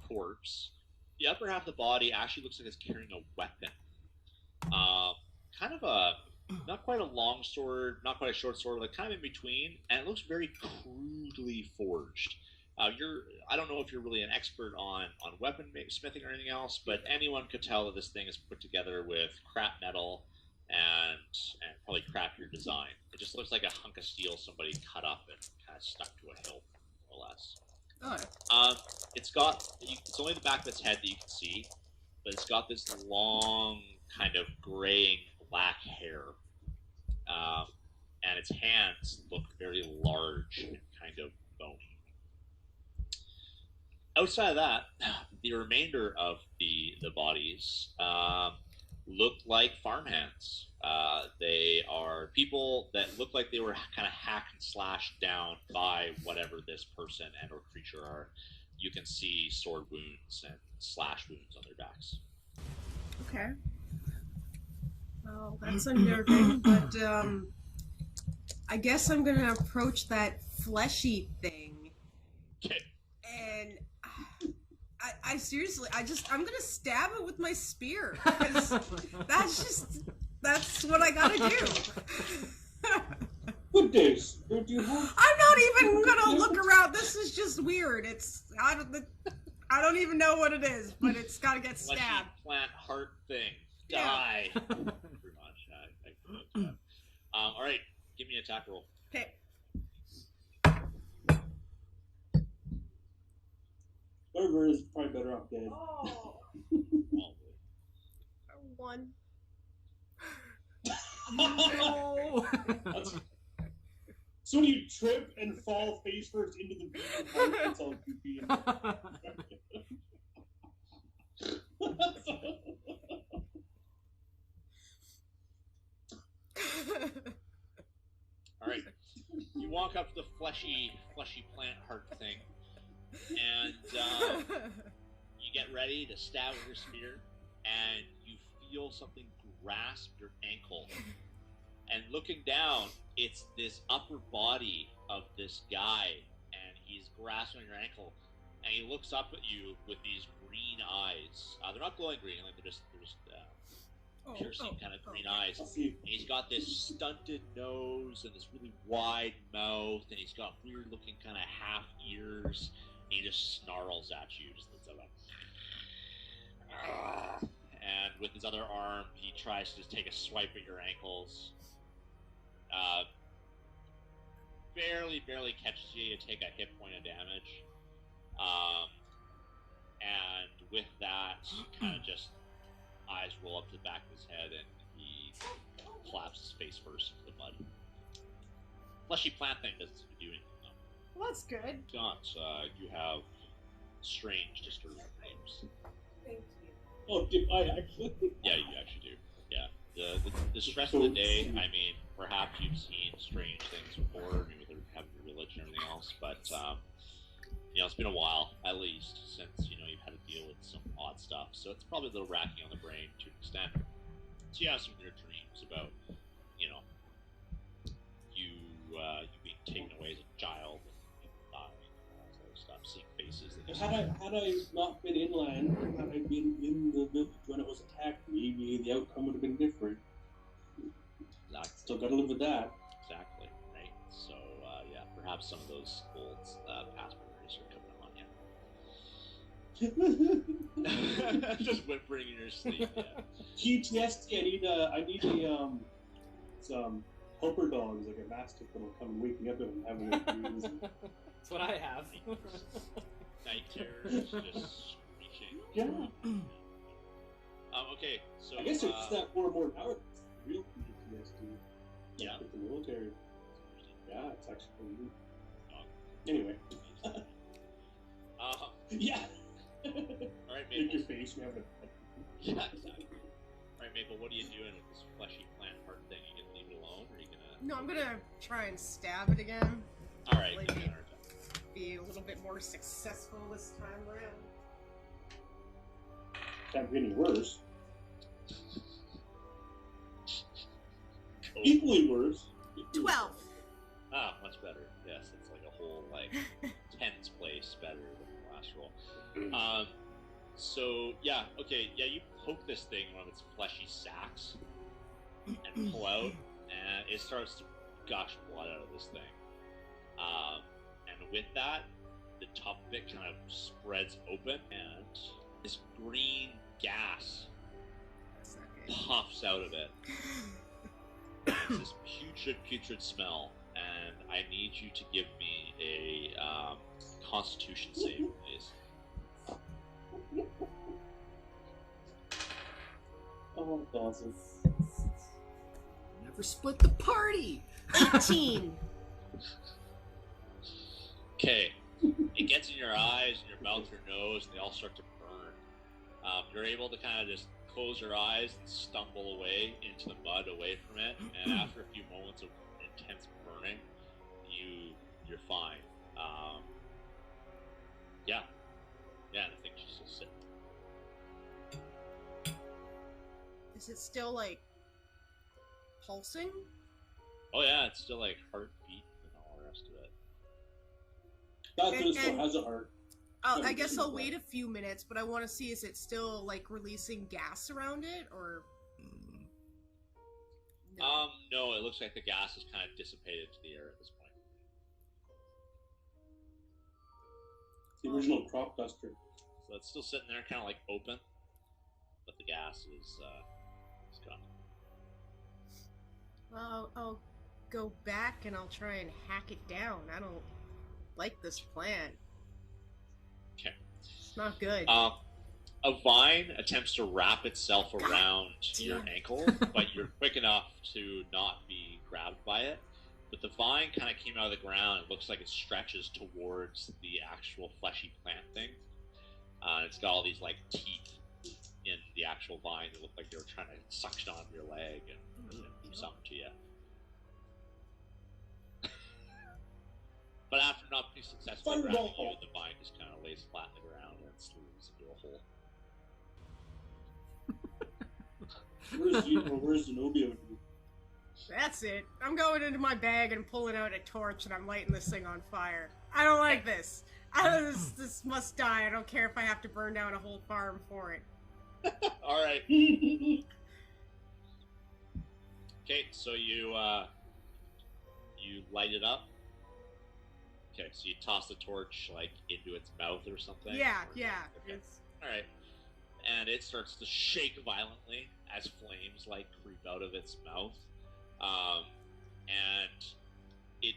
corpse. The upper half of the body actually looks like it's carrying a weapon. Kind of a, not quite a long sword, not quite a short sword, like kind of in between, and it looks very crudely forged. I don't know if you're really an expert on weapon smithing or anything else, but anyone could tell that this thing is put together with crap metal and probably crappier design. It just looks like a hunk of steel somebody cut up and kind of stuck to a hilt, more or less. It's only the back of its head that you can see, but it's got this long kind of graying black hair, and its hands look very large and kind of bony. Outside of that, the remainder of the bodies look like farmhands. They are people that look like they were kind of hacked and slashed down by whatever this person and or creature are. You can see sword wounds and slash wounds on their backs. Okay. Well, that's unnerving, but I guess I'm gonna approach that fleshy thing. Okay. And I seriously, I'm gonna stab it with my spear, because that's what I gotta do. Good days. Don't you have? I'm not even gonna look around. This is just weird. I don't even know what it is, but it's gotta get stabbed. Fleshy plant heart thing. Die. Yeah. Pretty much. All right. Give me an attack roll. Okay. Whoever is probably better off dead. Oh. One. No. So you trip and fall face first into the beam. That's all goofy. All right. You walk up to the fleshy plant heart thing, and you get ready to stab with your spear, and you feel something grasp your ankle. And looking down, it's this upper body of this guy, and he's grasping your ankle, and he looks up at you with these green eyes. They're not glowing green, like they're just piercing kind of green eyes. And he's got this stunted nose and this really wide mouth, and he's got weird looking kind of half ears, and he just snarls at you, just like, and with his other arm, he tries to just take a swipe at your ankles. Barely catches you. You take a hit point of damage. And with that, kind of just eyes roll up to the back of his head, and he claps his face first into the mud. Fleshy plant thing doesn't seem to do anything, though. Well, that's good. You have strange disturbing dreams. Thank you. Oh, do I actually? Yeah, you actually do. Yeah. The stress of the day, I mean, perhaps you've seen strange things before, maybe they're having your religion and everything else, but, it's been a while, at least, since, you've had to deal with some odd stuff, so it's probably a little racking on the brain to an extent. So you have some weird dreams about, you being taken away as a child, and people dying, and all that sort of stuff, seeing faces. Had I not been inland, or had I been in the village when it was attacked, maybe the outcome would have been different. Exactly. Still gotta live with that. Exactly, right? So, perhaps some of those old past memories are coming on you. Just whimpering in your sleep, yeah. PTSD, I need some helper dogs, like a mastiff that'll come and wake me up and have a dreams. That's what I have. Night terrors, just screeching. Yeah. Okay, so... I guess it's just that more now real PTSD. Yeah. With the military. Yeah, it's actually... Anyway. Yeah. Alright, Maple. Make your face, you have a... Yeah, exactly. Alright, Maple, what are you doing with this fleshy plant heart thing? Are you gonna leave it alone, or are you gonna... No, I'm gonna try and stab it again. Alright, Like, give me another attack. be a little bit more successful this time around. Can't be any worse. Equally worse. 12. Ah, much better. Yes, it's like a whole, tens place better than the last roll. So yeah, okay, yeah, you poke this thing in one of its fleshy sacs and pull out, and it starts to gush blood out of this thing. And with that, the top of it kind of spreads open, and this green gas puffs out of it. It's this putrid smell, and I need you to give me a Constitution save, please. Oh, that's awesome. Never split the party. 18. Okay, it gets in your eyes, and your mouth, your nose, and they all start to burn. You're able to kind of just close your eyes and stumble away into the mud away from it, and after a few moments of intense burning, you're fine. Yeah, the thing's just still sitting. Is it still, like, pulsing? Oh yeah, it's still like heartbeat and all the rest of it. That's what it still has a heart. I guess I'll wait a few minutes, but I want to see, is it still, like, releasing gas around it, or... No, it looks like the gas has kind of dissipated to the air at this point. It's the original crop duster. So it's still sitting there, kind of like open, but the gas is gone. Well, I'll go back and I'll try and hack it down. I don't like this plan. Okay. It's not good. A vine attempts to wrap itself around your ankle, but you're quick enough to not be grabbed by it. But the vine kind of came out of the ground. It looks like it stretches towards the actual fleshy plant thing. It's got all these like teeth in the actual vine that look like they were trying to suction onto your leg and do something to you. But after not being successful grabbing you, the vine just kind of lays flat in the ground and slithers into a hole. Where's Zenobia with you? That's it. I'm going into my bag and pulling out a torch and I'm lighting this thing on fire. I don't like this. This must die. I don't care if I have to burn down a whole farm for it. Alright. Okay, so you light it up. Okay, so you toss the torch like into its mouth or something? Yeah. Okay. It's... Alright. And it starts to shake violently as flames like creep out of its mouth. And it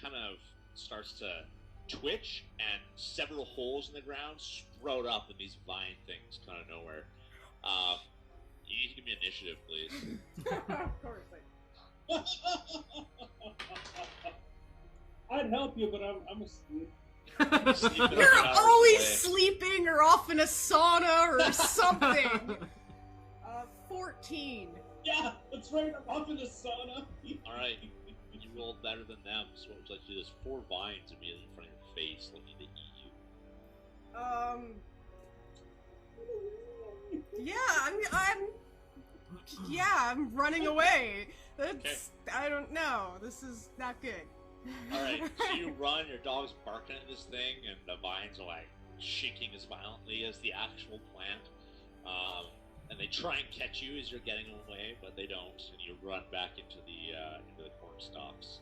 kind of starts to twitch, and several holes in the ground sprout up in these vine things kind of nowhere. You need to give me initiative, please. Of course. I'd help you, but I'm asleep. You're always sleeping or off in a sauna or something. 14. Yeah, that's right. I'm off in the sauna. Alright, you rolled better than them, so what would you like to do? There's 4 vines immediately in front of your face looking to eat you. I'm running away. That's, okay. I don't know. This is not good. Alright, so you run, your dog's barking at this thing, and the vines are like shaking as violently as the actual plant. And they try and catch you as you're getting away, but they don't, and you run back into the corn stalks.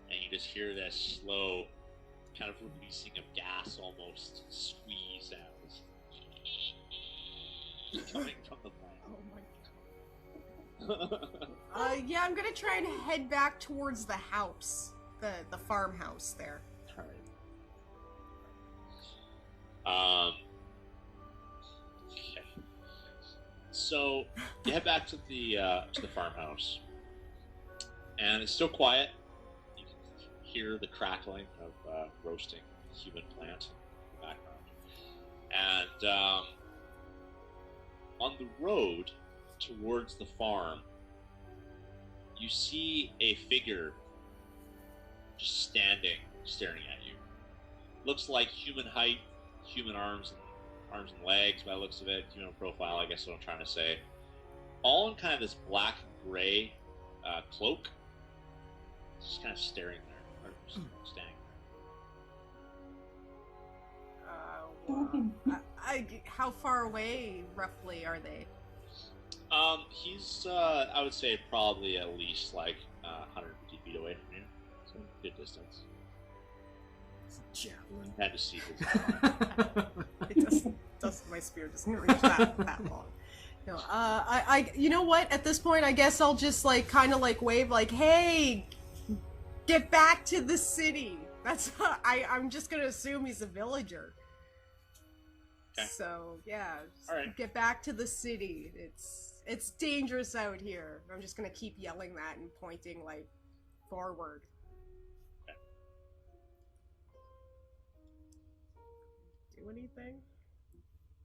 And you just hear this slow kind of releasing of gas almost squeeze out coming from the plant. Oh my god. Yeah, I'm gonna try and head back towards the house. The farmhouse there. Alright. Okay. So you head back to the farmhouse, and it's still quiet. You can hear the crackling of roasting human plant in the background. And on the road towards the farm, you see a figure just standing, staring at you. Looks like human height, human arms and legs by the looks of it, human profile, I guess is what I'm trying to say. All in kind of this black and gray cloak. Just kind of staring there, or just standing How far away, roughly, are they? He's, I would say probably at least like 150 feet away from you. So good distance. It's a javelin. Had to see his. It doesn't. My spear doesn't reach that long. No. You know what? At this point, I guess I'll just like kind of like wave, like, "Hey, get back to the city." That's. I'm just gonna assume he's a villager. Okay. So yeah, All right. Get back to the city. It's dangerous out here. I'm just gonna keep yelling that and pointing like forward. Okay. Do anything?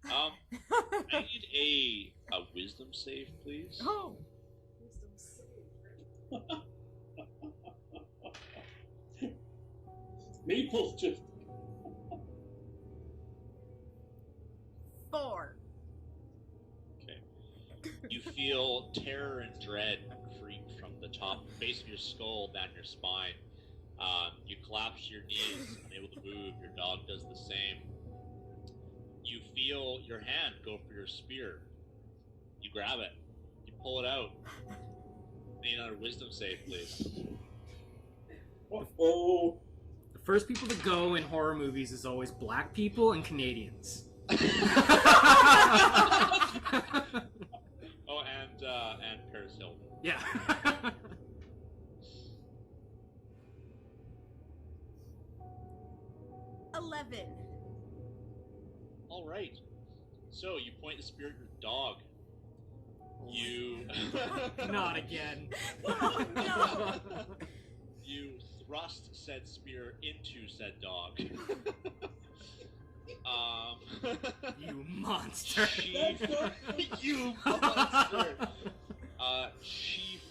I need a wisdom save, please. Oh. Maple's just 4. Okay. You feel terror and dread creep from the top, base of your skull down your spine. You collapse to your knees, unable to move. Your dog does the same. You feel your hand go for your spear. You grab it. You pull it out. Need another wisdom save, please. oh. The first people to go in horror movies is always black people and Canadians. Oh, and Paris Hilton. Yeah. 11. All right. So you point the spear at your dog. You Not again. Oh, no. You thrust said spear into said dog. You monster. Chief, you monster. Chief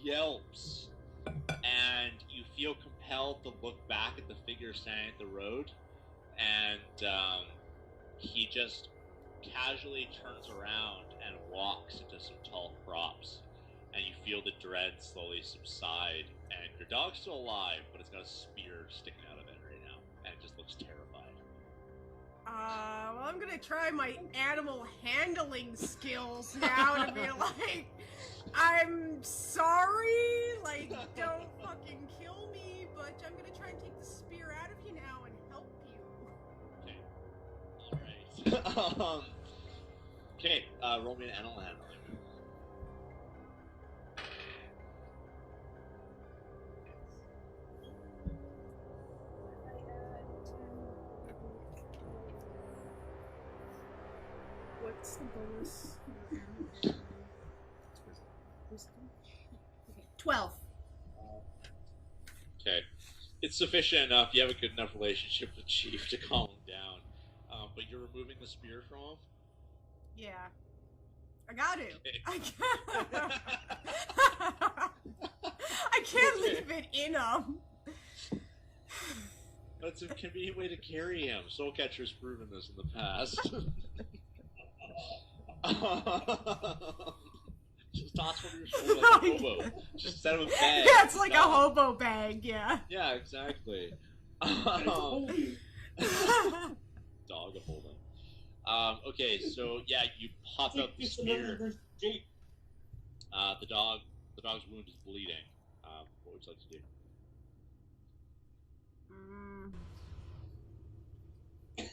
yelps, and you feel compelled to look back at the figure standing at the road, and he just casually turns around and walks into some tall crops, and you feel the dread slowly subside, and your dog's still alive, but it's got a spear sticking out of it right now, and it just looks terrified. Well, I'm gonna try my animal handling skills now to be like, I'm sorry, like, don't fucking kill me, but I'm gonna try and take the spear out of you now and help you. Okay. Alright. Okay, roll me an animal handling. What's the bonus? 12. Okay. It's sufficient enough. You have a good enough relationship with Chief to calm him down. But you're removing the spear from him? Yeah. I got to. Okay. I can't leave it in him. That's a convenient way to carry him. Soulcatcher's proven this in the past. Just toss one of your shoulders like a hobo. Just set him a bag. Yeah, it's like a hobo bag, yeah. Yeah, exactly. I told you. Dog a hobo. Okay, so yeah, you pop up the Just another spear. version of Jake. The dog's wound is bleeding. What would you like to do?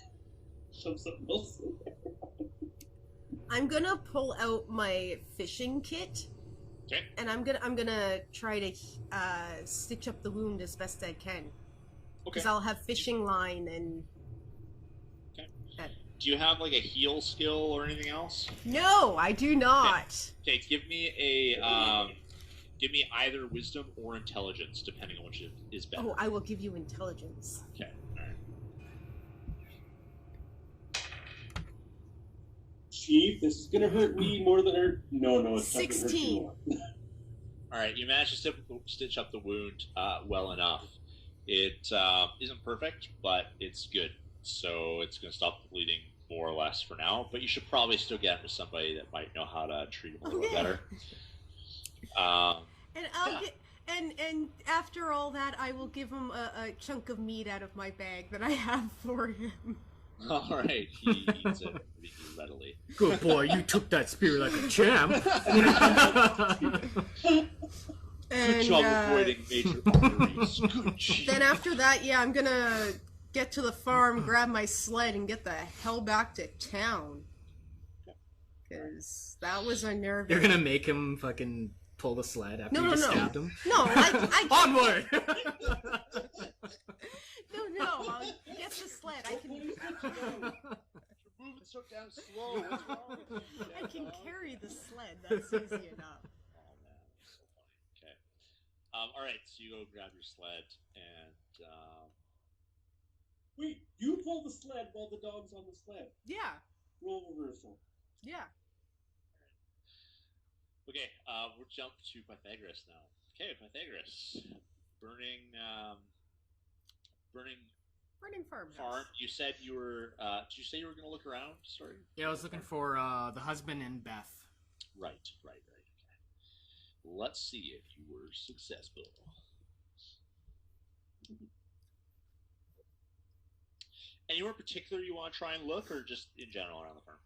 Shove something else in there. I'm gonna pull out my fishing kit. Okay. And I'm gonna try to stitch up the wound as best I can. Okay. Because I'll have fishing line and. Okay. That. Do you have like a heal skill or anything else? No, I do not. Okay, give me either wisdom or intelligence, depending on which is better. Oh, I will give you intelligence. Okay. All right. Chief, this is gonna hurt me more than hurt. No, it's not gonna hurt you 16. more. All right. You managed to stitch up the wound well enough. It isn't perfect, but it's good. So it's going to stop the bleeding more or less for now. But you should probably still get him to somebody that might know how to treat him a little bit better. And I'll get. And after all that, I will give him a chunk of meat out of my bag that I have for him. All right, he eats it pretty readily. Good boy, you took that spear like a champ. Good job avoiding major injuries. Good job. Then after that, yeah, I'm gonna get to the farm, grab my sled, and get the hell back to town. Because that was unnerving. You're gonna make him fucking pull the sled after you just stabbed him? No, I Onward! No, I'll get the sled. I can You're moving so damn slow. What's wrong with you? I can carry the sled. That's easy enough. Oh man, that's so funny. Okay. All right, so you go grab your sled and. Wait, you pull the sled while the dog's on the sled. Yeah. Roll reversal. Yeah. Okay, we'll jump to Pythagoras now. Okay, Pythagoras, burning Farmhouse. farm. You said you were. Did you say you were going to look around? Sorry. Yeah, I was looking for the husband and Beth. Right. Okay. Let's see if you were successful. Anywhere particular you want to try and look, or just in general around the farm?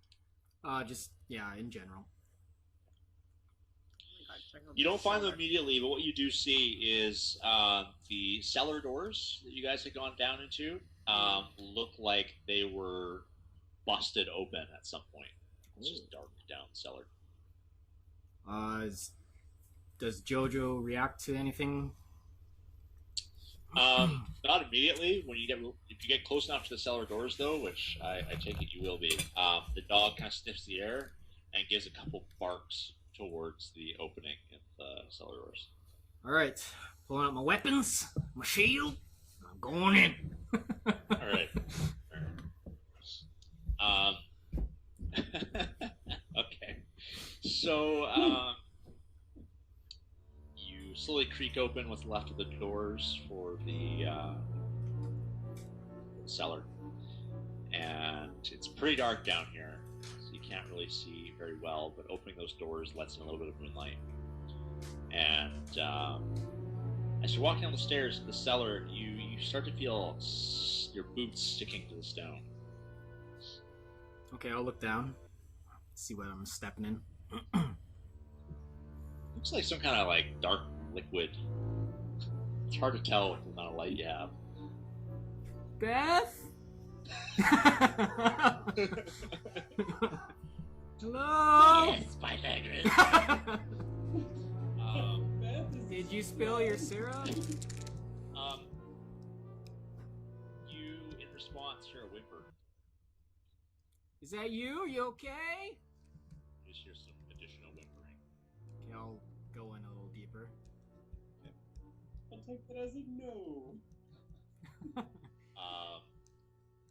In general. You don't find them immediately, but what you do see is the cellar doors that you guys had gone down into look like they were busted open at some point. It's just dark down the cellar. Does Jojo react to anything? Not immediately. If you get close enough to the cellar doors, though, which I take it you will be, the dog kind of sniffs the air and gives a couple barks towards the opening in the cellar doors. All right, pulling out my weapons, my shield. I'm going in. All right. Okay. So you slowly creak open what's left of the doors for the cellar, and it's pretty dark down here, so you can't really see very well. But opening those doors lets in a little bit of moonlight, and as you're walking down the stairs to the cellar, you start to feel your boots sticking to the stone. Okay, I'll look down, see what I'm stepping in. Looks like some kind of like dark liquid. It's hard to tell with the amount of light you have. Beth? Hello? Yes, Pythagoras. Did you spill your syrup? You, in response, hear a whimper. Is that you? You okay? You just hear some additional whimpering. Okay, I'll go in a little deeper. I'll take that as a no.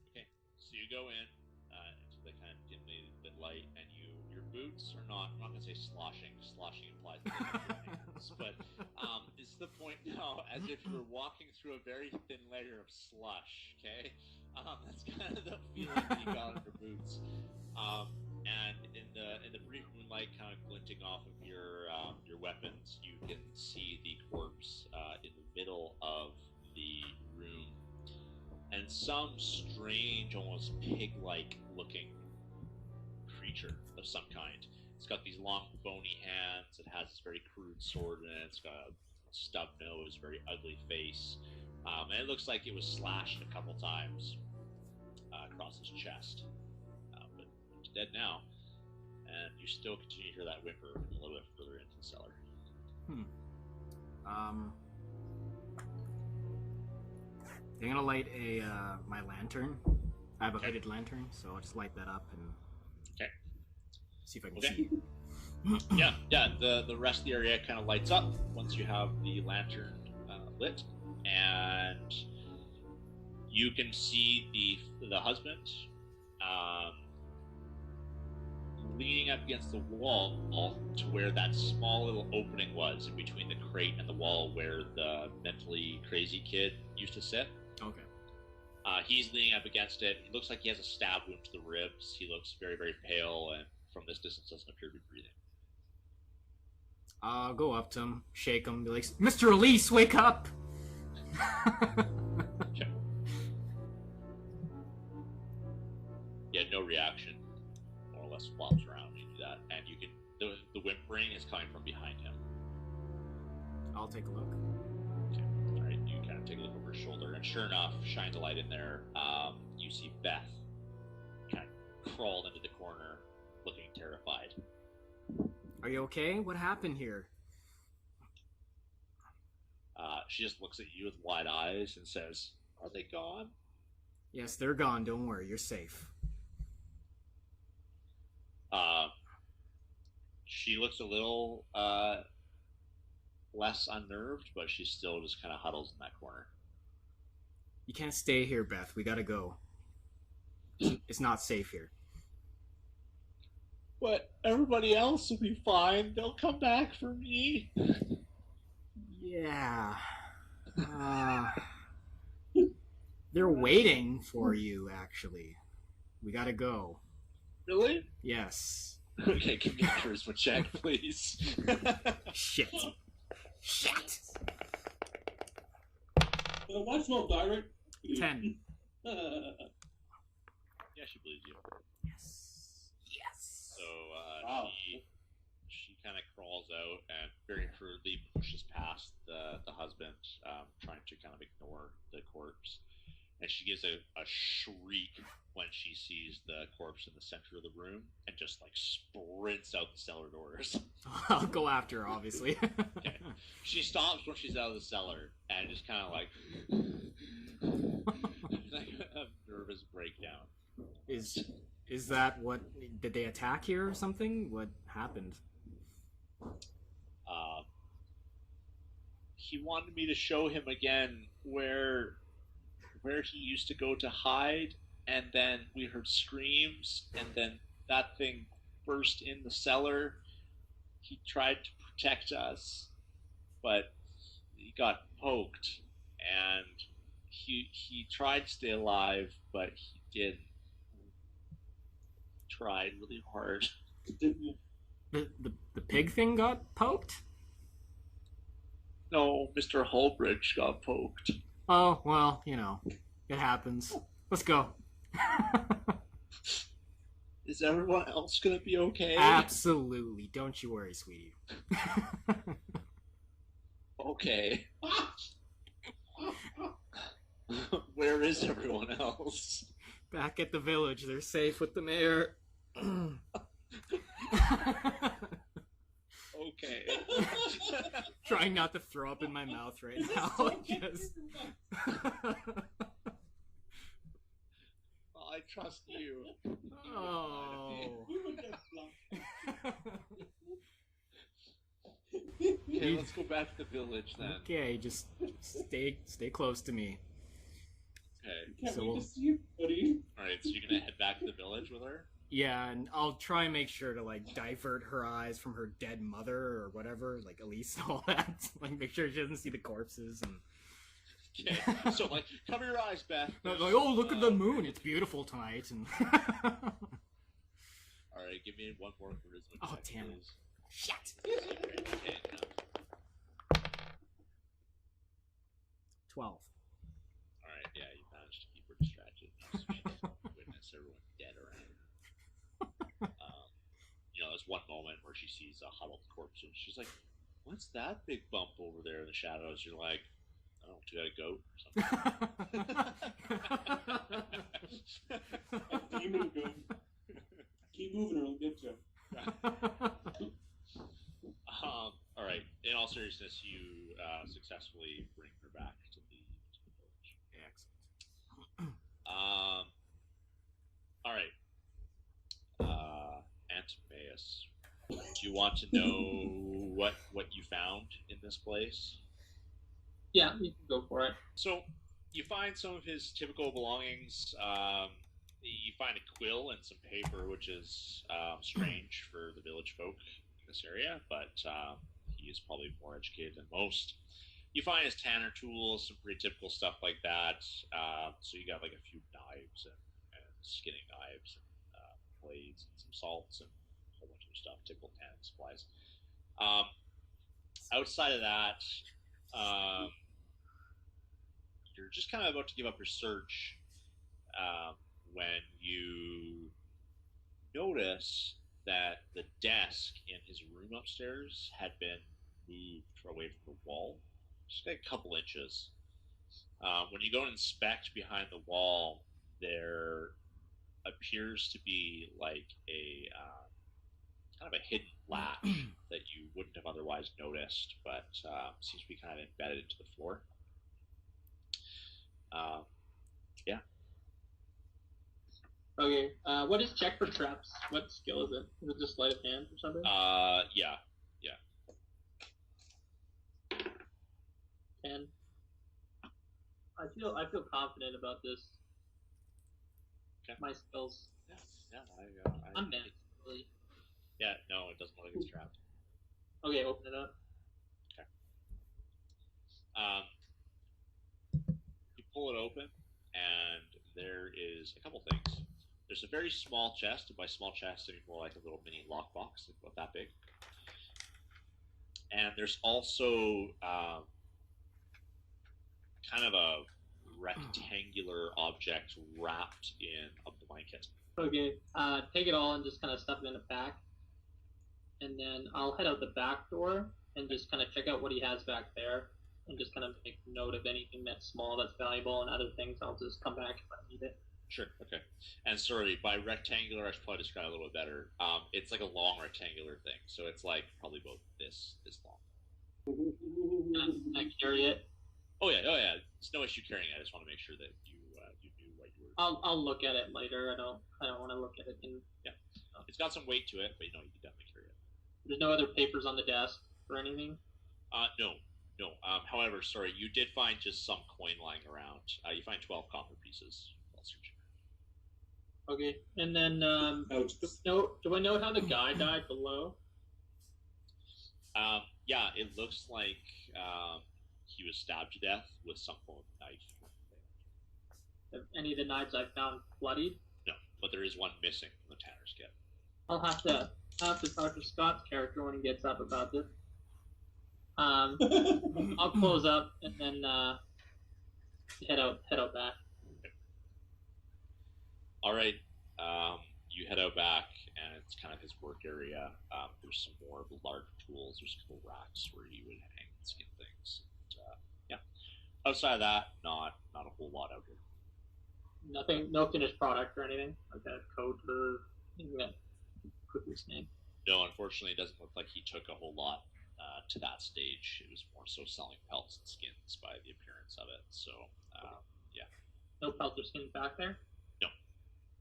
Okay, so you go in into the kind of dimly lit light, and your boots are not. I'm not gonna say sloshing. Sloshing implies that they're in your hands, but it's the point now, as if you were walking through a very thin layer of slush. Okay, that's kind of the feeling that you got on your boots. And in the brief moonlight, kind of glinting off of your weapons, you can see the corpse in the middle of the room, and some strange, almost pig-like looking creature of some kind. It's got these long, bony hands. It has this very crude sword in it. It's got a stub nose, very ugly face, and it looks like it was slashed a couple times across his chest. But it's dead now, and you still continue to hear that whimper a little bit further into the cellar. I'm gonna light my lantern. I have a hooded lantern, so I'll just light that up and see if I can see. Yeah. The rest of the area kind of lights up once you have the lantern lit, and you can see the husband leaning up against the wall to where that small little opening was in between the crate and the wall where the mentally crazy kid used to sit. Okay. He's leaning up against it. It looks like he has a stab wound to the ribs. He looks very, very pale, and from this distance doesn't appear to be breathing. I'll go up to him, shake him, be like, Mr. Elise, wake up! Okay. Yeah, no reaction. More or less flops around when you do that, and you can. The whimpering is coming from behind him. I'll take a look. Okay. All right. You kind of take a look over his shoulder, and sure enough, shine the light in there. You see Beth kind of crawled into the corner, looking terrified. Are you okay? What happened here? She just looks at you with wide eyes and says, "Are they gone?" Yes, they're gone. Don't worry. You're safe. She looks a little less unnerved, but she still just kind of huddles in that corner. You can't stay here, Beth. We gotta go. It's not safe here. But everybody else will be fine. They'll come back for me. Yeah. They're waiting for you, actually. We gotta go. Really? Yes. Okay, give me a charisma check, please. Shit. Shit. Watch no direct. 10. Yeah, she believes you. Yes. Yes. So Wow. she kind of crawls out and very hurriedly pushes past the husband, trying to kind of ignore the corpse. And she gives a shriek when she sees the corpse in the center of the room and just like sprints out the cellar doors. I'll go after her, obviously. Okay. She stops when she's out of the cellar and just kind of like a nervous breakdown. Is that what? Did they attack here or something? What happened? He wanted me to show him again where he used to go to hide, and then we heard screams, and then that thing burst in the cellar. He tried to protect us, but he got poked, and he tried to stay alive, but he didn't. He tried really hard. The pig thing got poked? No, Mr. Holbridge got poked. Oh, well, you know, it happens. Let's go. Is everyone else gonna be okay? Absolutely. Don't you worry, sweetie. Okay. Where is everyone else? Back at the village. They're safe with the mayor. Okay. Trying not to throw up in my mouth right now. Just... Well, I trust you. Oh. Okay, let's go back to the village then. Okay, just stay close to me. Okay. Can't So wait we'll- to see you, buddy. Alright, so you're gonna head back to the village with her? Yeah, and I'll try and make sure to like divert her eyes from her dead mother or whatever, like Elise and all that. Like make sure she doesn't see the corpses and Okay. So like, cover your eyes, Beth. like, oh look at the moon, it's beautiful tonight and Alright, give me one more charisma Oh, check, damn it. please. shit. Okay, no. 12. Alright, yeah, you managed to keep her distracted. Witness everyone dead around her. There's one moment where she sees a huddled corpse and she's like, "What's that big bump over there in the shadows?" You're like, "I don't know, you got a goat or something." Demon go. Keep moving or I'll get you. All right. In all seriousness, you successfully bring her back to the village. Excellent. All right. Antimaeus, do you want to know what you found in this place? Yeah, you can go for it. So you find some of his typical belongings. You find a quill and some paper, which is strange for the village folk in this area, but he is probably more educated than most. You find his tanner tools, some pretty typical stuff like that. So you got like a few knives and skinning knives and blades and some salts and a whole bunch of stuff, typical tanning supplies. Outside of that, you're just kind of about to give up your search when you notice that the desk in his room upstairs had been moved away from the wall, just like a couple inches. When you go and inspect behind the wall, there appears to be like a kind of a hidden latch that you wouldn't have otherwise noticed, but seems to be kind of embedded into the floor. Yeah. Okay. What is check for traps? What skill is it? Is it just sleight of hand or something? Yeah. 10. I feel confident about this. Okay. My skills. Yeah. I'm mad. Really. Yeah, no, it doesn't look like it's trapped. Okay, open it up. Okay. You pull it open, and there is a couple things. There's a very small chest, and by small chest, I mean more like a little mini lockbox, like about that big. And there's also kind of a rectangular object wrapped in a blanket. Okay, take it all and just kind of stuff it in a pack. And then I'll head out the back door and just kind of check out what he has back there. And just kind of make note of anything that's small, that's valuable, and other things I'll just come back if I need it. Sure, okay. And sorry, by rectangular, I should probably describe it a little bit better. It's like a long rectangular thing, so it's like probably about this long. Can I carry it? Oh yeah. There's no issue carrying it. I just want to make sure that you knew what you were. I'll look at it later. I don't want to look at it. It's got some weight to it, but you can definitely carry it. There's no other papers on the desk or anything. No. However, sorry, you did find just some coin lying around. You find 12 copper pieces while searching. Okay, and then do I know how the guy died below? Yeah, it looks like he was stabbed to death with some form of knife. Have any of the knives I found bloodied? No, but there is one missing from the tanner's kit. I'll have to talk to Scott's character when he gets up about this. I'll close up and then head out back. Okay. All right, you head out back, and it's kind of his work area. There's some more of the larger tools. There's a couple racks where he would hang and skin things. And, yeah. Outside of that, not a whole lot out here. Nothing, no finished product or anything like that. Code or anything that could be his name. No, unfortunately, it doesn't look like he took a whole lot to that stage. It was more so selling pelts and skins by the appearance of it. So, yeah. No pelts or skins back there? No.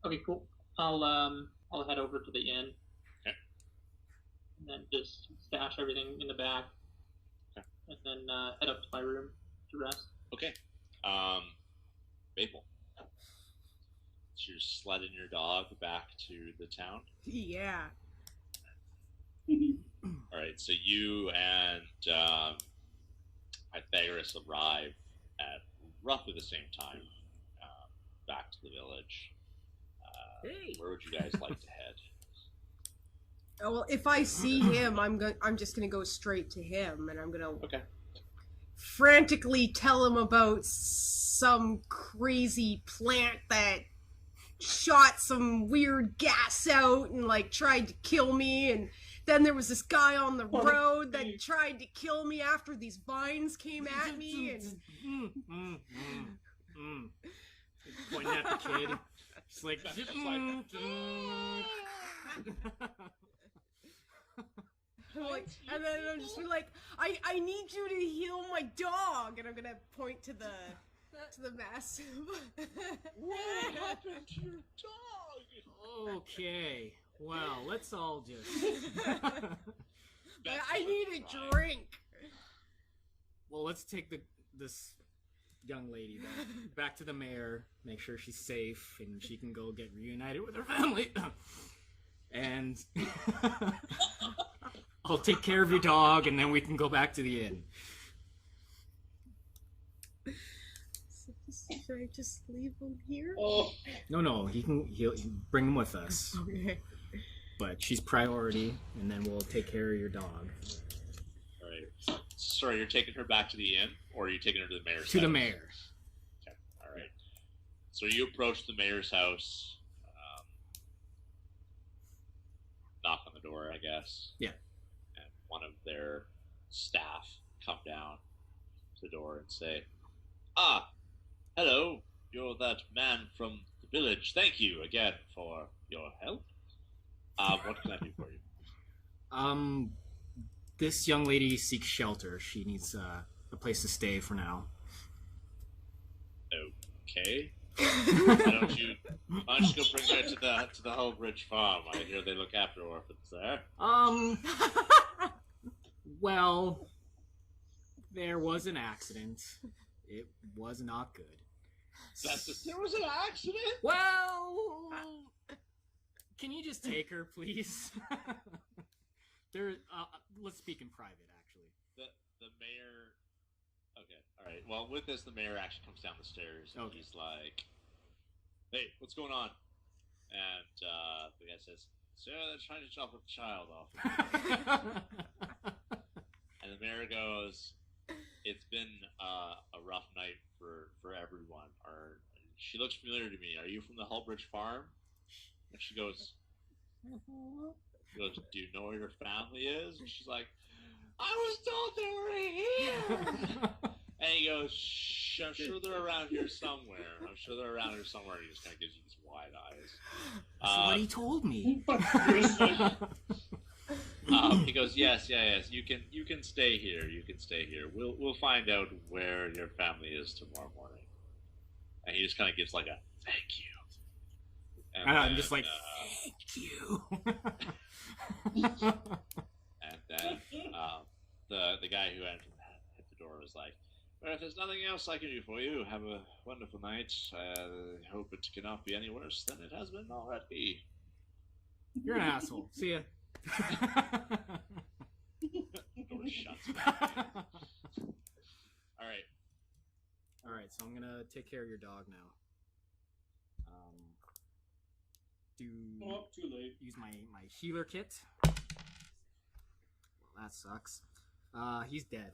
Okay, cool. I'll head over to the inn. Okay. And then just stash everything in the back. Okay. And then head up to my room to rest. Okay. Maple. So you're sledding your dog back to the town? Yeah. All right, so you and Pythagoras arrive at roughly the same time back to the village. Hey. Where would you guys like to head? Oh, well, if I see him, I'm just gonna go straight to him, and I'm gonna frantically tell him about some crazy plant that shot some weird gas out and like tried to kill me, and then there was this guy on the road that tried to kill me after these vines came at me, and pointing at the kid. It's like, and then I'm just like, I need you to heal my dog, and I'm gonna point to the massive. What happened to your dog? Okay, well, let's all just. I need a drink. Well, let's take this young lady back to the mayor, make sure she's safe, and she can go get reunited with her family. And I'll take care of your dog, and then we can go back to the inn. Should I just leave him here? Oh. No, he'll bring him with us. Okay. But she's priority, and then we'll take care of your dog. All right. Sorry, you're taking her back to the inn, or are you taking her to the mayor's house? To the mayor. Okay, all right. So you approach the mayor's house. door, I guess. Yeah. And one of their staff come down to the door and say, "Ah, hello. You're that man from the village. Thank you again for your help. What can I do for you?" This young lady seeks shelter. She needs a place to stay for now. Okay. Why don't you go bring her to the Hullbridge farm? I hear they look after orphans there. Well, there was an accident. It was not good. There was an accident? Well, can you just take her, please? Let's speak in private, actually. The mayor. Okay, all right. Well, with this, the mayor actually comes down the stairs and he's like, "Hey, what's going on?" And the guy says, "Sir, they're trying to chop a child off." And the mayor goes, "It's been a rough night for everyone. She looks familiar to me. Are you from the Hullbridge farm?" And she goes, "Do you know where your family is?" And she's like, "I was told they were here." And he goes, "Shh, I'm sure they're around here somewhere. I'm sure they're around here somewhere." And he just kind of gives you these wide eyes. That's what he told me. He goes, yes. You can stay here. You can stay here. We'll find out where your family is tomorrow morning." And he just kind of gives like a thank you. And I'm just like, thank you. And then the guy who hit the door was like, "Well, if there's nothing else I can do for you, have a wonderful night. Hope it cannot be any worse than it has been already." You're an asshole. See ya. Door shuts. All right. So I'm gonna take care of your dog now. Too late. Use my healer kit. Well, that sucks. He's dead.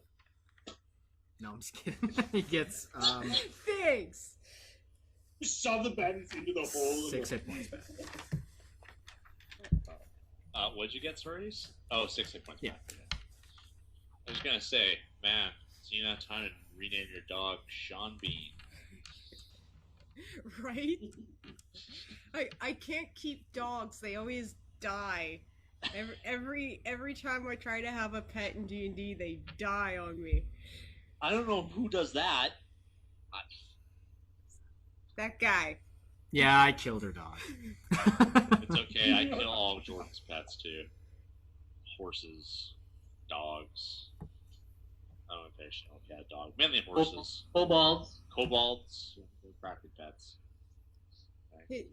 No, I'm just kidding. He gets Thanks. Shove the bandits into the hole. 6 hit points back. What'd you get, Sorries? Oh, 6 hit points. Yeah. I was gonna say, man, so you have time to rename your dog Sean Bean. Right? I can't keep dogs. They always die. Every time I try to have a pet in D&D, they die on me. I don't know who does that. That guy. Yeah, I killed her dog. It's okay. I kill all of Jordan's pets too. Horses, dogs. I don't know if they should have a dog. Mainly horses. Kobolds. Kobolds. They're practically pets.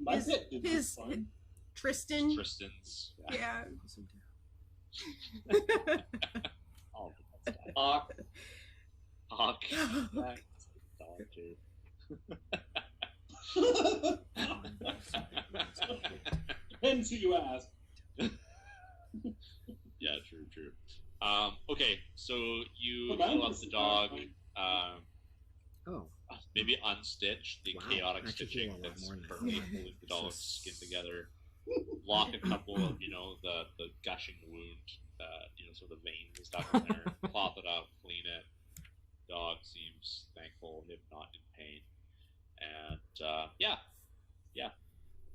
My pet did His fine. Tristan. Tristans. Yeah. All of the pets die. Hawk. Hawk. Dog too. Depends who you ask. Yeah, true. Okay, so you Well, heal up the dog. Oh. Maybe unstitch the Wow, chaotic I could stitching heal a lot that's more now. currently holding the dog's skin together. Lock a couple of, the gushing wound, so the veins and stuff in there. Cloth it up, clean it. Dog seems thankful, if not in pain. And, it's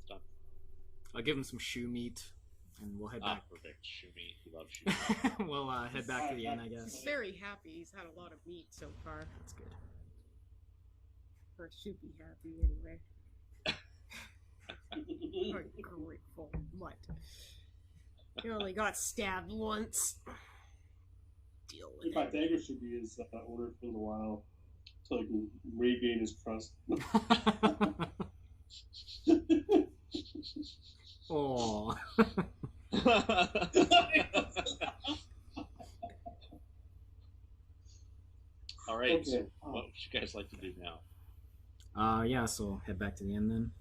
done. I'll give him some shoe meat, and we'll head back. Perfect. Shoe meat. You love shoe meat. We'll head back to the inn, I He's guess. very happy. He's had a lot of meat so far. That's good. Or should be happy anyway. Ungrateful. What? You only got stabbed once. Deal with My it. dagger should be his owner for a little while. So he can regain his trust. Oh. All right. Okay. So what would you guys like to do now? Yeah, so head back to the inn then.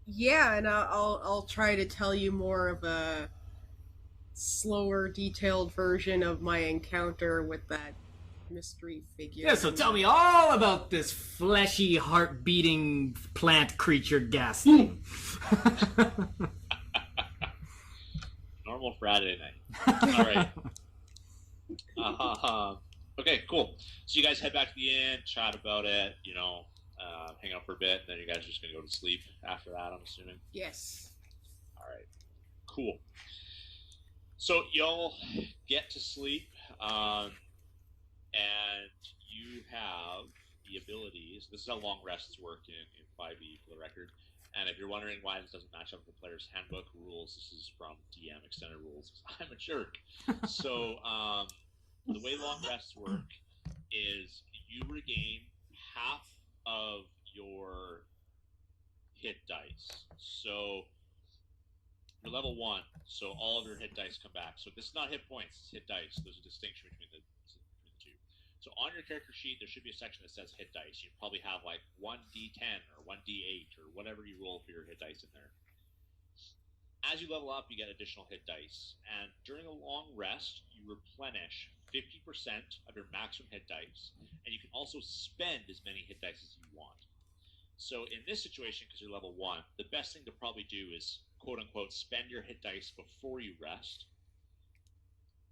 Yeah, and I'll try to tell you more of a slower, detailed version of my encounter with that mystery figure. Yeah, so tell me all about this fleshy, heart-beating plant creature gas thing. Normally normal Friday night. All right. Okay, cool. So you guys head back to the inn, chat about it, hang out for a bit, and then you guys are just going to go to sleep after that, I'm assuming? Yes. All right. Cool. So y'all get to sleep, and you have the abilities. This is how long rests work in 5e, for the record. And if you're wondering why this doesn't match up with the player's handbook rules, this is from DM extended rules. I'm a jerk. So the way long rests work is you regain half of your hit dice. So you're level 1, so all of your hit dice come back. So this is not hit points, it's hit dice. There's a distinction between the two. So on your character sheet, there should be a section that says hit dice. You probably have like 1d10 or 1d8 or whatever you roll for your hit dice in there. As you level up, you get additional hit dice. And during a long rest, you replenish 50% of your maximum hit dice. And you can also spend as many hit dice as you want. So in this situation, because you're level 1, the best thing to probably do is, quote-unquote, spend your hit dice before you rest,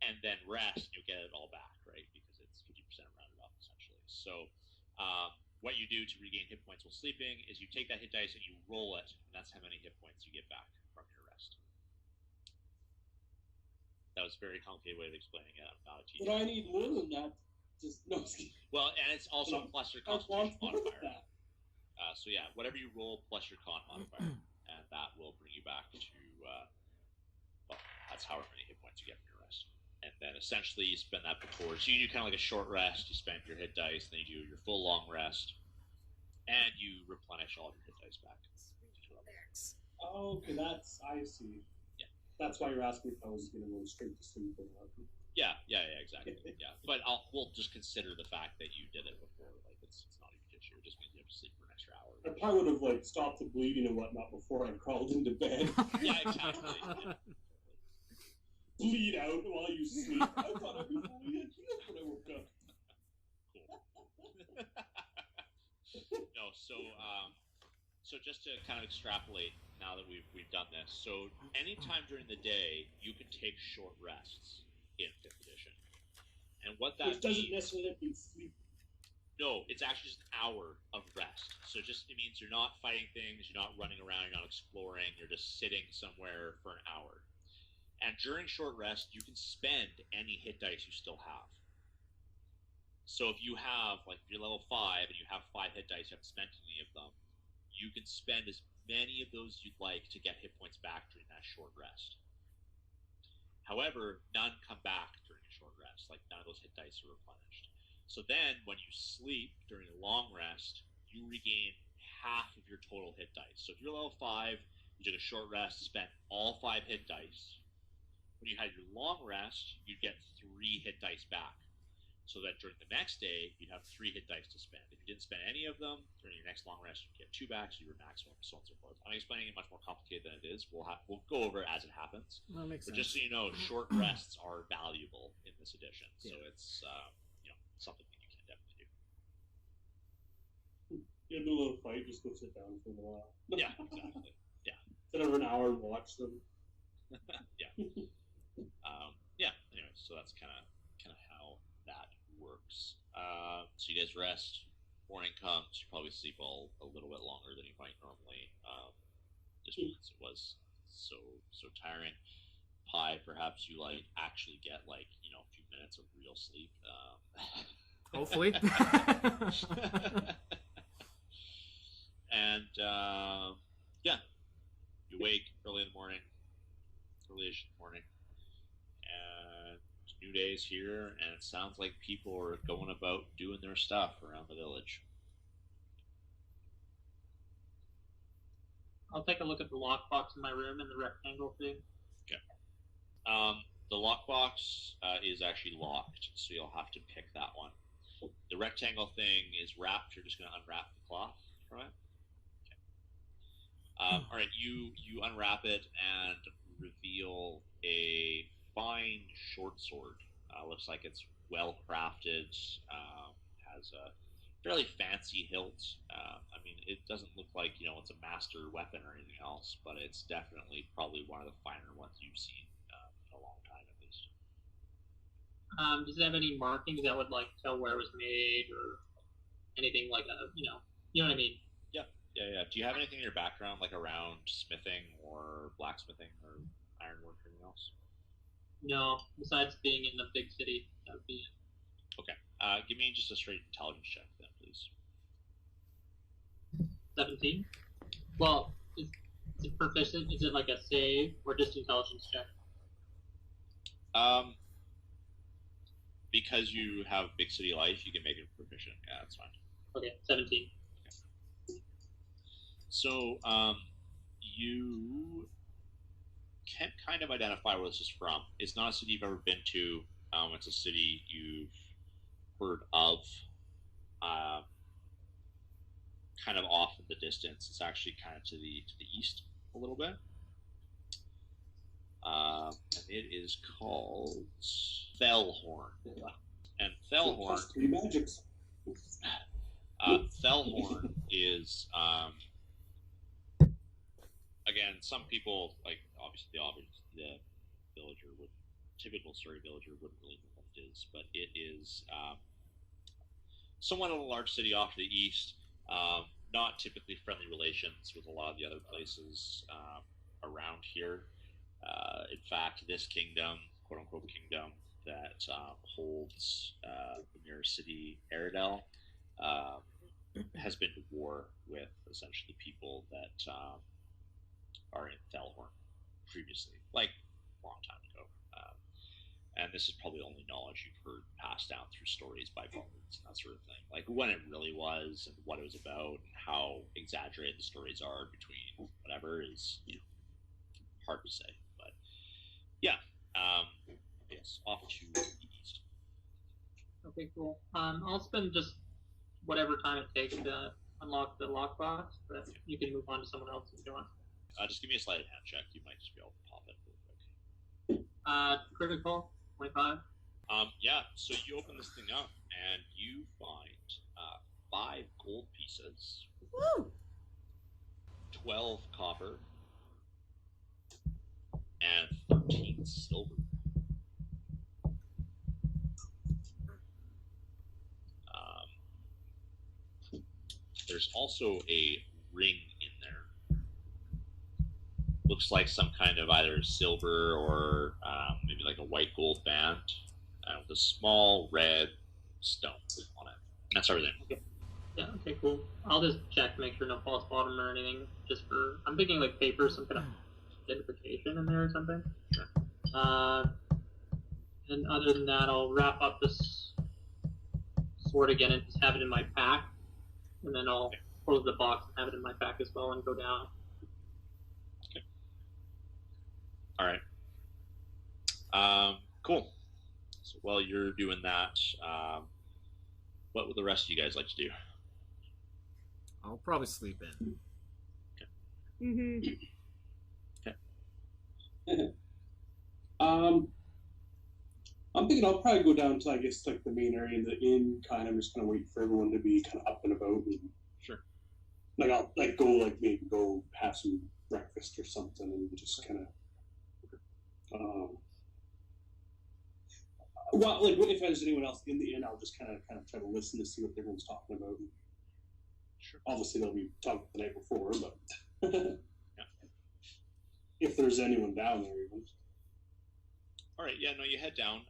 and then rest, and you'll get it all back, right? Because it's 50% rounded up, essentially. So what you do to regain hit points while sleeping is you take that hit dice and you roll it, and that's how many hit points you get back from your rest. That was a very complicated way of explaining it. I'm not a teacher. But I need more than that. Just no. Well, and it's also plus your constitution modifier. So yeah, whatever you roll plus your con modifier, and that will bring you back to, well, that's however many hit points you get from your rest. And then essentially you spend that before. So you do kind of like a short rest, you spend your hit dice, then you do your full long rest, and you replenish all of your hit dice back. Oh, okay, I see. Yeah. That's why you're asking if I was going to go straight to sleep or not. Yeah, exactly. Yeah, but we'll just consider the fact that you did it before. Like it's not even just you. It just means you have to sleep for an extra hour. I probably would have stopped the bleeding and whatnot before I crawled into bed. Yeah, exactly. Yeah. Bleed out while you sleep. I thought I'd be fully healed when I woke up. Cool. No, so just to kind of extrapolate now that we've done this. So anytime during the day, you can take short rests in 5th edition. And what that Which doesn't means, necessarily mean sleep. No, it's actually just an hour of rest. So it means you're not fighting things, you're not running around, you're not exploring, you're just sitting somewhere for an hour. And during short rest, you can spend any hit dice you still have. So if you have, if you're level 5 and you have 5 hit dice, you haven't spent any of them, you can spend as many of those you'd like to get hit points back during that short rest. However, none come back during a short rest. None of those hit dice are replenished. So then, when you sleep during a long rest, you regain half of your total hit dice. So if you're level 5, you took a short rest, spent all 5 hit dice. When you had your long rest, you'd get 3 hit dice back. So that during the next day, you'd have 3 hit dice to spend. If you didn't spend any of them, during your next long rest, you'd get 2 back, so you were maximum, so on and so forth. I'm explaining it much more complicated than it is. We'll go over it as it happens. That makes sense. Just so you know, short rests are valuable in this edition. So it's something that you can definitely do. You do a little fight, just go sit down for a while. Yeah, exactly. Yeah. Sit over an hour and watch them. Yeah. Anyway, so that's kind of how that works. So you guys rest. Morning comes. You probably sleep a little bit longer than you might normally, just because it was so tiring. Pie, perhaps you actually get a few minutes of real sleep. Hopefully. And you wake early in the morning, early-ish in the morning, and new day's here, and it sounds like people are going about doing their stuff around the village. I'll take a look at the lockbox in my room and the rectangle thing. Okay. The lockbox is actually locked, so you'll have to pick that one. The rectangle thing is wrapped. You're just going to unwrap the cloth from it. Okay. All right, you unwrap it and reveal a fine short sword. Looks like it's well crafted. Has a fairly fancy hilt. I mean, it doesn't look like it's a master weapon or anything else, but it's definitely probably one of the finer ones you've seen in a long time, at least. Does it have any markings that would like tell where it was made or anything like a you know what I mean? Yeah. Do you have anything in your background, like around smithing or blacksmithing or ironwork or anything else? No, besides being in the big city, that would be Okay. Give me just a straight intelligence check then, please. 17. Well, is it proficient? Is it like a save or just intelligence check? Because you have big city life, you can make it proficient. Yeah, that's fine. Okay, 17. So, you can kind of identify where this is from. It's not a city you've ever been to. It's a city you've heard of. Kind of off in the distance. It's actually kind of to the east a little bit. And it is called Fellhorn. And Fellhorn, Fellhorn is again, some people, like obviously the villager would, typical Surrey villager wouldn't really know what it is, but it is somewhat of a large city off to the east. Not typically friendly relations with a lot of the other places around here. In fact, this kingdom, quote unquote kingdom, that holds the nearest city, Aradel, has been to war with essentially people that are in Fellhorn previously, like a long time ago. And this is probably only knowledge you've heard passed down through stories by bones and that sort of thing. Like when it really was and what it was about and how exaggerated the stories are between whatever is, hard to say. But yeah, yes, off to the east. Okay, cool. I'll spend just whatever time it takes to unlock the lockbox, but you can move on to someone else if you want. Just give me a sleight of hand check. You might just be able to pop it real quick. Critical, 25. Yeah, so you open this thing up and you find 5 gold pieces, Woo! 12 copper, and 13 silver. There's also a ring in there. Looks like some kind of either silver or maybe like a white gold band with a small red stone on it. That's everything. Okay. Yeah, okay, cool. I'll just check to make sure no false bottom or anything. Just for, I'm thinking like paper, some kind of identification in there or something. And other than that, I'll wrap up this sword again and just have it in my pack. And then I'll close the box and have it in my pack as well and go down. Okay. All right. Cool. So while you're doing that, what would the rest of you guys like to do? I'll probably sleep in. Mm-hmm. Okay. I'm thinking I'll probably go down to, I guess, like the main area of the inn, kind of just kind of wait for everyone to be kind of up and about. And, Sure. Like I'll maybe go have some breakfast or something and just kind of. Well, like if there's anyone else in the inn, I'll just kind of try to listen to see what everyone's talking about. Sure. Obviously, they'll be talking the night before, but Yeah. If there's anyone down there, even. All right. Yeah. No, you head down.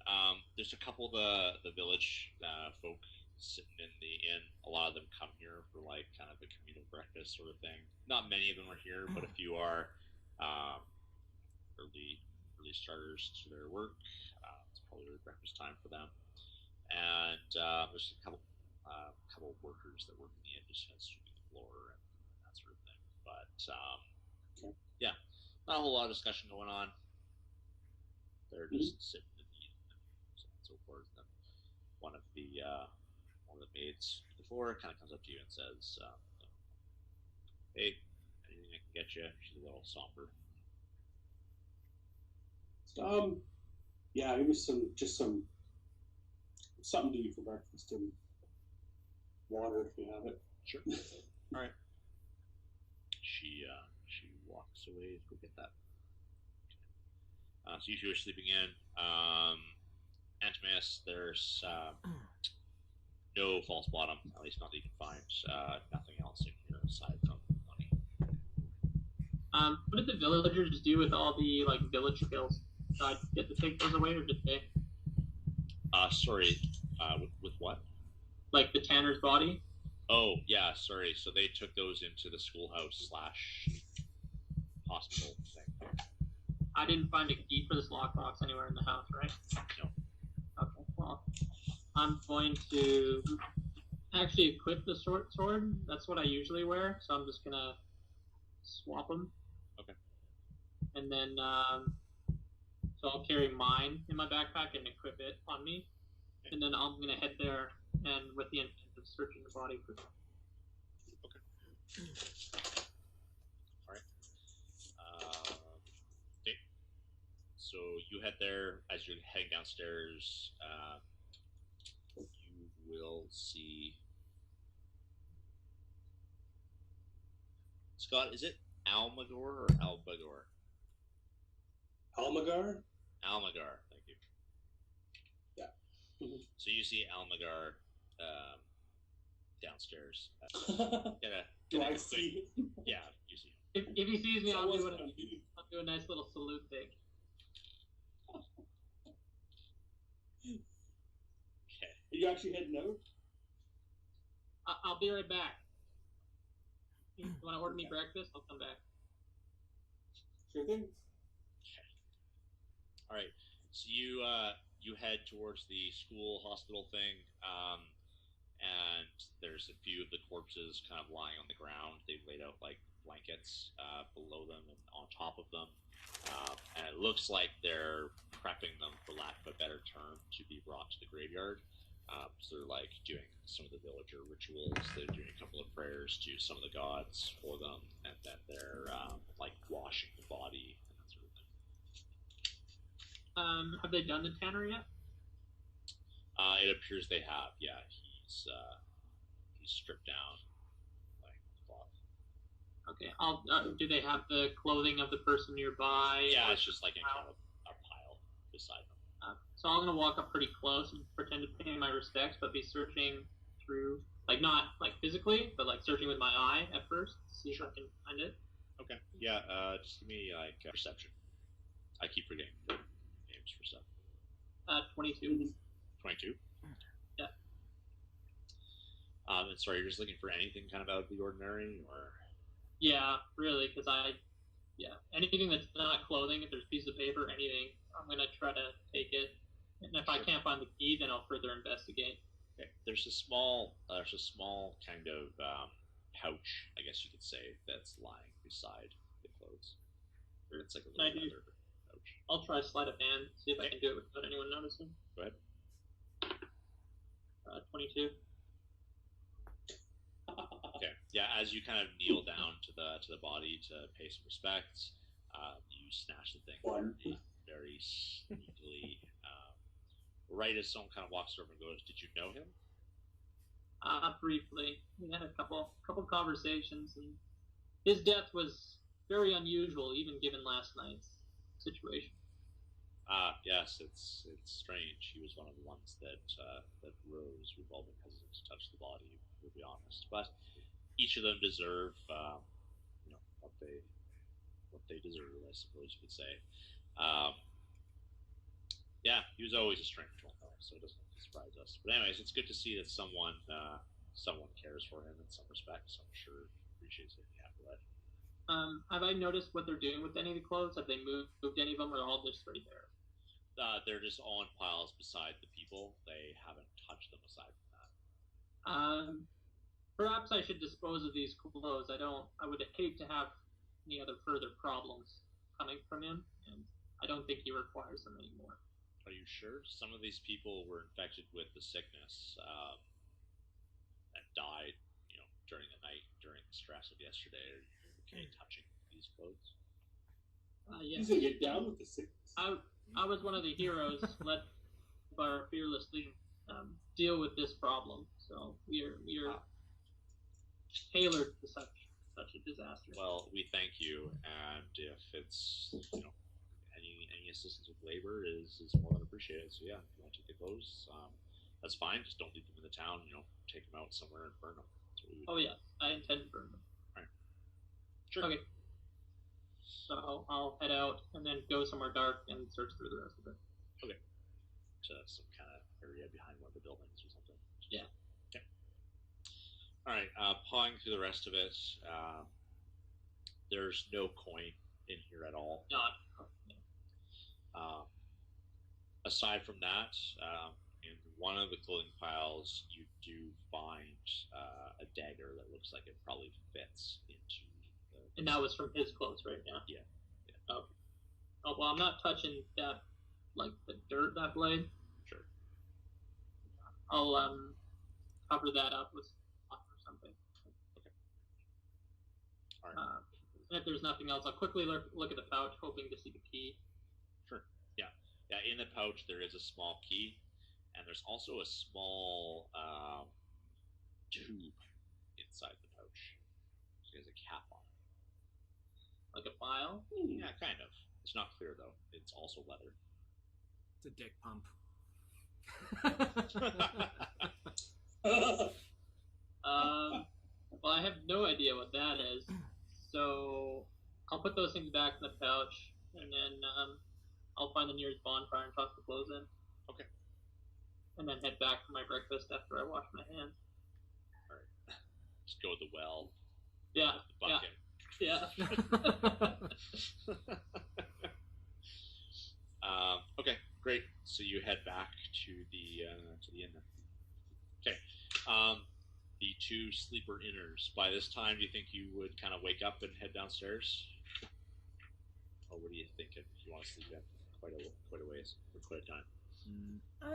There's a couple of the village folk sitting in the inn. A lot of them come here for like kind of a communal breakfast sort of thing. Not many of them are here, but a few are early starters to their work. It's probably breakfast time for them. And there's a couple workers that work in the inn, just kind of sweeping the floor and that sort of thing. But yeah, not a whole lot of discussion going on. They're just sitting in the inn and so on and so forth. And one of the maids on the floor kind of comes up to you and says, "Hey, anything I can get you?" She's a little somber. Yeah, maybe something to eat for breakfast and water if you have it. Sure. All right. She walks away to go get that. So you two are sleeping in. Antimus, there's no false bottom, at least not that you can find. Nothing else in here aside from money. What did the villagers do with all the like village kills? Did I get to take those away, or did they? Sorry. With what? Like the Tanner's body? Oh, yeah, sorry. So they took those into the schoolhouse / hospital thing. I didn't find a key for this lockbox anywhere in the house, right? No. Okay, well, I'm going to actually equip the sword. That's what I usually wear, so I'm just gonna swap them. Okay. And then, so I'll carry mine in my backpack and equip it on me. Okay. And then I'm gonna head there and with the intent of searching the body for. Okay. All right. Okay. So you head there. As you're heading downstairs, you will see. Scott, is it Almagar or Albador? Almagar? Almagar, thank you. Yeah. Mm-hmm. So you see Almagar downstairs. Do I see him? Yeah, you see him. If he sees me, I'll do a nice little salute thing. Okay. Are you actually heading out? I'll be right back. You want to order me breakfast? I'll come back. Sure thing. Okay. All right. So you head towards the school hospital thing, and there's a few of the corpses kind of lying on the ground. They've laid out like blankets below them and on top of them, and it looks like they're prepping them, for lack of a better term, to be brought to the graveyard. So they're like doing some of the villager rituals. They're doing a couple of prayers to some of the gods for them, and then they're like washing the body and that sort of thing. Have they done the tanner yet? It appears they have. Yeah, he's stripped down like cloth. Okay. Do they have the clothing of the person nearby? Yeah, it's just like a kind of a pile beside them. So I'm gonna walk up pretty close and pretend to pay my respects, but be searching through, like not like physically, but like searching with my eye at first, see if I can find it. Okay. Yeah. Just give me like perception. I keep forgetting the names for stuff. 22. 22. Yeah. And sorry, you're just looking for anything kind of out of the ordinary, or? Yeah, really, because anything that's not clothing, if there's a piece of paper, anything, I'm gonna try to take it. And if I can't find the key, then I'll further investigate. Okay. There's a small kind of pouch, I guess you could say, that's lying beside the clothes. It's like a little leather pouch. I'll try sleight of hand, see if I can do it without anyone noticing. Go ahead. 22. Okay. Yeah, as you kind of kneel down to the body to pay some respects, you snatch the thing very sneakily. Right as someone kind of walks over and goes, "Did you know him?" Briefly. We had a couple conversations, and his death was very unusual, even given last night's situation. Yes, it's strange. He was one of the ones that rose. We've all been hesitant to touch the body, to be honest. But each of them deserve, what they deserve, I suppose you could say. Yeah, he was always a strange one, though, so it doesn't surprise us. But anyways, it's good to see that someone cares for him in some respects. I'm sure he appreciates it after that. Have I noticed what they're doing with any of the clothes? Have they moved any of them, or are all just already there? They're just all in piles beside the people. They haven't touched them aside from that. Perhaps I should dispose of these clothes. I would hate to have any other further problems coming from him, and I don't think he requires them anymore. Are you sure? Some of these people were infected with the sickness and died, during the night, during the stress of yesterday. Are you okay touching these clothes? Yes. He's gonna get down with the sickness. I was one of the heroes led by our fearless leader deal with this problem. So we are tailored to such a disaster. Well, we thank you, and if it's any assistance with labor is more than appreciated. So yeah, if you want to take the clothes, that's fine. Just don't leave them in the town. Take them out somewhere and burn them. That's what we would Oh do. yeah, I intend to burn them. Sure. Okay. So I'll head out and then go somewhere dark and search through the rest of it. To some kind of area behind one of the buildings or something. Yeah. Okay. All right. Pawing through the rest of it. There's no coin in here at all. No. Aside from that, in one of the clothing piles, you do find a dagger that looks like it probably fits into the... And that was from his clothes, right? Yeah. Okay. Oh well, I'm not touching that, like the dirt, that blade. Sure. I'll cover that up with cloth or something. Okay. All right. If there's nothing else, I'll quickly look at the pouch, hoping to see the key. Sure. Yeah. In the pouch, there is a small key, and there's also a small tube inside the pouch. It has a cap on it. Like a file? Yeah, kind of. It's not clear, though. It's also leather. It's a dick pump. Well, I have no idea what that is, so I'll put those things back in the pouch, and then I'll find the nearest bonfire and toss the clothes in. Okay. And then head back for my breakfast after I wash my hands. All right. Just go with the well. Yeah. The bucket. Yeah. Okay, great. So you head back to the inn. Okay. The two sleeper inners. By this time, do you think you would kind of wake up and head downstairs? Or what are you thinking? Do you want to sleep in quite a ways for quite a time?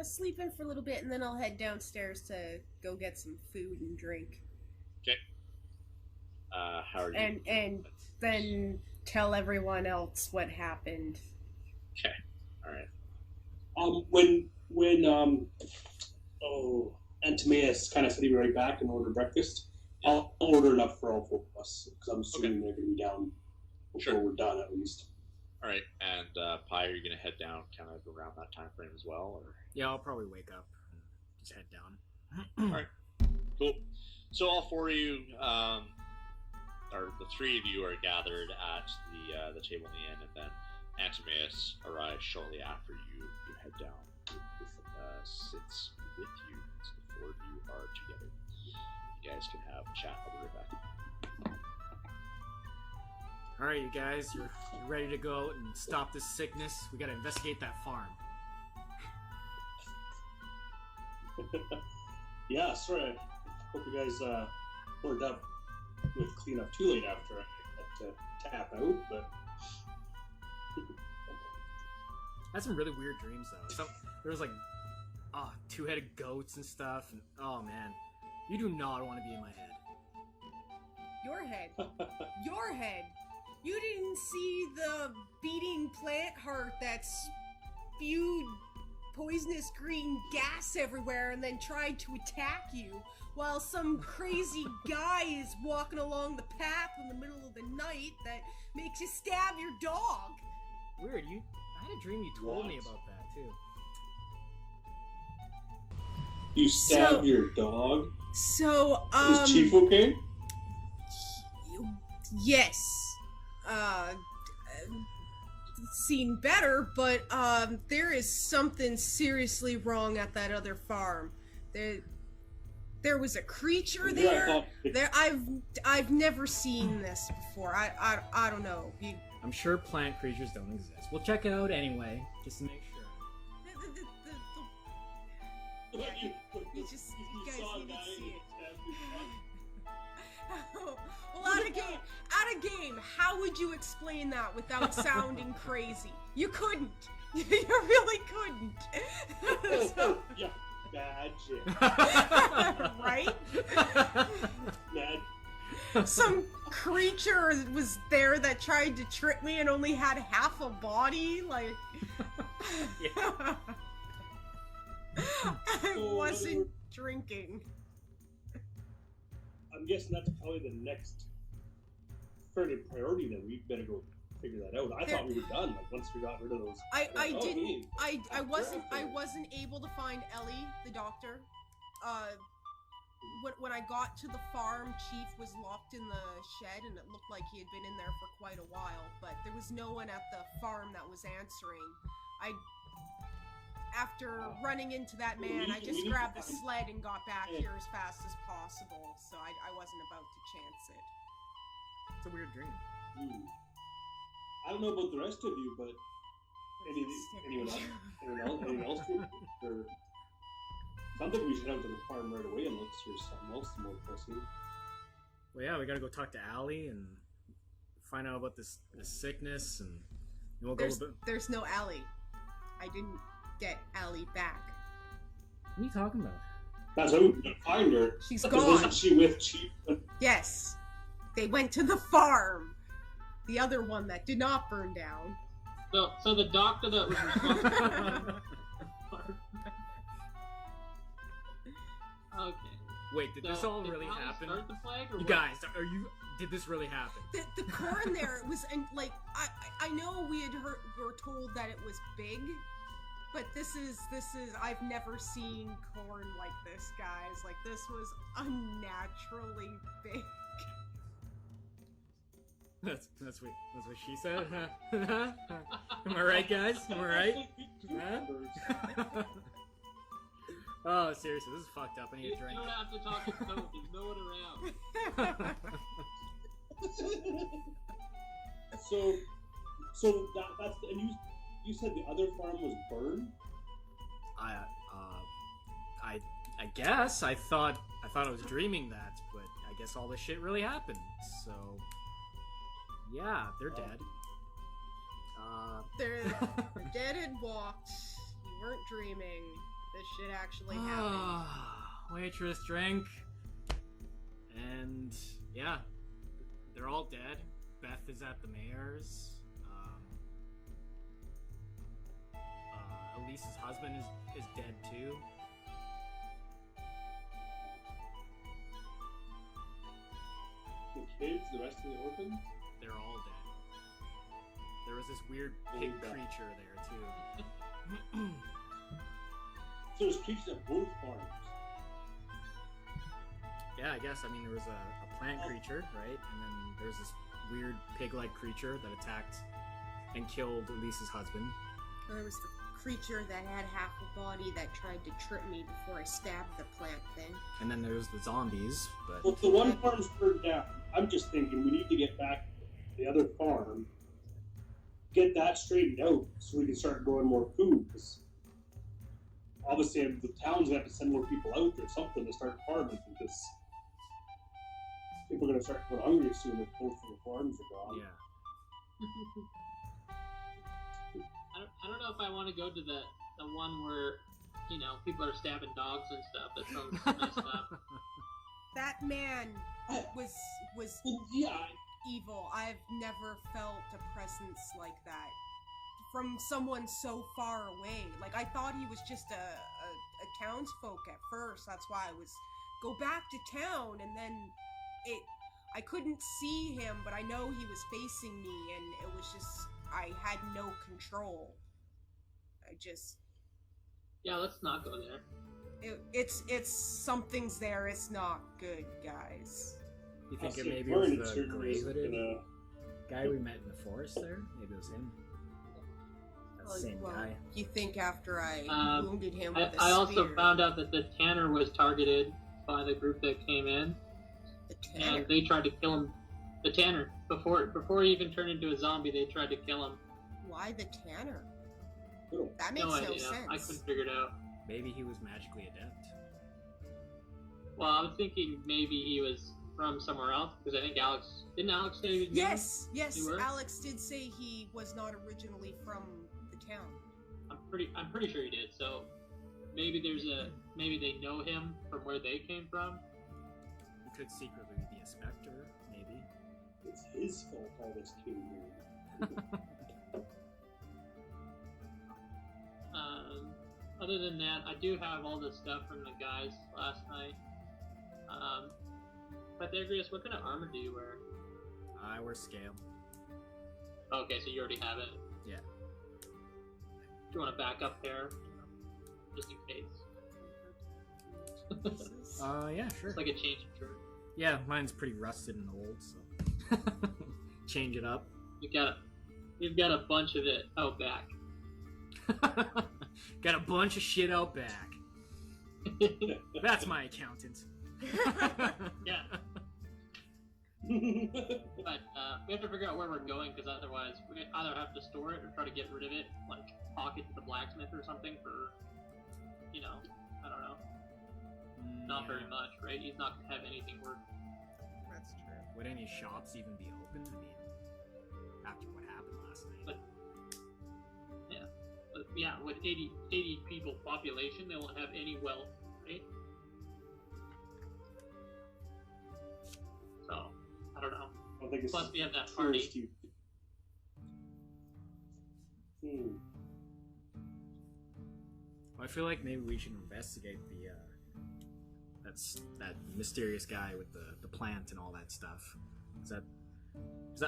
Sleep in for a little bit, and then I'll head downstairs to go get some food and drink. Okay. How are you? And then tell everyone else what happened. Okay. All right. When Antimaeus kind of said he'd be right back and order breakfast, I'll order enough for all four of us, because I'm assuming they're going to be down before we're done, at least. All right. And Pi, are you going to head down kind of around that time frame as well, or? Yeah, I'll probably wake up and just head down. All right. Cool. So all four of you, or the three of you, are gathered at the table in the inn, and then Antimaeus arrives shortly after you head down. Sits with you, so the four of you are together. You guys can have a chat. I'll be right back. Alright, you guys, you're ready to go and stop this sickness. We gotta investigate that farm. Yeah, sorry. Hope you guys weren't up with cleanup too late after I had to tap out, but... I had some really weird dreams, though. There was like two-headed goats and stuff, and oh man, you do not want to be in my head. Your head. Your head. You didn't see the beating plant heart that spewed poisonous green gas everywhere and then tried to attack you, while some crazy guy is walking along the path in the middle of the night that makes you stab your dog. Weird, I had a dream you told me about that, too. You stabbed your dog? So, Is Chief okay? Yes. Seen better, but there is something seriously wrong at that other farm. There was a creature there. I've never seen this before. I don't know. I'm sure plant creatures don't exist. We'll check it out anyway, just to make sure. You guys need to see it. Well, out of game, how would you explain that without sounding crazy? You couldn't. You really couldn't. So, Yeah, magic. right? Magic. Some creature was there that tried to trick me and only had half a body, like... Yeah. I wasn't drinking. I'm guessing that's probably the next fairly priority then. We better go figure that out. I thought we were done. Like once we got rid of those. I Oh, didn't hey. I wasn't able to find Ellie, the doctor. When I got to the farm, Chief was locked in the shed, and it looked like he had been in there for quite a while. But there was no one at the farm that was answering. After running into that man, I just grabbed the sled and got back here as fast as possible. So I wasn't about to chance it. It's a weird dream. I don't know about the rest of you, but anyone else? Or sounds like we should head to the farm right away unless there's something else more pressing. Well, yeah, we gotta go talk to Allie and find out about this sickness, and we'll go. There's no Allie. I didn't get Allie back. What are you talking about? That's how we can find her. She's gone. Wasn't she with Chief? Yes. They went to the farm. The other one that did not burn down. So the doctor that was responsible. Okay. Wait, did this all really Alex happen? start the plague, or You what? guys, did this really happen? The corn there was, and like I know we were told that it was big, but this is I've never seen corn like this, guys. Like this was unnaturally big. That's what she said. Am I right, guys? Am I right? Huh? Oh, seriously, this is fucked up. I need a drink. You don't have to talk in code. There's no one around. So that's and you said the other farm was burned. I guess I thought I was dreaming that, but I guess all this shit really happened. So yeah, they're dead. They're dead and walked. You weren't dreaming. This shit actually happened. Waitress drink. And yeah, they're all dead. Beth is at the mayor's. Elise's husband is dead too. The kids, the rest of the orphans? They're all dead. There was this weird pig creature there too. So there's creatures at both farms. Yeah, I guess. I mean, there was a plant creature, right? And then there was this weird pig-like creature that attacked and killed Elise's husband. There was the creature that had half a body that tried to trip me before I stabbed the plant thing. And then there's the zombies, but... Well, the one farm's burned down. I'm just thinking we need to get back to the other farm, get that straightened out so we can start growing more food. Because obviously the towns have to send more people out or something to start farming because people are going to start going hungry soon if both of the farms are gone. Yeah. I don't know if I want to go to the one where, people are stabbing dogs and stuff. That sounds messed up. That man was Yeah. evil. I've never felt a presence like that from someone so far away. Like, I thought he was just a townsfolk at first. That's why I was go back to town, and then I couldn't see him, but I know he was facing me, and it was just, I had no control. Yeah, let's not go there. It's something's there. It's not good, guys. You think it maybe was the gray-hooded guy we met in the forest there? Maybe it was him. That's the same guy. You think after I wounded him with a I also spear. found out that the tanner was targeted by the group that came in. The tanner? And they tried to kill him. The tanner. Before he even turned into a zombie, they tried to kill him. Why the tanner? Oh. That makes no idea. sense. I couldn't figure it out. Maybe he was magically adept. Well, I was thinking maybe he was from somewhere else, because I think didn't Alex say he was Yes, were? Alex did say he was not originally from the town. I'm pretty sure he did. So maybe maybe they know him from where they came from. He could secretly be a specter, maybe. It's his fault all this came here. Other than that, I do have all the stuff from the guys last night. Pythagoras, what kind of armor do you wear? I wear scale. Okay, so you already have it. Yeah. Do you want to back up there, just in case? Yeah, sure. It's like a change of shirt. Yeah, mine's pretty rusted and old, so change it up. You've got a bunch of it out back. Got a bunch of shit out back. That's my accountant. Yeah. But we have to figure out where we're going, because otherwise we either have to store it or try to get rid of it, like talk it to the blacksmith or something for, I don't know. Not very much, right? He's not gonna have anything worth. That's true. Would any shops even be open? I mean, after what happened last night. But yeah, with 80 people population, they won't have any wealth, right? So, I don't know. I think it's Plus, we have that party. touristy. I feel like maybe we should investigate that mysterious guy with the plant and all that stuff. Is that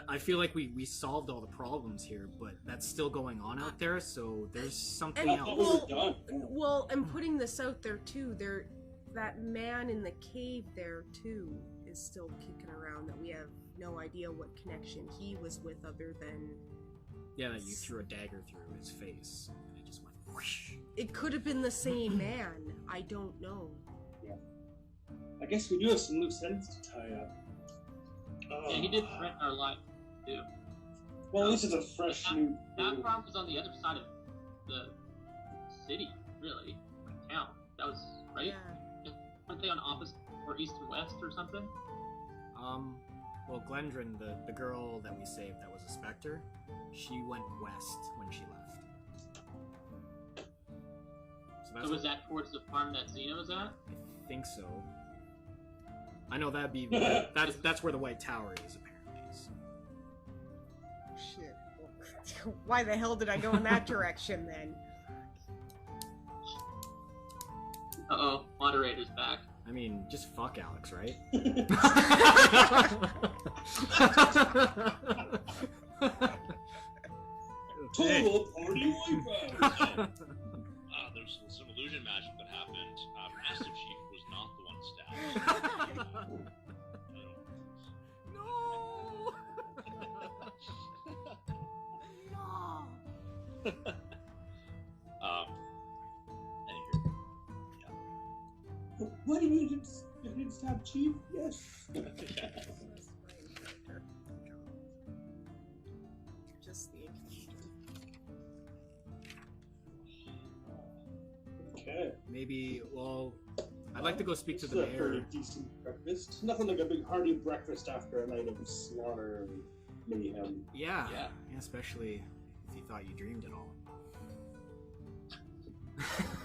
I feel like we solved all the problems here, but that's still going on out there. So there's something And, else. well, I'm putting this out there too. That man in the cave there too is still kicking around. That we have no idea what connection he was with, other than Yeah, that you threw a dagger through his face and it just went whoosh. it could have been the same man. I don't know. I guess we do have some loose ends to tie up. Yeah, he did threaten our life, too. Well, this is a fresh new. That farm was on the other side of the city, really. Town. That was, right? Yeah. Weren't they on opposite, or east and west or something? Well, Glendron, the girl that we saved that was a specter, she went west when she left. So was that towards the farm that Xena was at? I think so. I know that'd be that's where the White Tower is apparently. So. Shit. Why the hell did I go in that direction then? Uh-oh, moderator's back. I mean, just fuck Alex, right? Total party wipeout. There's some illusion magic that happened. Master Chief was not the one stabbed. No! Anywho, What do you didn't stab Chief? Yes. Just the Okay. Maybe, well, I'd like to go speak to This the is a pretty mayor. decent breakfast. Nothing like a big hearty breakfast after a night of slaughter and mayhem. Yeah, Yeah. especially if you thought you dreamed it all.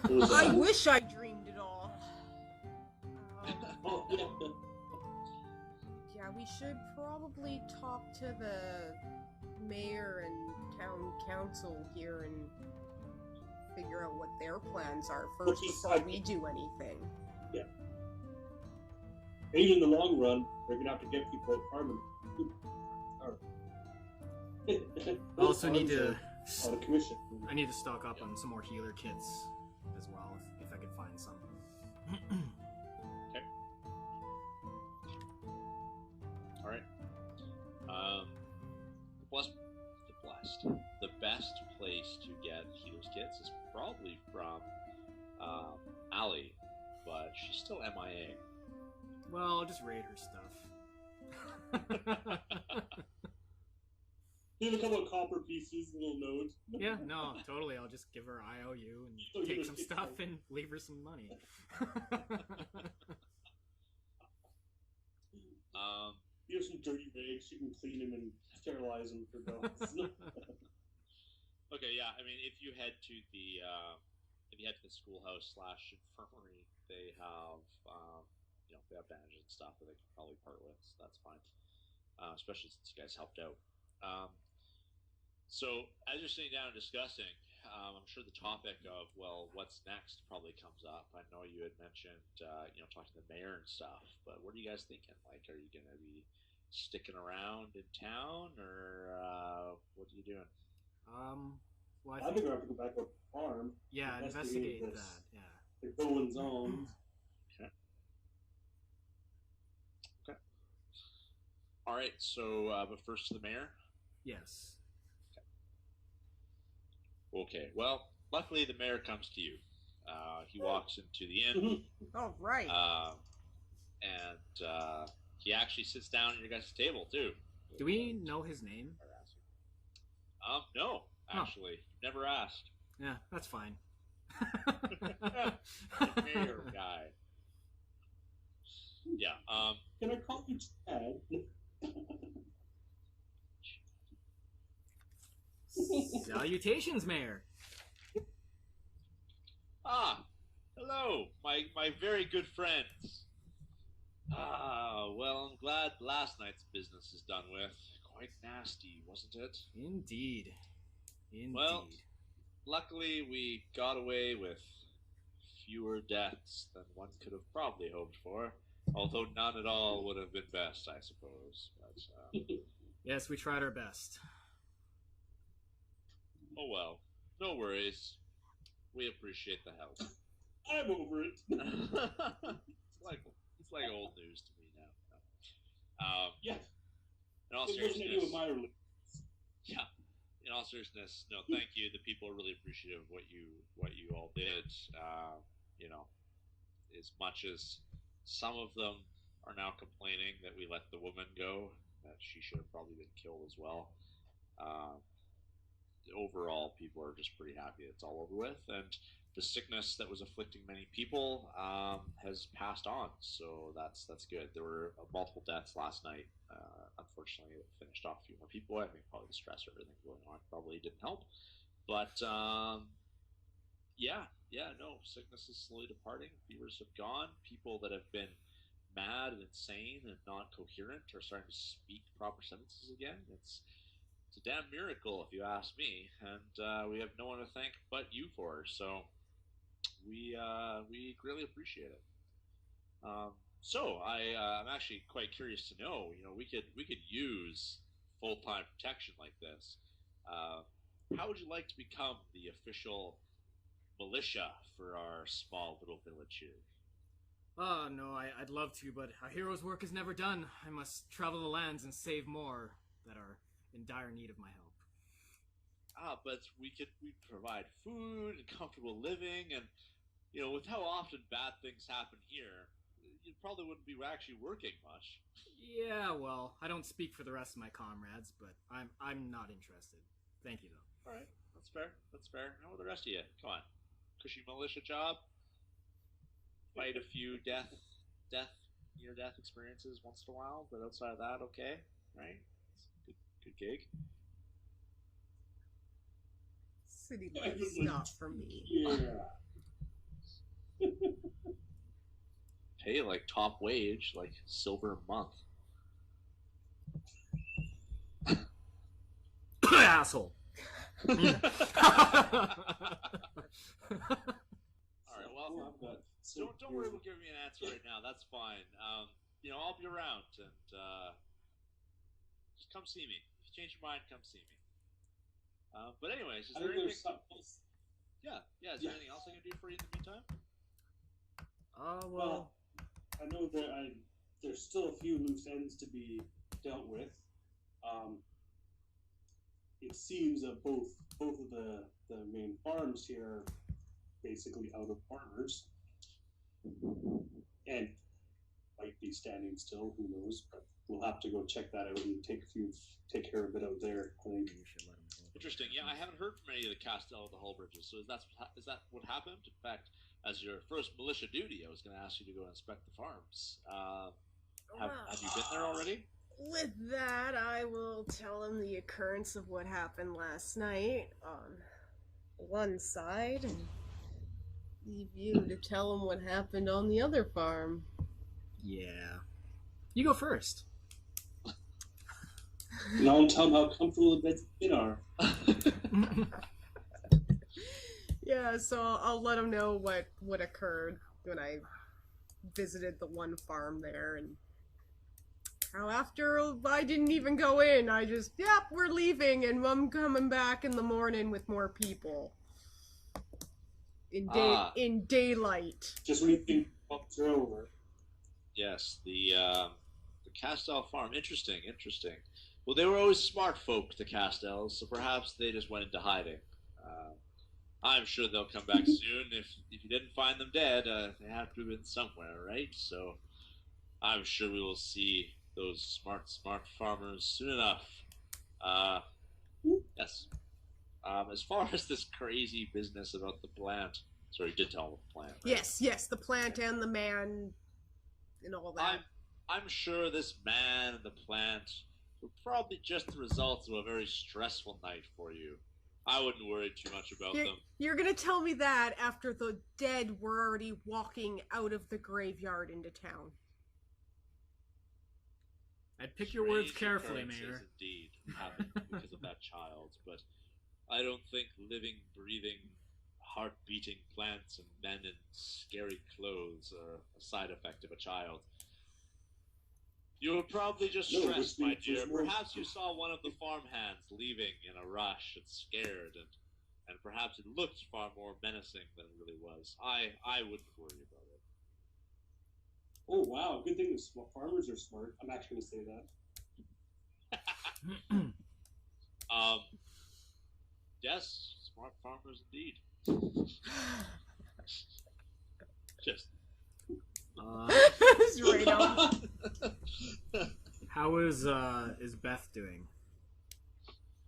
It was, I wish I dreamed it all. oh, yeah. Yeah, we should probably talk to the mayor and town council here and figure out what their plans are first before we do anything. Yeah. Maybe in the long run, they're gonna have to get people at farming. I also need to. on a commission. I need to stock up on some more healer kits as well, if I can find some. okay. All right. The best place to get healer's kits is probably from Allie, but she's still MIA. Well, I'll just raid her stuff. Give a couple of copper pieces, a little note. Yeah, no, totally. I'll just give her IOU and take some stuff and leave her some money. Here's some dirty rags. You can clean them and sterilize them for dogs. Okay, yeah. I mean, if you head to the schoolhouse / infirmary, they have they have bandages and stuff that they can probably part with. So that's fine, especially since you guys helped out. So as you're sitting down and discussing, I'm sure the topic of what's next probably comes up. I know you had mentioned talking to the mayor and stuff, but what are you guys thinking? Like, are you going to be sticking around in town, or what are you doing? Well, I think I have to go back up to the farm. yeah, investigate that. Yeah. The goings on. Okay. Okay. All right. So, but first to the mayor. Yes. Okay. Well, luckily the mayor comes to you. He walks into the inn. Oh, right. And he actually sits down at your guys' table too. Do we know his name? No, actually, never asked. Yeah, that's fine. The mayor guy. Yeah. Can I call you Chad? Salutations, Mayor. Hello, my very good friends. Well, I'm glad last night's business is done with. Quite nasty, wasn't it? Indeed. Well, luckily we got away with fewer deaths than one could have probably hoped for. Although none at all would have been best, I suppose. But, yes, we tried our best. oh well, no worries. We appreciate the help. I'm over it. it's like old news to me now. Yeah. In all seriousness, yeah. In all seriousness, no, thank you. The people are really appreciative of what you all did. You know, as much as some of them are now complaining that we let the woman go, that she should have probably been killed as well. Overall, people are just pretty happy it's all over with, and the sickness that was afflicting many people has passed on. So that's good. There were multiple deaths last night. Unfortunately, it finished off a few more people. I think probably the stress or everything going on probably didn't help. But no, sickness is slowly departing. Fevers have gone. People that have been mad and insane and not coherent are starting to speak proper sentences again. It's a damn miracle, if you ask me, and we have no one to thank but you for. So we greatly appreciate it. I'm actually quite curious to know. You know, we could use full-time protection like this. How would you like to become the official militia for our small little village here? Oh, no, I'd love to, but a hero's work is never done. I must travel the lands and save more that are in dire need of my help. But we'd provide food and comfortable living, and you know, with how often bad things happen here, you probably wouldn't be actually working much. Yeah, well, I don't speak for the rest of my comrades, but I'm not interested. Thank you, though. All right, that's fair. That's fair. How about the rest of you? Come on, cushy militia job. Fight a few near-death experiences once in a while, but outside of that, okay, right? It's a good gig. City life is not for me. Yeah. Pay like top wage, like silver a month. Asshole. All right, well, don't worry about giving me an answer right now. That's fine. You know, I'll be around, and just come see me. If you change your mind, come see me. But anyways, is there anything? Yeah. Is there anything else I can do for you in the meantime? Well, I know that there's still a few loose ends to be dealt with. It seems that both of the main farms here are basically out of farmers, and might be standing still. Who knows? But we'll have to go check that out and take care of it out there. I think. Interesting. Yeah, I haven't heard from any of the Castell of the Hull Bridges. So is that what happened? In fact, as your first militia duty, I was going to ask you to go inspect the farms. Have you been there already? With that, I will tell him the occurrence of what happened last night on one side, and leave you to tell him what happened on the other farm. Yeah. You go first. And I'll tell them how comfortable the beds are. Yeah, so I'll let him know what occurred when I visited the one farm there, and After I didn't even go in, I just, yep, we're leaving, and I'm coming back in the morning with more people. In daylight. Just when you think bumps are over. Yes, the Castell farm. Interesting. Well, they were always smart folk, the Castells, so perhaps they just went into hiding. I'm sure they'll come back soon. If you didn't find them dead, they have to have been somewhere, right? So I'm sure we will see those smart farmers soon enough. Yes. As far as this crazy business about the plant, sorry, you did tell them the plant, right? Yes, the plant and the man and all that. I'm sure this man and the plant were probably just the results of a very stressful night for you. I wouldn't worry too much about them. You're gonna tell me that after the dead were already walking out of the graveyard into town. I'd pick your words carefully, Mayor. Indeed, happened because of that child, but I don't think living, breathing, heart-beating plants and men in scary clothes are a side effect of a child. You were probably just stressed, my dear. Perhaps you saw one of the farmhands leaving in a rush and scared, and perhaps it looked far more menacing than it really was. I wouldn't worry about it. Oh, wow. Good thing the farmers are smart. I'm actually going to say that. Yes, smart farmers indeed. Just. Right on. How is Beth doing?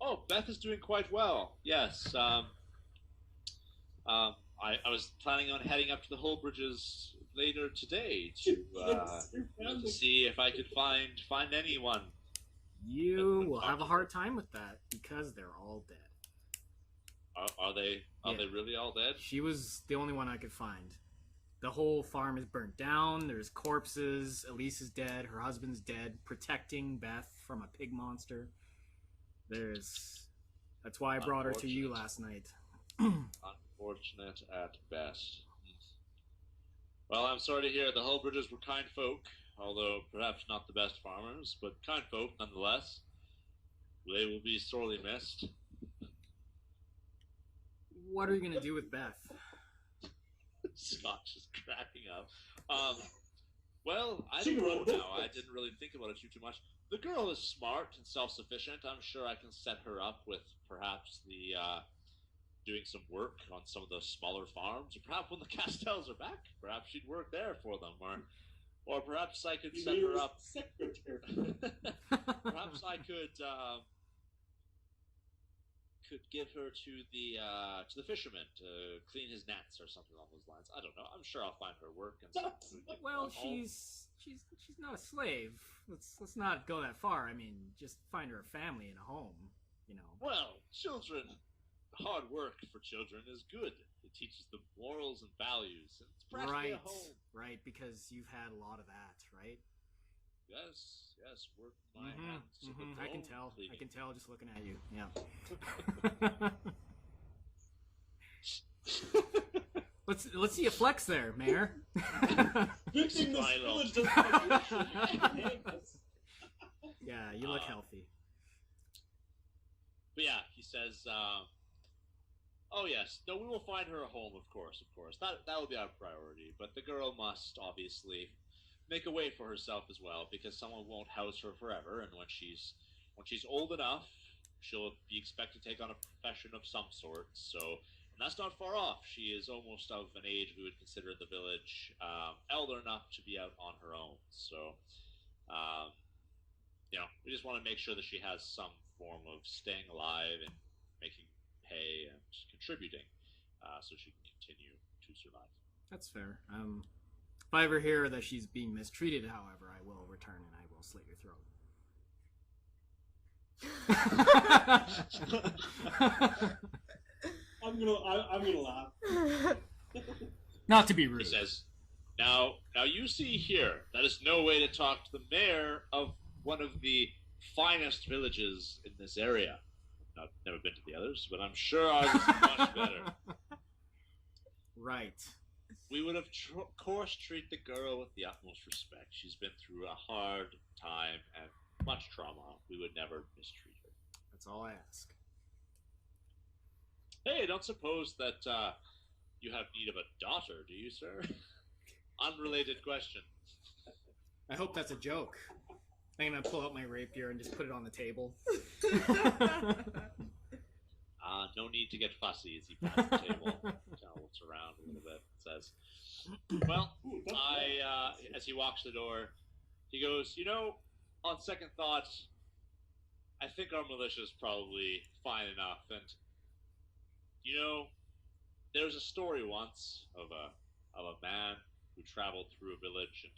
Oh, Beth is doing quite well. Yes. I was planning on heading up to the Holbridges later today to see if I could find anyone. You will have a hard time with that because they're all dead. Are they really all dead? She was the only one I could find. The whole farm is burnt down. There's corpses. Elise is dead. Her husband's dead, protecting Beth from a pig monster. That's why I brought her to you last night. Unfortunate at best. Well, I'm sorry to hear the Hullbridges were kind folk, although perhaps not the best farmers, but kind folk nonetheless. They will be sorely missed. What are you going to do with Beth? Scott's just cracking up. Well, I don't know now. I didn't really think about it too much. The girl is smart and self-sufficient. I'm sure I can set her up with perhaps the doing some work on some of those smaller farms, or perhaps when the Castells are back, perhaps she'd work there for them, or perhaps I could set her up. Perhaps I could give her to the fisherman to clean his nets or something along those lines. I don't know. I'm sure I'll find her work. Well, she's not a slave. Let's not go that far. I mean, just find her a family and a home. You know. Well, children, hard work for children is good. It teaches them morals and values. And it's practically a home. Right, because you've had a lot of that, right? Yes, work my hands. I can tell. I can tell just looking at you. Yeah. Let's see a flex there, Mayor. Good thing this village doesn't Yeah, you look healthy. But yeah, he says, oh yes, no, we will find her a home, of course. That will be our priority. But the girl must, obviously, make a way for herself as well, because someone won't house her forever, and when she's old enough, she'll be expected to take on a profession of some sort. So, and that's not far off. She is almost of an age we would consider the village elder enough to be out on her own. So, we just want to make sure that she has some form of staying alive and making pay and contributing, so she can continue to survive. That's fair. If I ever hear that she's being mistreated, however, I will return and I will slit your throat. I'm gonna laugh. Not to be rude. He says, now you see here, that is no way to talk to the mayor of one of the finest villages in this area. I've never been to the others, but I'm sure ours is much better. Right. We would of course treat the girl with the utmost respect. She's been through a hard time and much trauma. We would never mistreat her. That's all I ask. Hey, don't suppose that you have need of a daughter, do you, sir? Unrelated question. I hope that's a joke. I'm gonna pull out my rapier and just put it on the table. No need to get fussy as he passes the table. Kind of looks around a little bit and says, well, as he walks the door, he goes, on second thought, I think our militia's probably fine enough. And, there was a story once of a man who traveled through a village and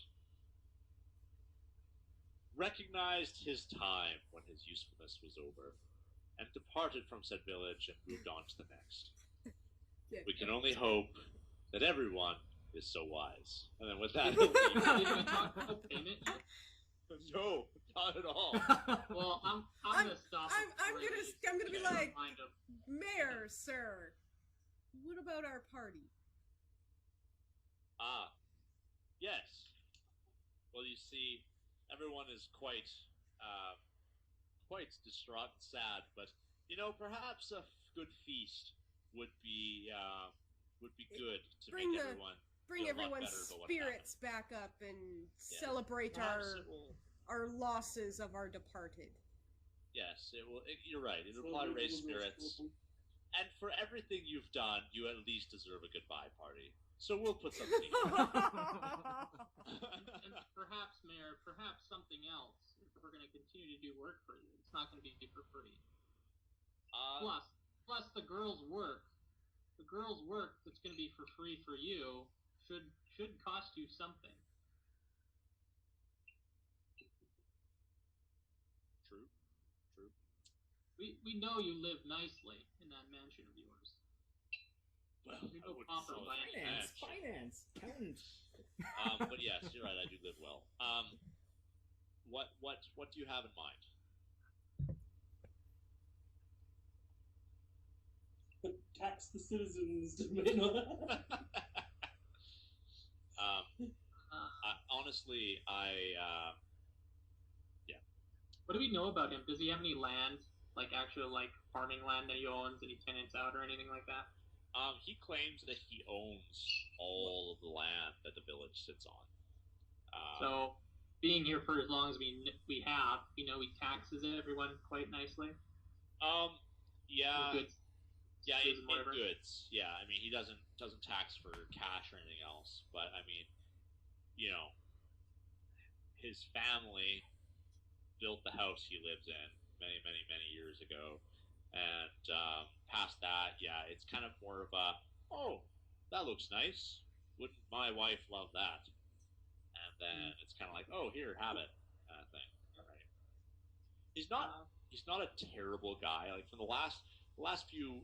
recognized his time when his usefulness was over, and departed from said village and moved on to the next. We can only hope that everyone is so wise. And then with that, Did we talk about payment yet? no, not at all. Well, I'm gonna stop. I'm gonna be like, Remind him. Mayor, sir, what about our party? Yes. Well, you see, everyone is quite distraught and sad, but perhaps a good feast would be good to Bring make the- everyone Bring feel a lot everyone's better about what spirits back up and Yes. celebrate Perhaps it will. our losses of our departed. Yes, it will. You're right. It will probably raise spirits. And for everything you've done, you at least deserve a goodbye party. So we'll put something together. And perhaps, Mayor, perhaps something else. If we're going to continue to do work for you, it's not going to be for free. Plus the girls' work. The girls' work that's going to be for free for you should cost you something. True. We know you live nicely in that mansion of yours. Well, We I know wouldn't proper call it land. Finance. But yes, you're right. I do live well. What do you have in mind? Tax the citizens. Honestly, What do we know about him? Does he have any land, like actual farming land that he owns, any tenants out or anything like that? he claims that he owns all of the land that the village sits on. So, being here for as long as we have, he taxes everyone quite nicely. Yeah, Goods. yeah, goods in and whatever. goods. Yeah, I mean, he doesn't tax for cash or anything else. But I mean, his family built the house he lives in many, many, many years ago, and past that, yeah, it's kind of more of a, oh, that looks nice. Wouldn't my wife love that? And then it's kind of like, oh, here, have it, kind of thing. All right. He's not a terrible guy. Like from the last few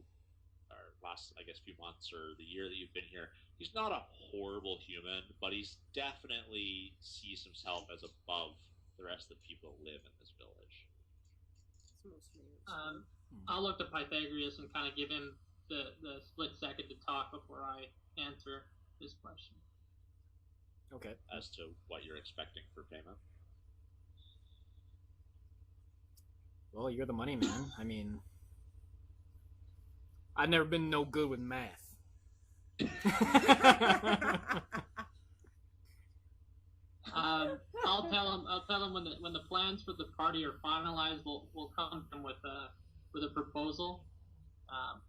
months or the year that you've been here, he's not a horrible human, but he's definitely sees himself as above the rest of the people that live in this village. I'll look to Pythagoras and kind of give him the split second to talk before I answer his question. Okay. As to what you're expecting for payment. Well, you're the money man. I mean, I've never been no good with math. I'll tell him when the plans for the party are finalized. We'll come to him with a proposal.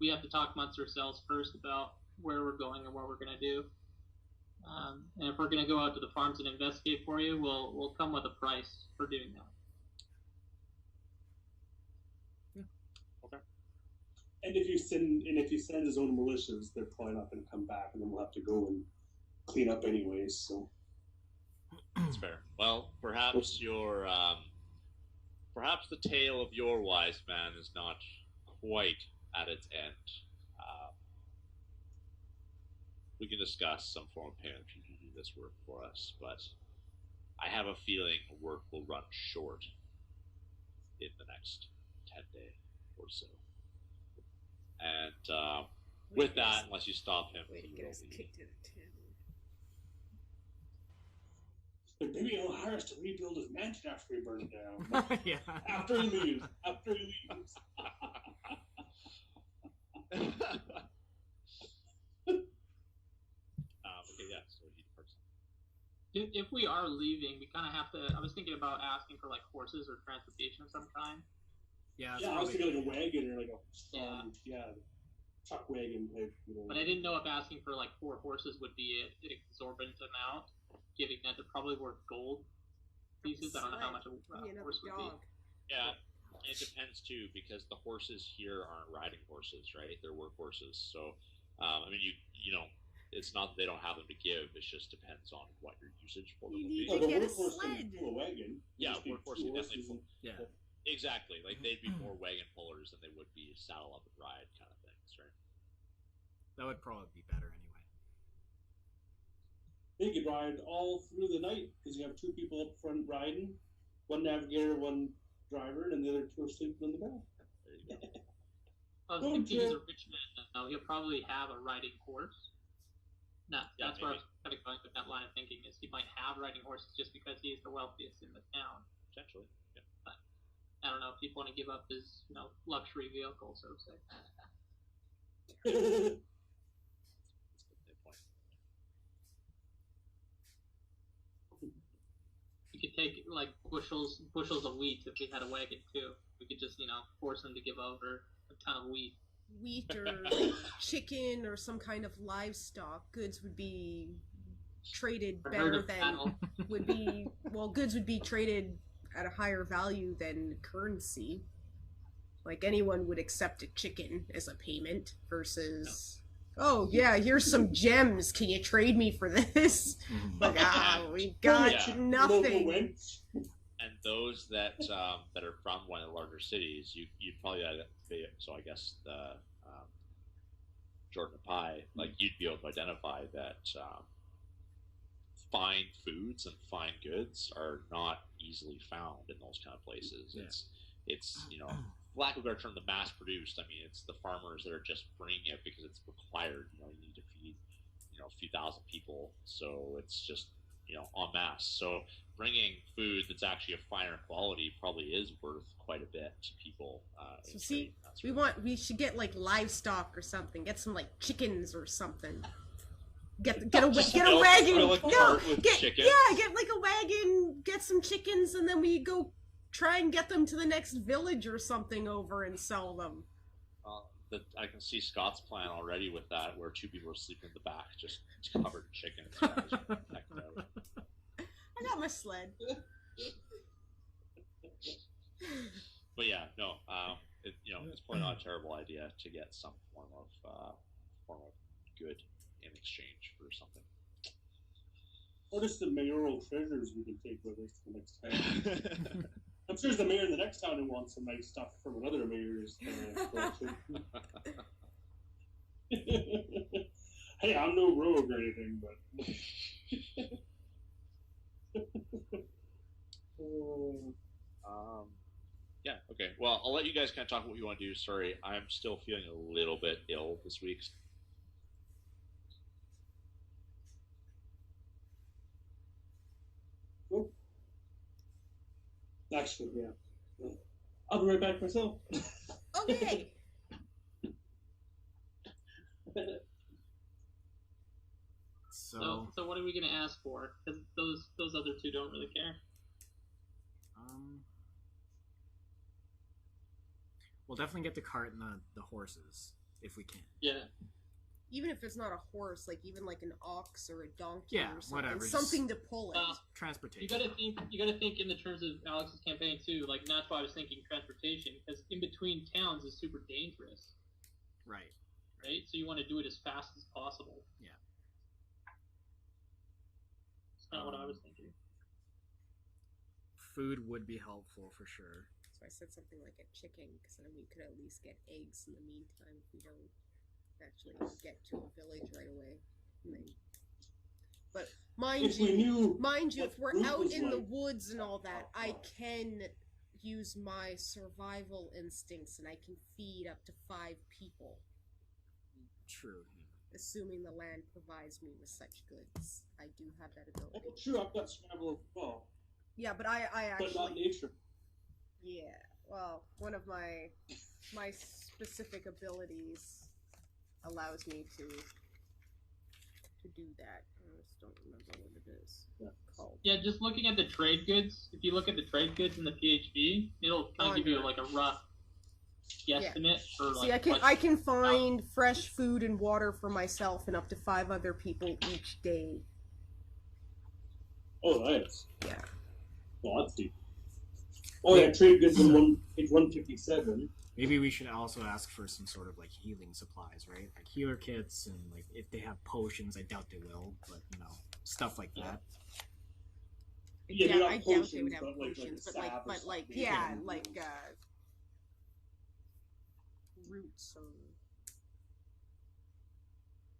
We have to talk amongst ourselves first about where we're going and what we're going to do. And if we're going to go out to the farms and investigate for you, we'll come with a price for doing that. And if he sends his own militias, they're probably not going to come back, and then we'll have to go and clean up anyways. So that's fair. Well, perhaps perhaps the tale of your wise man is not quite at its end. We can discuss some form of payment if you do this work for us, but I have a feeling work will run short in the next 10 days or so. And with that, unless you stop him, Way to he get will us leave. kicked in a tin. But maybe he'll hire us to rebuild his mansion after we burn it down. Like, Yeah. after he leaves. After he leaves. Okay, yeah. So he person. If we are leaving, we kind of have to. I was thinking about asking for like horses or transportation of some kind. Yeah, Yeah, I was thinking like a wagon or like a strong, truck wagon type. You know. But I didn't know if asking for like 4 horses would be an exorbitant amount, given that they're probably worth gold pieces. I don't know how much a horse would be. Yeah, it depends too, because the horses here aren't riding horses, right? They're work horses. So, I mean, you know, it's not that they don't have them to give. It just depends on what your usage for them You would need be. to get a workhorse can sled. pull a wagon. Yeah, Just be workhorse two can definitely horses pull. Yeah. Exactly. Like they'd be more wagon pullers than they would be saddle up and ride kind of things, right? That would probably be better anyway. They could ride all through the night because you have 2 people up front riding, 1 navigator, 1 driver, and the other 2 are sleeping in the back. There you go. I was thinking he's a rich man now. He'll probably have a riding horse. That's where I was kind of going with that line of thinking, is he might have riding horses just because he's the wealthiest in the town. Potentially. Yeah. But I don't know if he'd want to give up his, luxury vehicle, so to say. That's a good point. You could take like bushels of wheat if he had a wagon too. We could just, force him to give over a ton of wheat. Wheat or like chicken or some kind of livestock goods would be traded A herd better of than cattle. goods would be traded at a higher value than currency. Like anyone would accept a chicken as a payment versus oh yeah, here's some gems, can you trade me for this? Like we got Yeah. Local nothing. wench. And those that that are from one of the larger cities, you'd probably so I guess the Jordan Pie, like you'd be able to identify that fine foods and fine goods are not easily found in those kind of places. Yeah. It's for lack of a better term, the mass produced. I mean, it's the farmers that are just bringing it because it's required. You need to feed a few thousand people, so it's just en masse. So bringing food that's actually of finer quality probably is worth quite a bit to people. So see, we should get like livestock or something. Get some like chickens or something. Get a wagon. Fill a cart with get chickens. like a wagon. Get some chickens, and then we go try and get them to the next village or something over and sell them. I can see Scott's plan already with that, where 2 people are sleeping in the back, just covered in chickens. I got my sled. But yeah, no, it's probably not a terrible idea to get some form of good in exchange for something. Or just the mayoral treasures we can take with us the next time. I'm sure there's the mayor in the next town who wants some nice stuff from another mayor's collection. Hey, I'm no rogue or anything, but. Yeah, okay. Well, I'll let you guys kind of talk about what you want to do. Sorry, I'm still feeling a little bit ill this week. Cool. Actually, yeah. I'll be right back myself. Okay. So, So what are we gonna ask for? Because those other 2 don't really care. we'll definitely get the cart and the horses if we can. Yeah. Even if it's not a horse, like even like an ox or a donkey Yeah, or something, whatever, something to pull it. Transportation. You gotta think in the terms of Alex's campaign too. Like, and that's why I was thinking transportation, because in between towns is super dangerous, Right. right? So you want to do it as fast as possible. Yeah. That's kind of what I was thinking. Food would be helpful for sure. So I said something like a chicken, because then we could at least get eggs in the meantime if we don't actually get to a village right away. But mind If we knew you, what if we're fruit out was in the like. woods and all that, I can use my survival instincts and I can feed up to 5 people. True. assuming the land provides me with such goods. I do have that ability. Oh, true, I've got scramble as well. Yeah, but I But not actually, nature. yeah. Well, one of my specific abilities allows me to do that. I just don't remember what it is called. Yeah, just looking at the trade goods. If you look at the trade goods in the PHB, it'll kind of give you like a rough guesstimate for like. See, I can find fresh food and water for myself and up to 5 other people each day. Oh, nice. Yeah. Well, that's deep. Oh, yeah, trade goods on page 157. Maybe we should also ask for some sort of like healing supplies, right? Like healer kits, and like if they have potions, I doubt they will, but you know, stuff like that. Yeah, I doubt they would have potions, but like yeah, like roots or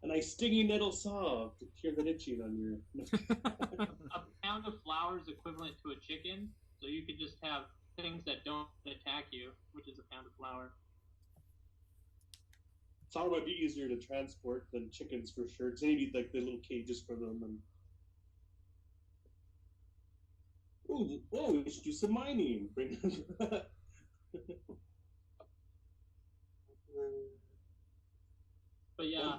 a nice stinging nettle salve to cure the itching on your. A pound of flour is equivalent to a chicken, so you could just have things that don't attack you, which is a pound of flour. Flour might be easier to transport than chickens for sure. Because they need like the little cages for them. And oh, we should do some mining. But yeah,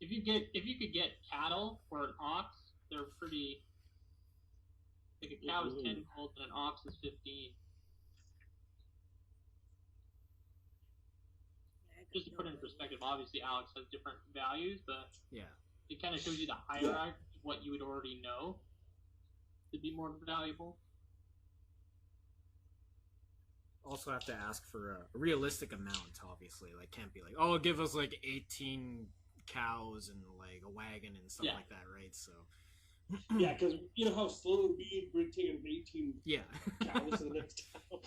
if you could get cattle or an ox, they're pretty. Like a cow is 10 gold and an ox is 15. Just to put it in perspective, obviously Alex has different values, but yeah, it kind of shows you the hierarchy of what you would already know to be more valuable. Also have to ask for a realistic amount, obviously. Like, can't be like, oh, give us like 18 cows and like a wagon and stuff like that, right? So. Yeah, because you know how slow it would be if taking 18 cows to the next town.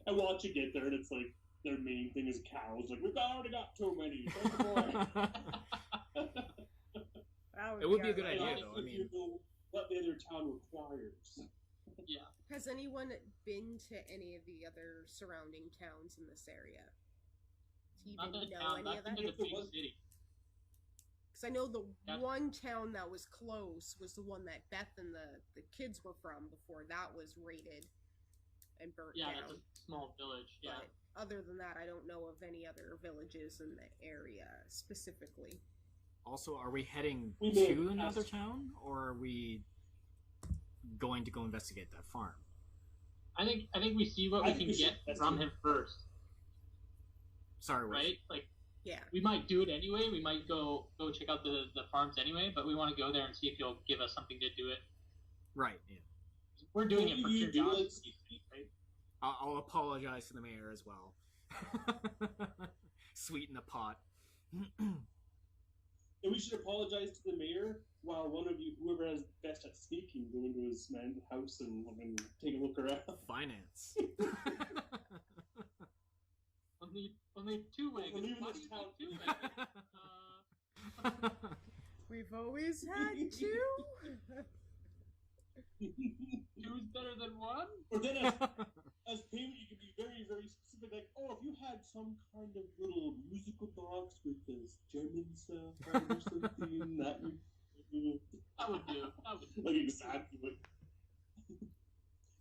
And once you get there, and it's like their main thing is cows. Like, we've already got too many. It would be a good idea, though. I mean, you know what the other town requires. Yeah. Has anyone been to any of the other surrounding towns in this area? Do you even know any of that? City. Because I know the one town that was close was the one that Beth and the kids were from before that was raided and burnt down. Yeah, that's a small village, yeah. But other than that, I don't know of any other villages in the area specifically. Also, are we heading to another town, or are we going to go investigate that farm? I think we see what we can get from him first. Sorry, right? Like, yeah, we might do it anyway. We might go check out the farms anyway, but we want to go there and see if he'll give us something to do it. Right. Yeah. We're doing it for curiosity, right? I'll apologize to the mayor as well. Sweeten the pot. And we should apologize to the mayor while one of you, whoever has best at speaking, go into his man's house and take a look around. Finance. Only 2 wagons. Why do you need 2 wagons? We've always had 2. 2's better than 1? Or then as payment, you can be very, very specific. Like, oh, if you had some kind of little musical box with this German stuff on or something, that would do. Like, exactly.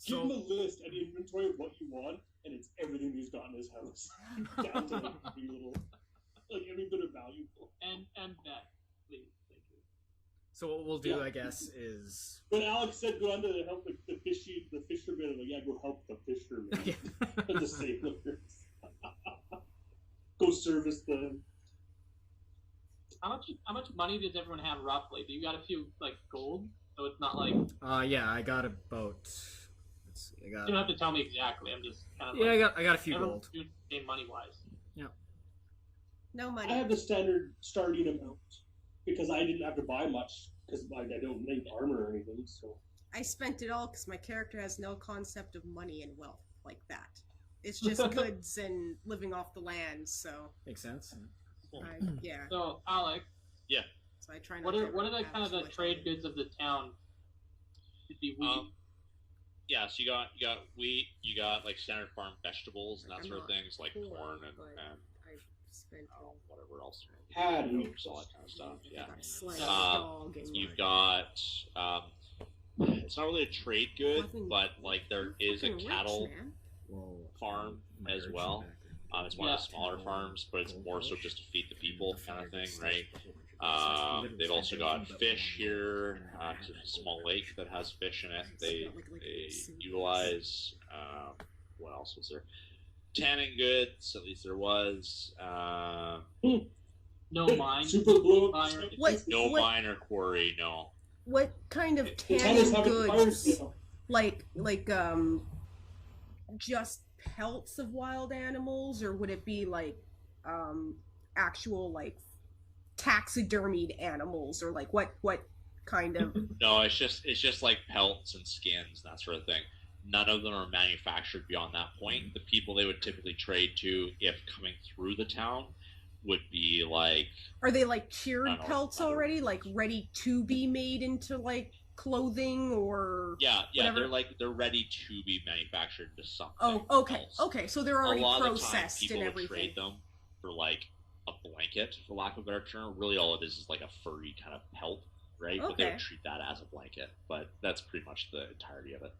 Give him a list and inventory of what you want, and it's everything he's got in his house. Down to like every little, like every bit of valuable. And that, please, thank you. So what we'll do, I guess, is when Alex said go on to help the fishermen, I'm like, yeah, go help the fishermen. The sailors. Go service them. How much money does everyone have roughly? Do you got a few like gold? So it's not like. Yeah, I got about. Let's see, you don't have to tell me exactly. I'm just kind of. Yeah, I got a few gold. Money wise. Yeah. No money. I have the standard starting amount because I didn't have to buy much because I don't make armor or anything. So. I spent it all because my character has no concept of money and wealth like that. It's just goods and living off the land. So. Makes sense. Yeah. So Alex. Yeah. So I try not. What are the kind of the trade goods of the town? Should be wheat. Yeah, so you got wheat, you got like standard farm vegetables and that sort of things, like corn and whatever else. Patty. All that kind of stuff. Yeah. Sledge dog and You've got. It's not really a trade good, but like there is a cattle farm as well. It's one of the smaller farms, but it's more so just to feed the people kind of thing, right? They've also got fish here. It's a small lake that has fish in it. They utilize. What else was there? Tanning goods, at least there was. No mine. Super glue. No mine or quarry, no. What kind of Tennis tanning have a fire goods? sale. Like just pelts of wild animals, or would it be like actual like taxidermied animals, or like what kind of? No, it's just like pelts and skins, that sort of thing. None of them are manufactured beyond that point. The people they would typically trade to, if coming through the town, would be like. Are they like cured pelts already, like ready to be made into like clothing or? Yeah, whatever? they're ready to be manufactured into something. Oh, okay, else. okay. So they're already a lot processed of the time, people and everything. would trade them for like a blanket, for lack of a better term. Really, all it is like a furry kind of pelt, right? But they Okay. would treat that as a blanket. But that's pretty much the entirety of it.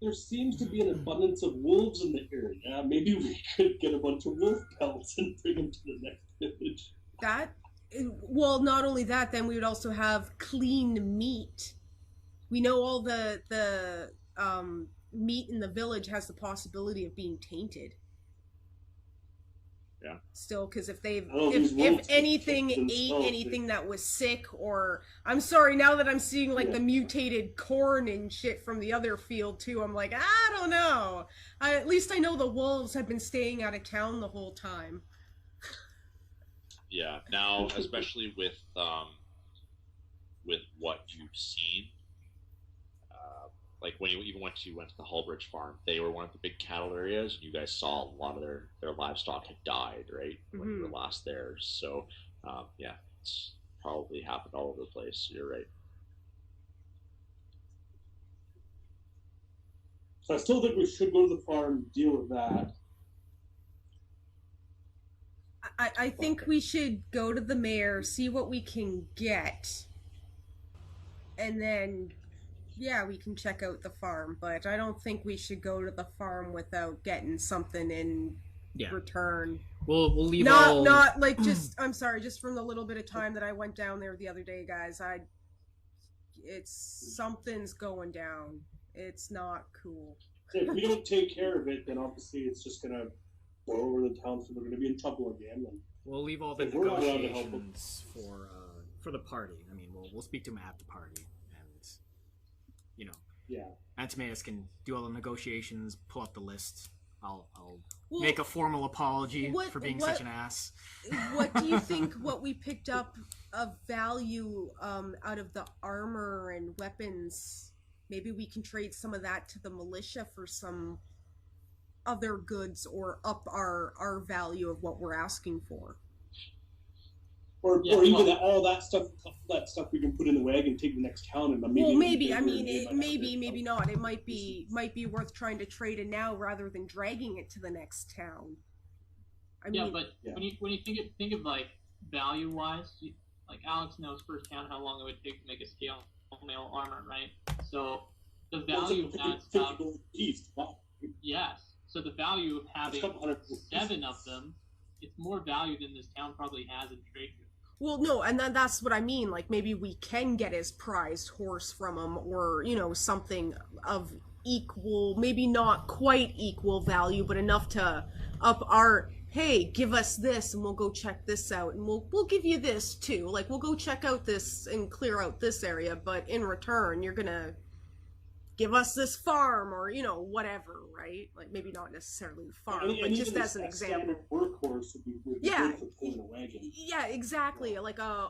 There seems to be an abundance of wolves in the area. Maybe we could get a bunch of wolf pelts and bring them to the next village. That, well, not only that, then we would also have clean meat. We know all the meat in the village has the possibility of being tainted. Yeah. Still, because if they've these if wolves anything get ate themselves, anything that was sick, or I'm sorry, now that I'm seeing like the mutated corn and shit from the other field too, I'm like, I don't know. At least I know the wolves have been staying out of town the whole time. Yeah. Now, especially with what you've seen, like when you even went to the Hullbridge farm, they were one of the big cattle areas, and you guys saw a lot of their livestock had died, right, when you were last there. So, yeah, it's probably happened all over the place. You're right. So I still think we should go to the farm and deal with that. I think we should go to the mayor, see what we can get, and then, yeah, we can check out the farm. But I don't think we should go to the farm without getting something in return. We'll leave Not like just. I'm sorry, just from the little bit of time that I went down there the other day, guys. It's something's going down. It's not cool. If we don't take care of it, then obviously it's just gonna blow over the town, so we're gonna be in trouble again. And We'll leave all the We're not allowed to help them. negotiations for the party. I mean, we'll speak to him at the party, and you know, yeah, Antimaeus can do all the negotiations, pull up the list. I'll Well, make a formal apology for being what- such an ass. What do you think? What we picked up of value out of the armor and weapons? Maybe we can trade some of that to the militia for some other goods, or up our value of what we're asking for. or Yeah, even well- all that stuff we can put in the wagon, take the next town, and maybe. Well, maybe. I maybe mean, they might maybe, have maybe not. It might be worth trying to trade it now rather than dragging it to the next town. I Yeah, mean, but Yeah. when you think of like value wise, like Alex knows firsthand how long it would take to make a scale mail armor, right? So the value of that stuff, gold piece. Wow. yes. So the value of That's a having couple hundred gold 7 of pieces. them, it's more value than this town probably has in trade goods. well, no, and that's what I mean. Like, maybe we can get his prized horse from him, or something of equal, maybe not quite equal value, but enough to up our. Hey, give us this, and we'll go check this out, and we'll give you this too. Like, we'll go check out this and clear out this area, but in return, you're gonna give us this farm, or whatever, right? Like, maybe not necessarily the farm, but And just even as an a example. standard workhorse would be Yeah. good for pulling a wagon. Yeah, exactly. Like a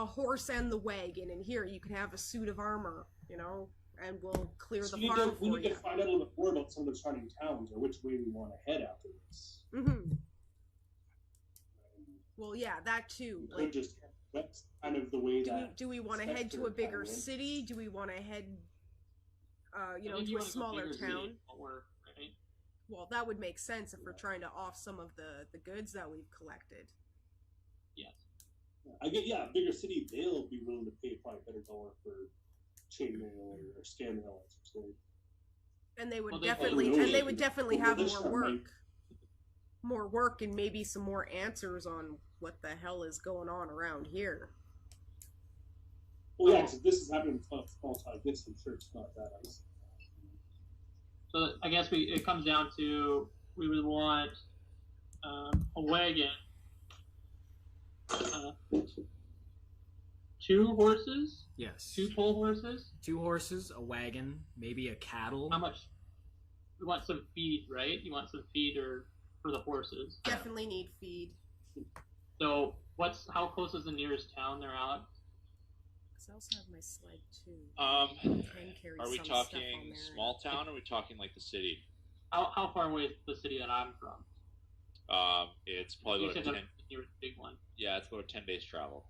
horse and the wagon, and here you can have a suit of armor, and we'll clear So the we farm need for to you. find out a little bit more about some of the surrounding towns, or which way we want to head after this. Mm-hmm. Well, yeah, that too. We could just that's kind of the way that. Do we want to head to a bigger city? Do we want to head, I think to a wanna go smaller bigger city, town? right? Well, that would make sense if we're trying to off some of the goods that we've collected. Yes. I get, yeah, a bigger city, they'll be willing to pay probably a better dollar for chainmail or scan mail. And they would Well, they- definitely, Well, and they would definitely have this more time work. might- More work and maybe some more answers on what the hell is going on around here. Well, yeah, because this is happening all time. This, I'm sure it's not that ice. So I guess it comes down to we would want a wagon, 2 horses, Yes. 2 pole horses. 2 horses, a wagon, maybe a cattle. How much? You want some feed, right? You want some feed for the horses. Definitely need feed. So how close is the nearest town there, Alex? Because I also have my sled too. Can carry Are we some stuff on talking there. small town, or are we talking like the city? How far away is the city that I'm from? It's probably You about a said 10. the nearest big one. Yeah, it's about a 10 days travel.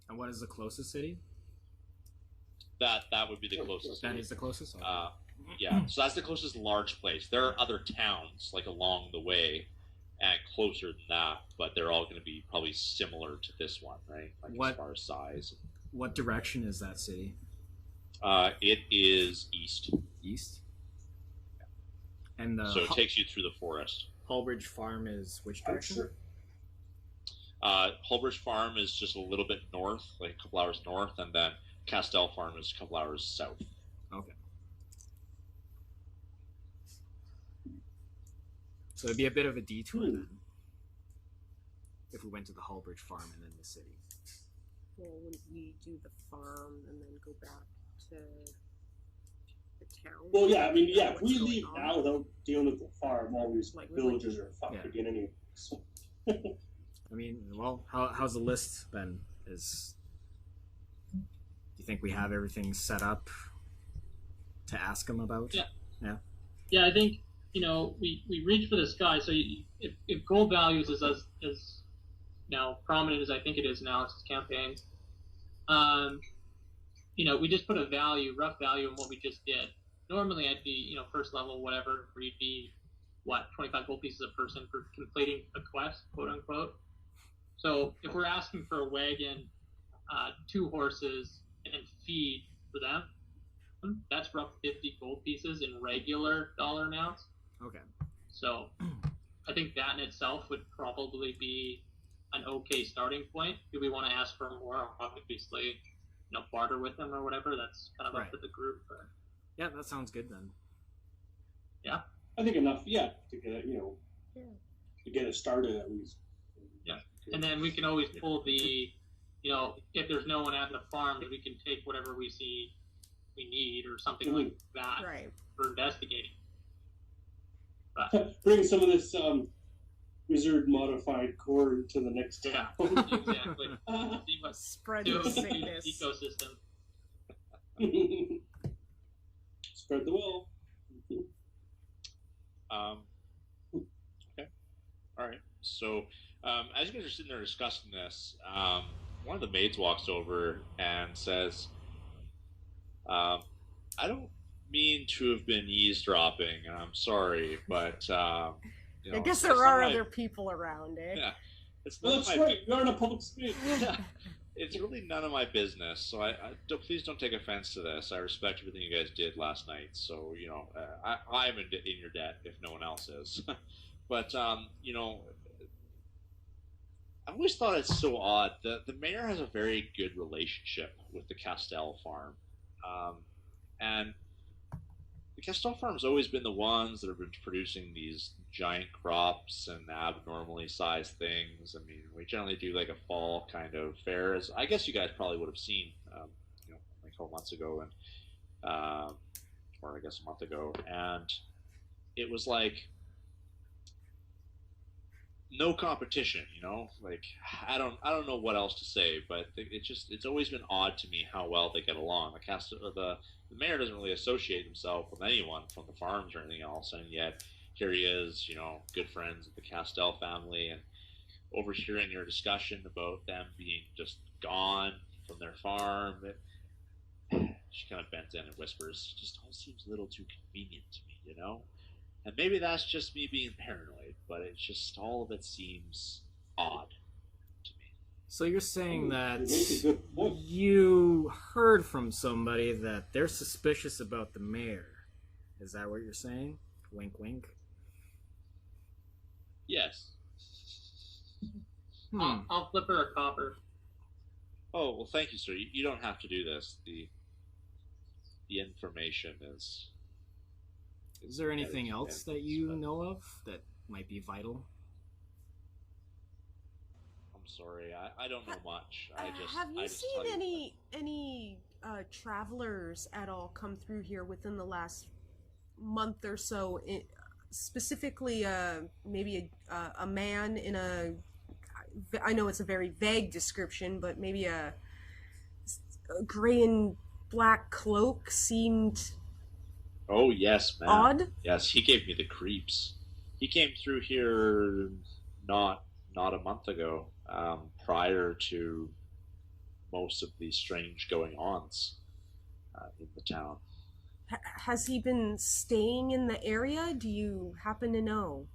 And what is the closest city? That would be the closest. That is the closest? Okay. Yeah, so that's the closest large place. There are other towns like along the way, and closer than that, but they're all going to be probably similar to this one, right? Like What- as far as size. What direction is that city? It is east, East? And the so it takes you through the forest. Hullbridge Farm is which I'm direction? sure. Hulbridge Farm is just a little bit north, like a couple hours north, and then Castell Farm is a couple hours south. Okay. So it'd be a bit of a detour then. If we went to the Hullbridge Farm and then the city. Well, wouldn't we do the farm and then go back to the town? Well, yeah, I mean, yeah, if What's we going leave on? now without dealing with the farm, all these Like, villagers are fucked Yeah. again anyway. So. I mean, well, how's the list then? Do you think we have everything set up to ask them about? Yeah. Yeah, I think we reach for the sky. So if gold values is as now prominent as I think it is in Alex's campaign, we just put a rough value on what we just did. Normally, I'd be first level whatever, where you'd be 25 gold pieces a person for completing a quest, quote unquote. So if we're asking for a wagon, 2 horses, and feed for them, that's rough 50 gold pieces in regular dollar amounts. Okay. So I think that in itself would probably be an okay starting point. Do we want to ask for more? Obviously, barter with them or whatever. That's kind of Right. up to the group. But Yeah, that sounds good then. I think enough, yeah, to get it, Yeah. to get it started at least. Yeah. And then we can always pull the, if there's no one at the farm, then we can take whatever we see we need or something like that Right. for investigating. Bring some of this wizard modified core to the next Yeah, town. exactly. See what Spread do the to the sickness. ecosystem. Spread the will. Okay. All right. So, as you guys are sitting there discussing this, one of the maids walks over and says, "I don't mean to have been eavesdropping, and I'm sorry, but I guess it's there none are of my- other people around, eh? Yeah, it's Well, none of that's my right. You're in a public space. It's really none of my business, so please don't take offense to this. I respect everything you guys did last night, so I'm in your debt if no one else is. But I've always thought it's so odd that the mayor has a very good relationship with the Castell farm, and the Castell farm's always been the ones that have been producing these giant crops and abnormally sized things. I mean, we generally do like a fall kind of fair, as I guess you guys probably would have seen, like a couple months ago, and or I guess a month ago, and it was like no competition, like I don't know what else to say, but it's always been odd to me how well they get along. The mayor doesn't really associate himself with anyone from the farms or anything else, and yet here he is, good friends with the Castell family, and overhearing your discussion about them being just gone from their farm. She kind of bends in and whispers, "It just all seems a little too convenient to me, you know? And maybe that's just me being paranoid, but it's just all of it seems odd to me." So you're saying that You make a good point. you heard from somebody that they're suspicious about the mayor. Is that what you're saying? Wink, wink. Yes. I'll flip her a copper. Oh, well, thank you, sir. You don't have to do this. The information is. Is there anything is- else that you know of that might be vital? I'm sorry, I don't know much. Have you I just seen tell any travelers at all come through here within the last month or so? Specifically, maybe a man in a. I know it's a very vague description, but maybe a gray and black cloak seemed Oh yes, man. odd. Yes, he gave me the creeps. He came through here not a month ago, prior to most of the strange going-ons in the town. Has he been staying in the area? Do you happen to know?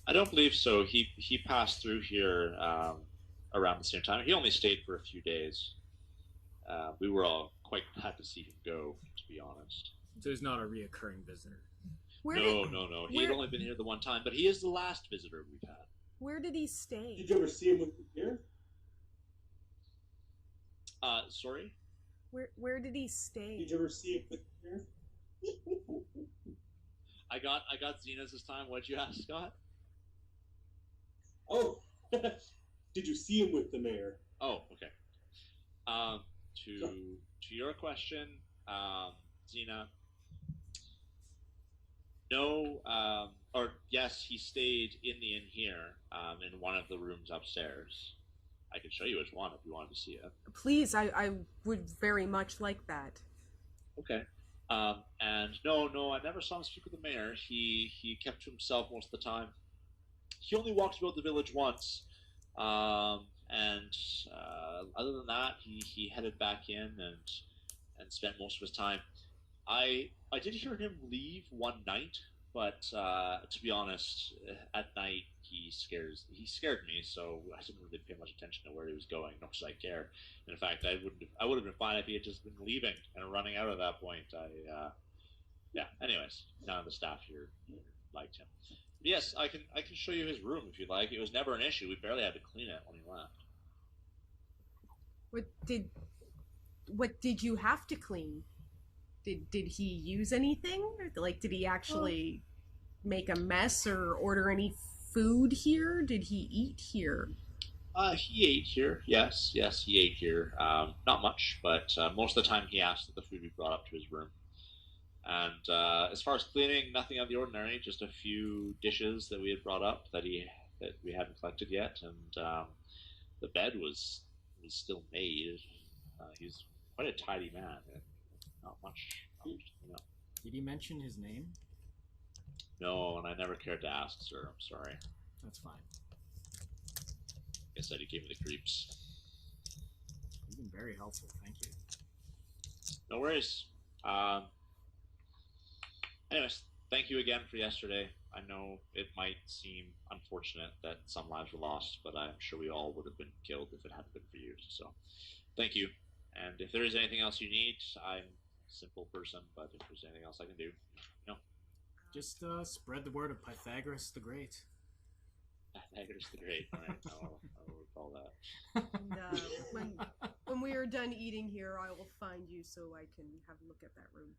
I don't believe so. He passed through here around the same time. He only stayed for a few days. We were all quite glad to see him go, to be honest. So he's not a reoccurring visitor. No. He had only been here the one time, but he is the last visitor we've had. Where did he stay? Did you ever see him with the beer? Sorry? Where did he stay? Did you ever see him with the beer? I got Xena's this time. What'd you ask, Scott? Oh, did you see him with the mayor? Oh, okay. To your question, Xena. No, or yes, he stayed in the inn here, in one of the rooms upstairs. I can show you which one if you wanted to see it. Please, I would very much like that. Okay. And no, I never saw him speak with the mayor. He kept to himself most of the time. He only walked about the village once, and other than that, he headed back in and spent most of his time. I did hear him leave one night, but to be honest, at night he scared me, so I didn't really pay much attention to where he was going, nor should I care. And in fact, I would have been fine if he had just been leaving and running out at that point. Yeah. Anyways, none of the staff here liked him. But yes, I can show you his room if you'd like. It was never an issue. We barely had to clean it when he left. What did you have to clean? Did he use anything? Like, did he actually make a mess or order any food here? Did he eat here? He ate here. Yes, he ate here. Not much, but most of the time he asked that the food be brought up to his room. And as far as cleaning, nothing out of the ordinary. Just a few dishes that we had brought up that we hadn't collected yet, and the bed was still made. He's quite a tidy man. Not much, you know. Did he mention his name? No, and I never cared to ask, sir. I'm sorry. That's fine. I said he gave me the creeps. You've been very helpful. Thank you. No worries. Anyways, thank you again for yesterday. I know it might seem unfortunate that some lives were lost, but I'm sure we all would have been killed if it hadn't been for you. So, thank you. And if there is anything else you need, I'm a simple person, but if there's anything else I can do, Just spread the word of Pythagoras the Great. Pythagoras the Great. All right, I'll recall that. And when we are done eating here, I will find you so I can have a look at that room.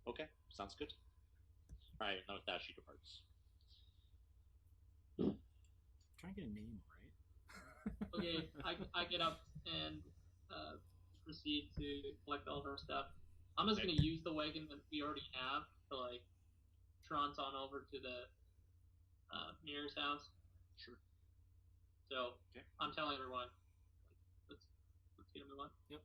Okay, sounds good. All right, now with that, she departs. Try and get a name right. Okay, I get up and proceed to collect all of our stuff. I'm just gonna use the wagon that we already have to like trot on over to the Mirror's house. Sure. So Okay. I'm telling everyone, let's get a move on. Yep.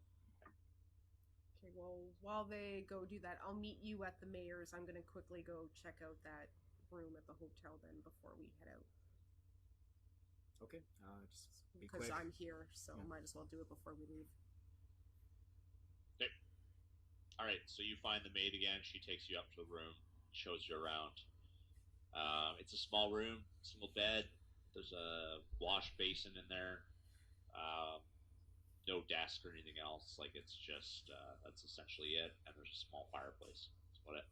Okay, well, while they go do that, I'll meet you at the mayor's. I'm gonna quickly go check out that room at the hotel then before we head out. Okay. Just be Because quick. I'm here, so Yeah. might as well do it before we leave. All right, so you find the maid again. She takes you up to the room, shows you around. It's a small room, single bed. There's a wash basin in there. Um, no desk or anything else. Like it's just that's essentially it. And there's a small fireplace. That's what it.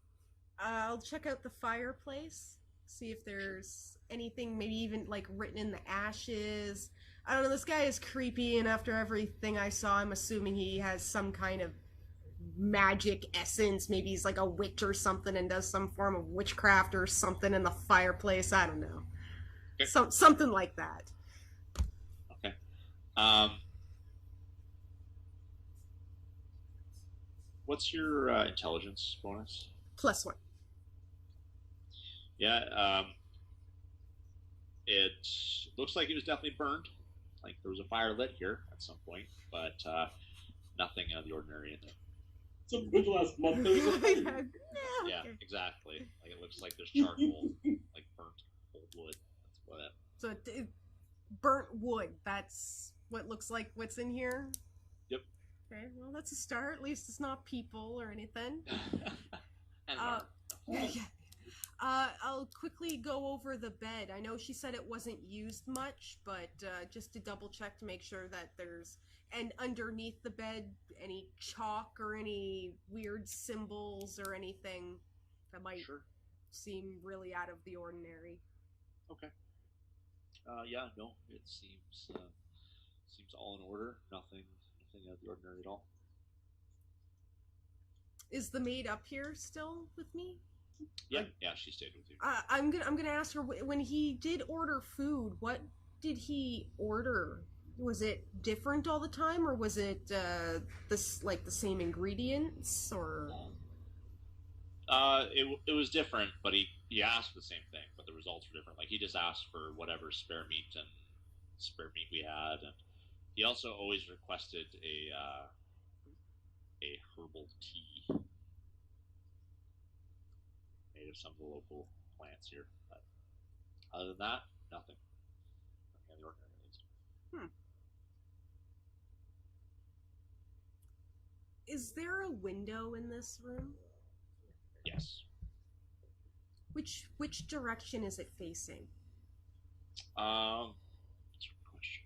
I'll check out the fireplace, see if there's anything, maybe even like written in the ashes. I don't know. This guy is creepy, and after everything I saw, I'm assuming he has some kind of magic essence. Maybe he's like a witch or something and does some form of witchcraft or something in the fireplace. I don't know. Okay. Something like that. Okay. What's your intelligence bonus? +1. Yeah. It looks like it was definitely burned. Like there was a fire lit here at some point, but nothing out of the ordinary in there. So the last month there was a fire. Yeah, Okay. exactly. Like it looks like there's charcoal, like burnt old wood. That's what it. So burnt wood. That's what looks like what's in here. Yep. Okay, well that's a start. At least it's not people or anything. And Yeah. I'll quickly go over the bed. I know she said it wasn't used much, but just to double check to make sure that there's, and underneath the bed, any chalk or any weird symbols or anything that might Sure. seem really out of the ordinary. Okay. Yeah. No. It seems all in order. Nothing out of the ordinary at all. Is the maid up here still with me? Yeah. Yeah. She stayed with you. I'm gonna ask her when he did order food. What did he order? Was it different all the time, or was it this like the same ingredients, or? It was different, but he asked for the same thing, but the results were different. Like he just asked for whatever spare meat we had, and he also always requested a herbal tea made of some of the local plants here. But other than that, nothing. Nothing out of the ordinary, at least. Is there a window in this room? Yes. Which direction is it facing? That's a good question.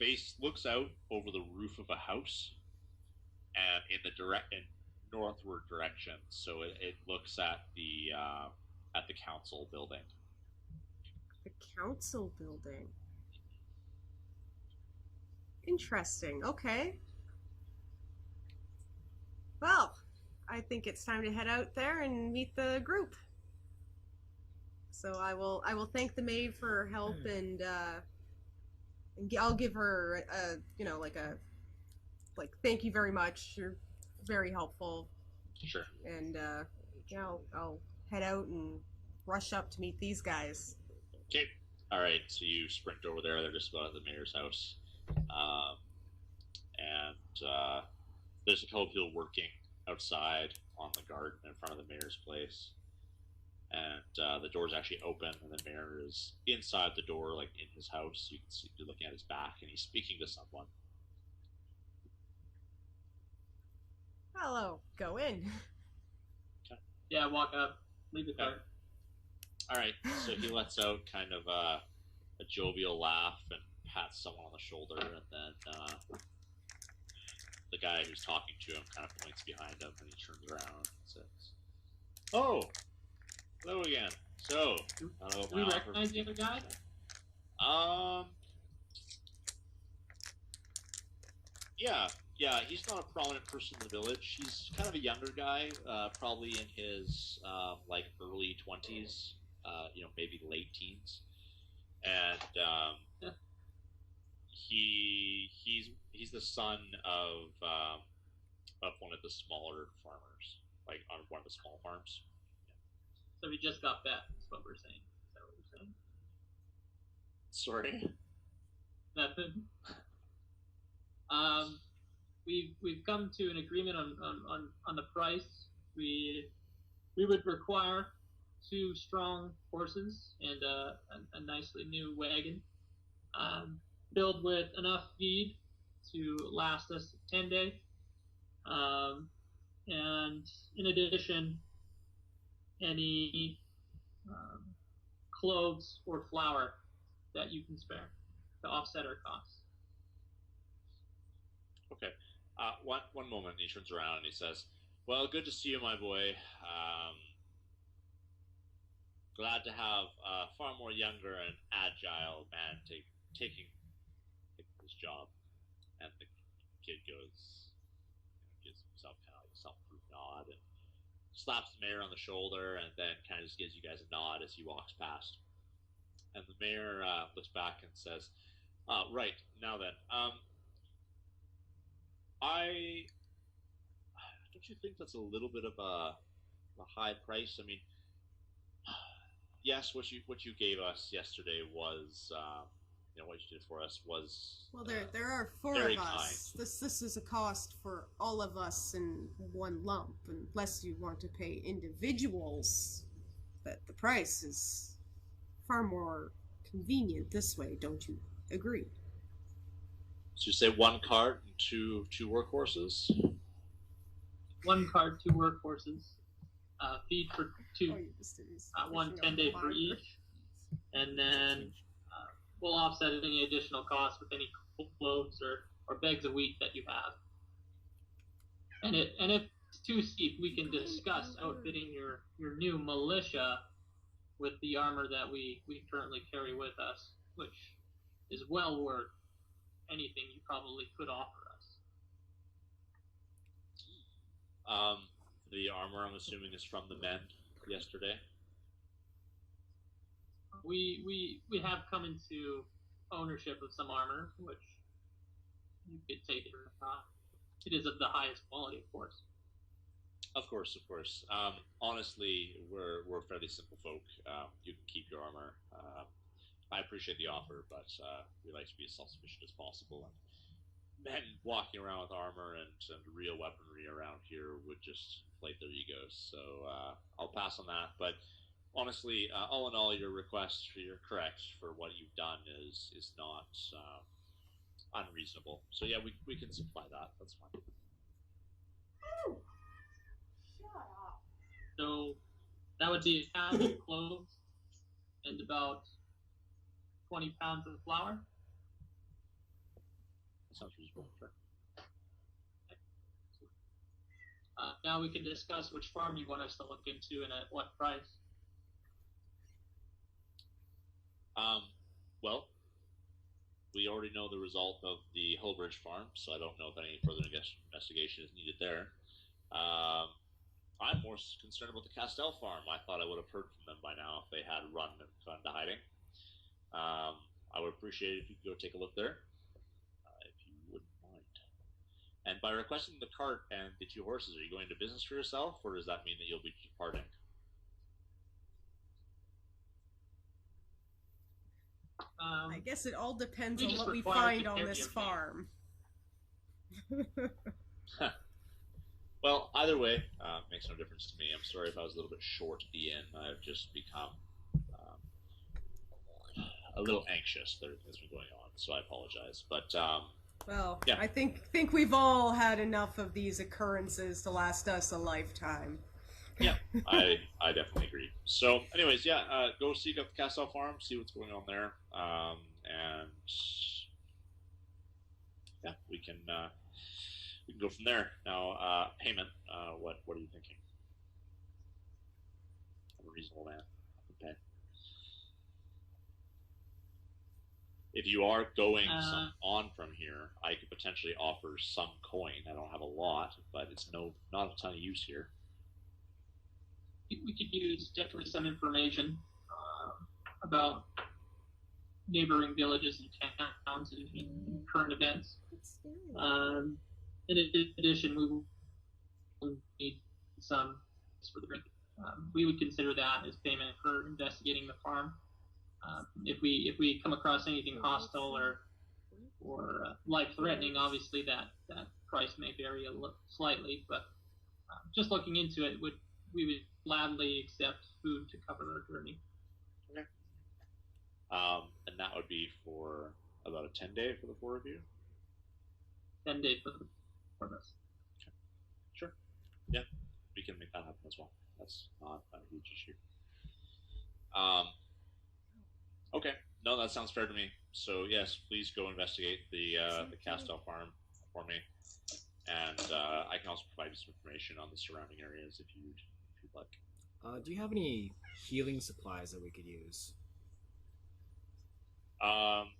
It looks out over the roof of a house, and in northward direction. So it looks at the council building. The council building. Interesting. Okay. Well, I think it's time to head out there and meet the group. So I will thank the maid for her help, and I'll give her thank you very much. You're very helpful. Sure. And yeah, I'll head out and rush up to meet these guys. Okay. All right. So you sprint over there. They're just about at the mayor's house, and there's a couple of people working outside on the garden in front of the mayor's place. And the door's actually open, and the mayor is inside the door, like in his house. You can see you're looking at his back, and he's speaking to someone. Hello, go in. yeah, walk up, leave the cart. All right, so he lets out kind of a jovial laugh and pats someone on the shoulder, and then the guy who's talking to him kind of points behind him, and he turns around and says, "Oh, hello again. So, Do we recognize the other guy? Yeah, he's not a prominent person in the village. He's kind of a younger guy, probably in his like early 20s, maybe late teens, and he's the son of one of the smaller farmers, like on one of the small farms. So we just got that. That's what we're saying. Is that what we're saying? Sorry. Nothing. we've come to an agreement on the price. We would require 2 strong horses and a nicely new wagon, filled with enough feed to last us 10 days. And in addition, any clothes or flour that you can spare to offset our costs. Okay. One moment. He turns around and he says, "Well, good to see you, my boy. Glad to have a far more younger and agile man taking this job." And the kid goes, gives himself kind of like a self-proof nod and slaps the mayor on the shoulder, and then kind of just gives you guys a nod as he walks past. And the mayor looks back and says, "Right now then, I don't you think that's a little bit of a high price? I mean, yes, what you gave us yesterday was, what you did for us was Well, there are 4 very of us. kind. This is a cost for all of us in one lump, unless you want to pay individuals. But the price is far more convenient this way, don't you agree? So you say 1 cart and two workhorses? 1 cart, 2 workhorses, feed for 2, Oh, you just 1 10-day for each, and then we'll offset any additional costs with any clothes or bags of wheat that you have. And if it's too steep, we can discuss outfitting your new militia with the armor that we currently carry with us, which is well worth anything you probably could offer us. The armor, I'm assuming, is from the men yesterday. We have come into ownership of some armor, which you could take it or not. It is of the highest quality, of course. Of course. Honestly, we're fairly simple folk. You can keep your armor. I appreciate the offer, but we like to be as self-sufficient as possible. And men walking around with armor and real weaponry around here would just inflate their egos. So I'll pass on that. But honestly, all in all, your request, you're correct for what you've done is not unreasonable. So yeah, we can supply that. That's fine. So that would be a pound of cloves and about 20 pounds of flour. That sounds reasonable. Sure. Now we can discuss which farm you want us to look into and at what price. Well, we already know the result of the Hillbridge farm, so I don't know if any further investigation is needed there. I'm more concerned about the Castell farm. I thought I would have heard from them by now if they had run and gone into hiding. I would appreciate it if you could go take a look there, if you wouldn't mind. And by requesting the cart and the 2 horses, are you going into business for yourself, or does that mean that you'll be departing? I guess it all depends we on just what we require find to on carry this everything. farm. Well, either way, makes no difference to me. I'm sorry if I was a little bit short at the end. I've just become a little anxious. There has been going on, so I apologize. But Well, yeah. I think we've all had enough of these occurrences to last us a lifetime. Yeah, I definitely agree. So, anyways, yeah, go seek out the Castell farm, see what's going on there, and yeah, we can go from there. Now, payment. What are you thinking? I'm a reasonable man. I can pay. If you are going on from here, I could potentially offer some coin. I don't have a lot, but it's not a ton of use here. We could use definitely some information about neighboring villages and towns and current events. In addition, we will need some for the drink. We would consider that as payment for investigating the farm. If we come across anything hostile or life threatening, obviously that price may vary slightly, but just looking into it, we would gladly accept food to cover our journey. Okay. And that would be for about a 10-day for the 4 of you? 10 days for the 4 of us. Okay. Sure. Yeah, we can make that happen as well. That's not a huge issue. Okay. No, that sounds fair to me. So yes, please go investigate the Castell farm for me, and I can also provide you some information on the surrounding areas if you'd like. Do you have any healing supplies that we could use?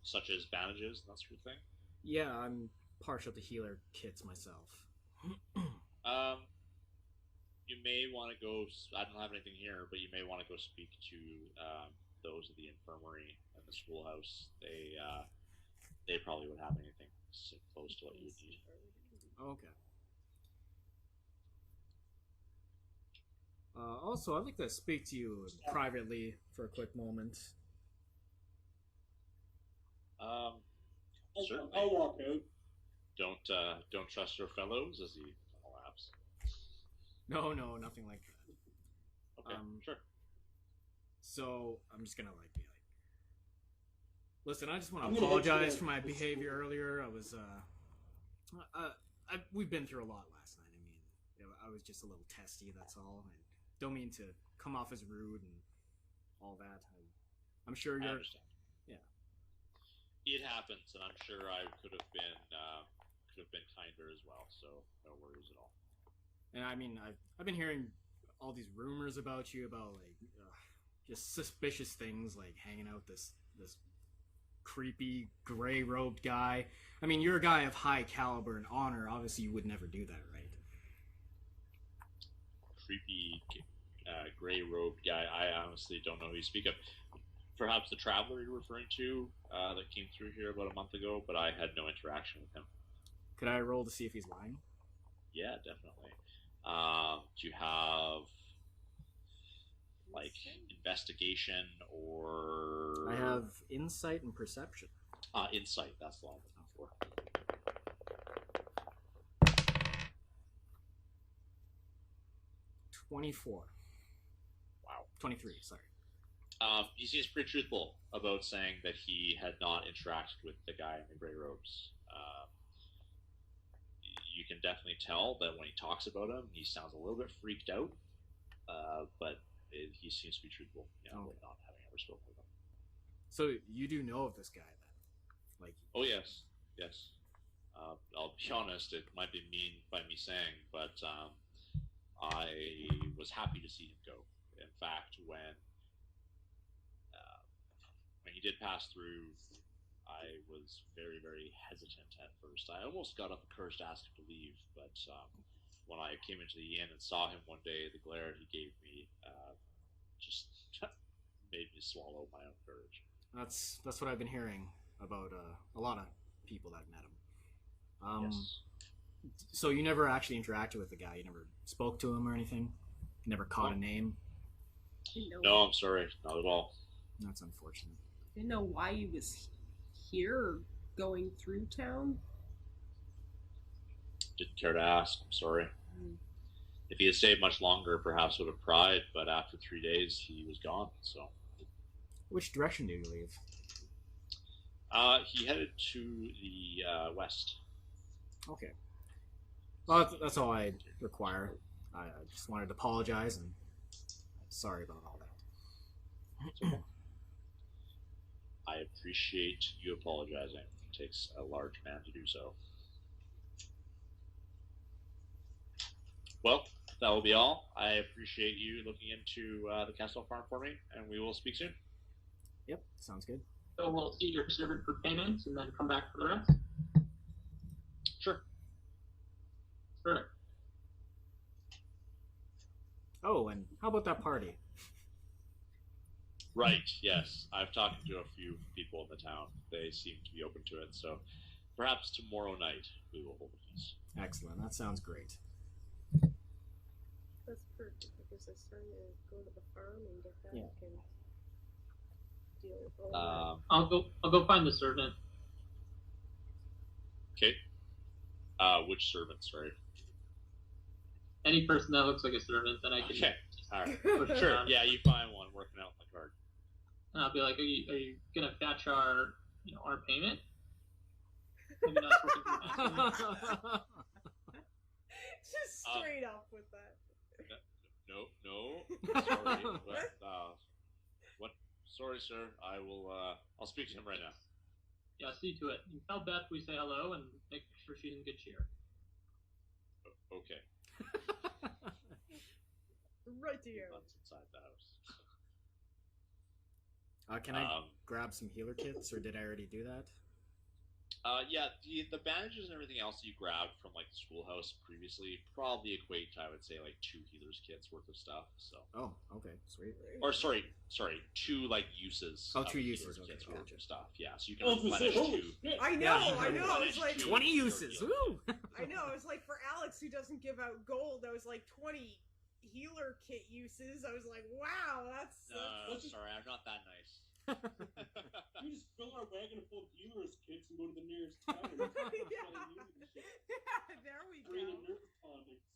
Such as bandages and that sort of thing. Yeah, I'm partial to healer kits myself. You may want to go. I don't have anything here, but you may want to go speak to those of the infirmary and the schoolhouse. They probably would have anything close to what you would need. Okay. Also, I'd like to speak to you privately for a quick moment. Certainly. I'll walk out. Don't trust your fellows, as he laughs. No, nothing like that. Okay, sure. So I'm just gonna be like, listen, I just want to apologize for my behavior earlier. I was, we've been through a lot last night. I mean, I was just a little testy. That's all. I don't mean to come off as rude and all that. I'm sure you're. I understand. Yeah. It happens, and I'm sure I could have been kinder as well. So no worries at all. And I mean, I've been hearing all these rumors about you about just suspicious things, like hanging out with this creepy gray robed guy. I mean, you're a guy of high caliber and honor. Obviously, you would never do that, right? Creepy gray robed guy. I honestly don't know who you speak of. Perhaps the traveler you're referring to that came through here about a month ago, but I had no interaction with him. Could I roll to see if he's lying? Yeah, definitely. Do you have like investigation or? I have insight and perception. Insight. That's the one I'm looking for. 24. Wow. 23. Sorry. He seems pretty truthful about saying that he had not interacted with the guy in the gray robes. You can definitely tell that when he talks about him, he sounds a little bit freaked out, but he seems to be truthful, with not having ever spoken with him. So you do know of this guy then? Oh yes. I'll be honest, it might be mean by me saying, but I was happy to see him go. In fact, when he did pass through, I was very, very hesitant at first. I almost got up the courage to ask him to leave, but when I came into the inn and saw him one day, the glare he gave me just made me swallow my own courage. That's what I've been hearing about a lot of people that met him. Yes. So you never actually interacted with the guy? You never spoke to him or anything? You never caught a name? No, I'm sorry, not at all. That's unfortunate. Didn't know why he was here or going through town. Didn't care to ask. I'm sorry. If he had stayed much longer, perhaps would have pried. But after 3 days, he was gone. So, which direction did he leave? He headed to the west. Okay. Well, that's all I require. I just wanted to apologize and sorry about all that. Okay. I appreciate you apologizing. It takes a large man to do so. Well, that will be all. I appreciate you looking into the Castell farm for me, and we will speak soon. Yep, sounds good. So we'll see your servant for payments and then come back for the rest? Sure. Sure. Oh, and how about that party? Right, yes. I've talked to a few people in the town. They seem to be open to it, so perhaps tomorrow night we will hold a feast. Excellent, that sounds great. That's perfect, because I started to go to the farm and get back and deal with all I'll go find the servant. Okay. Which servant? Sorry. Any person that looks like a servant, then I can. Okay. All right. Push Sure. around. Yeah, you find one working out in the card. And I'll be like, are you gonna fetch our our payment? Maybe not working through that. Just straight up with that. No. Sorry. But, what? Sorry, sir. I will. I'll speak to him right now. Yeah, see to it. And tell Beth we say hello and make sure she's in good cheer. Okay. Right to you. That's inside the house. Can I grab some healer kits, or did I already do that? Yeah, the bandages and everything else that you grabbed from like the schoolhouse previously probably equate to, I would say, like 2 healers kits worth of stuff. So. Oh, okay, sweet. Or sorry, 2 like uses. Oh, of 2 healers uses. Okay, kits worth gotcha. of stuff. Yeah, so you can replenish 2. I know, Yeah. I know. I was like, 20 uses. Woo! I know. It was like for Alex, who doesn't give out gold, I was like 20 healer kit uses. I was like, wow, that's. Sorry, I'm not that nice. We just fill our wagon full of healers kits and go to the nearest town. And There we bring go. the nerve tonics.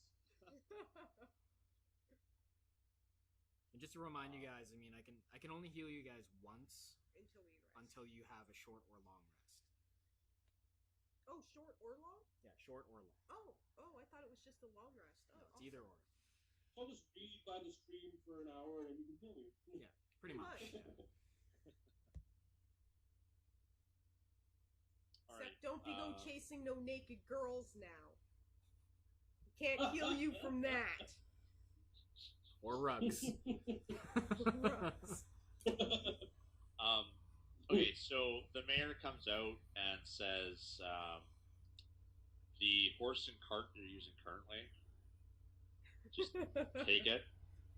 And just to remind you guys, I mean, I can only heal you guys once until you have a short or long rest. Oh, short or long? Yeah, short or long. Oh, I thought it was just a long rest. Oh, It's either or. So I'll just read by the stream for an hour and you can heal me. Yeah, pretty much. All Except right. don't be go chasing no naked girls now. Can't heal you from that. Or rugs. Okay, so the mayor comes out and says, the horse and cart you're using currently, just take it,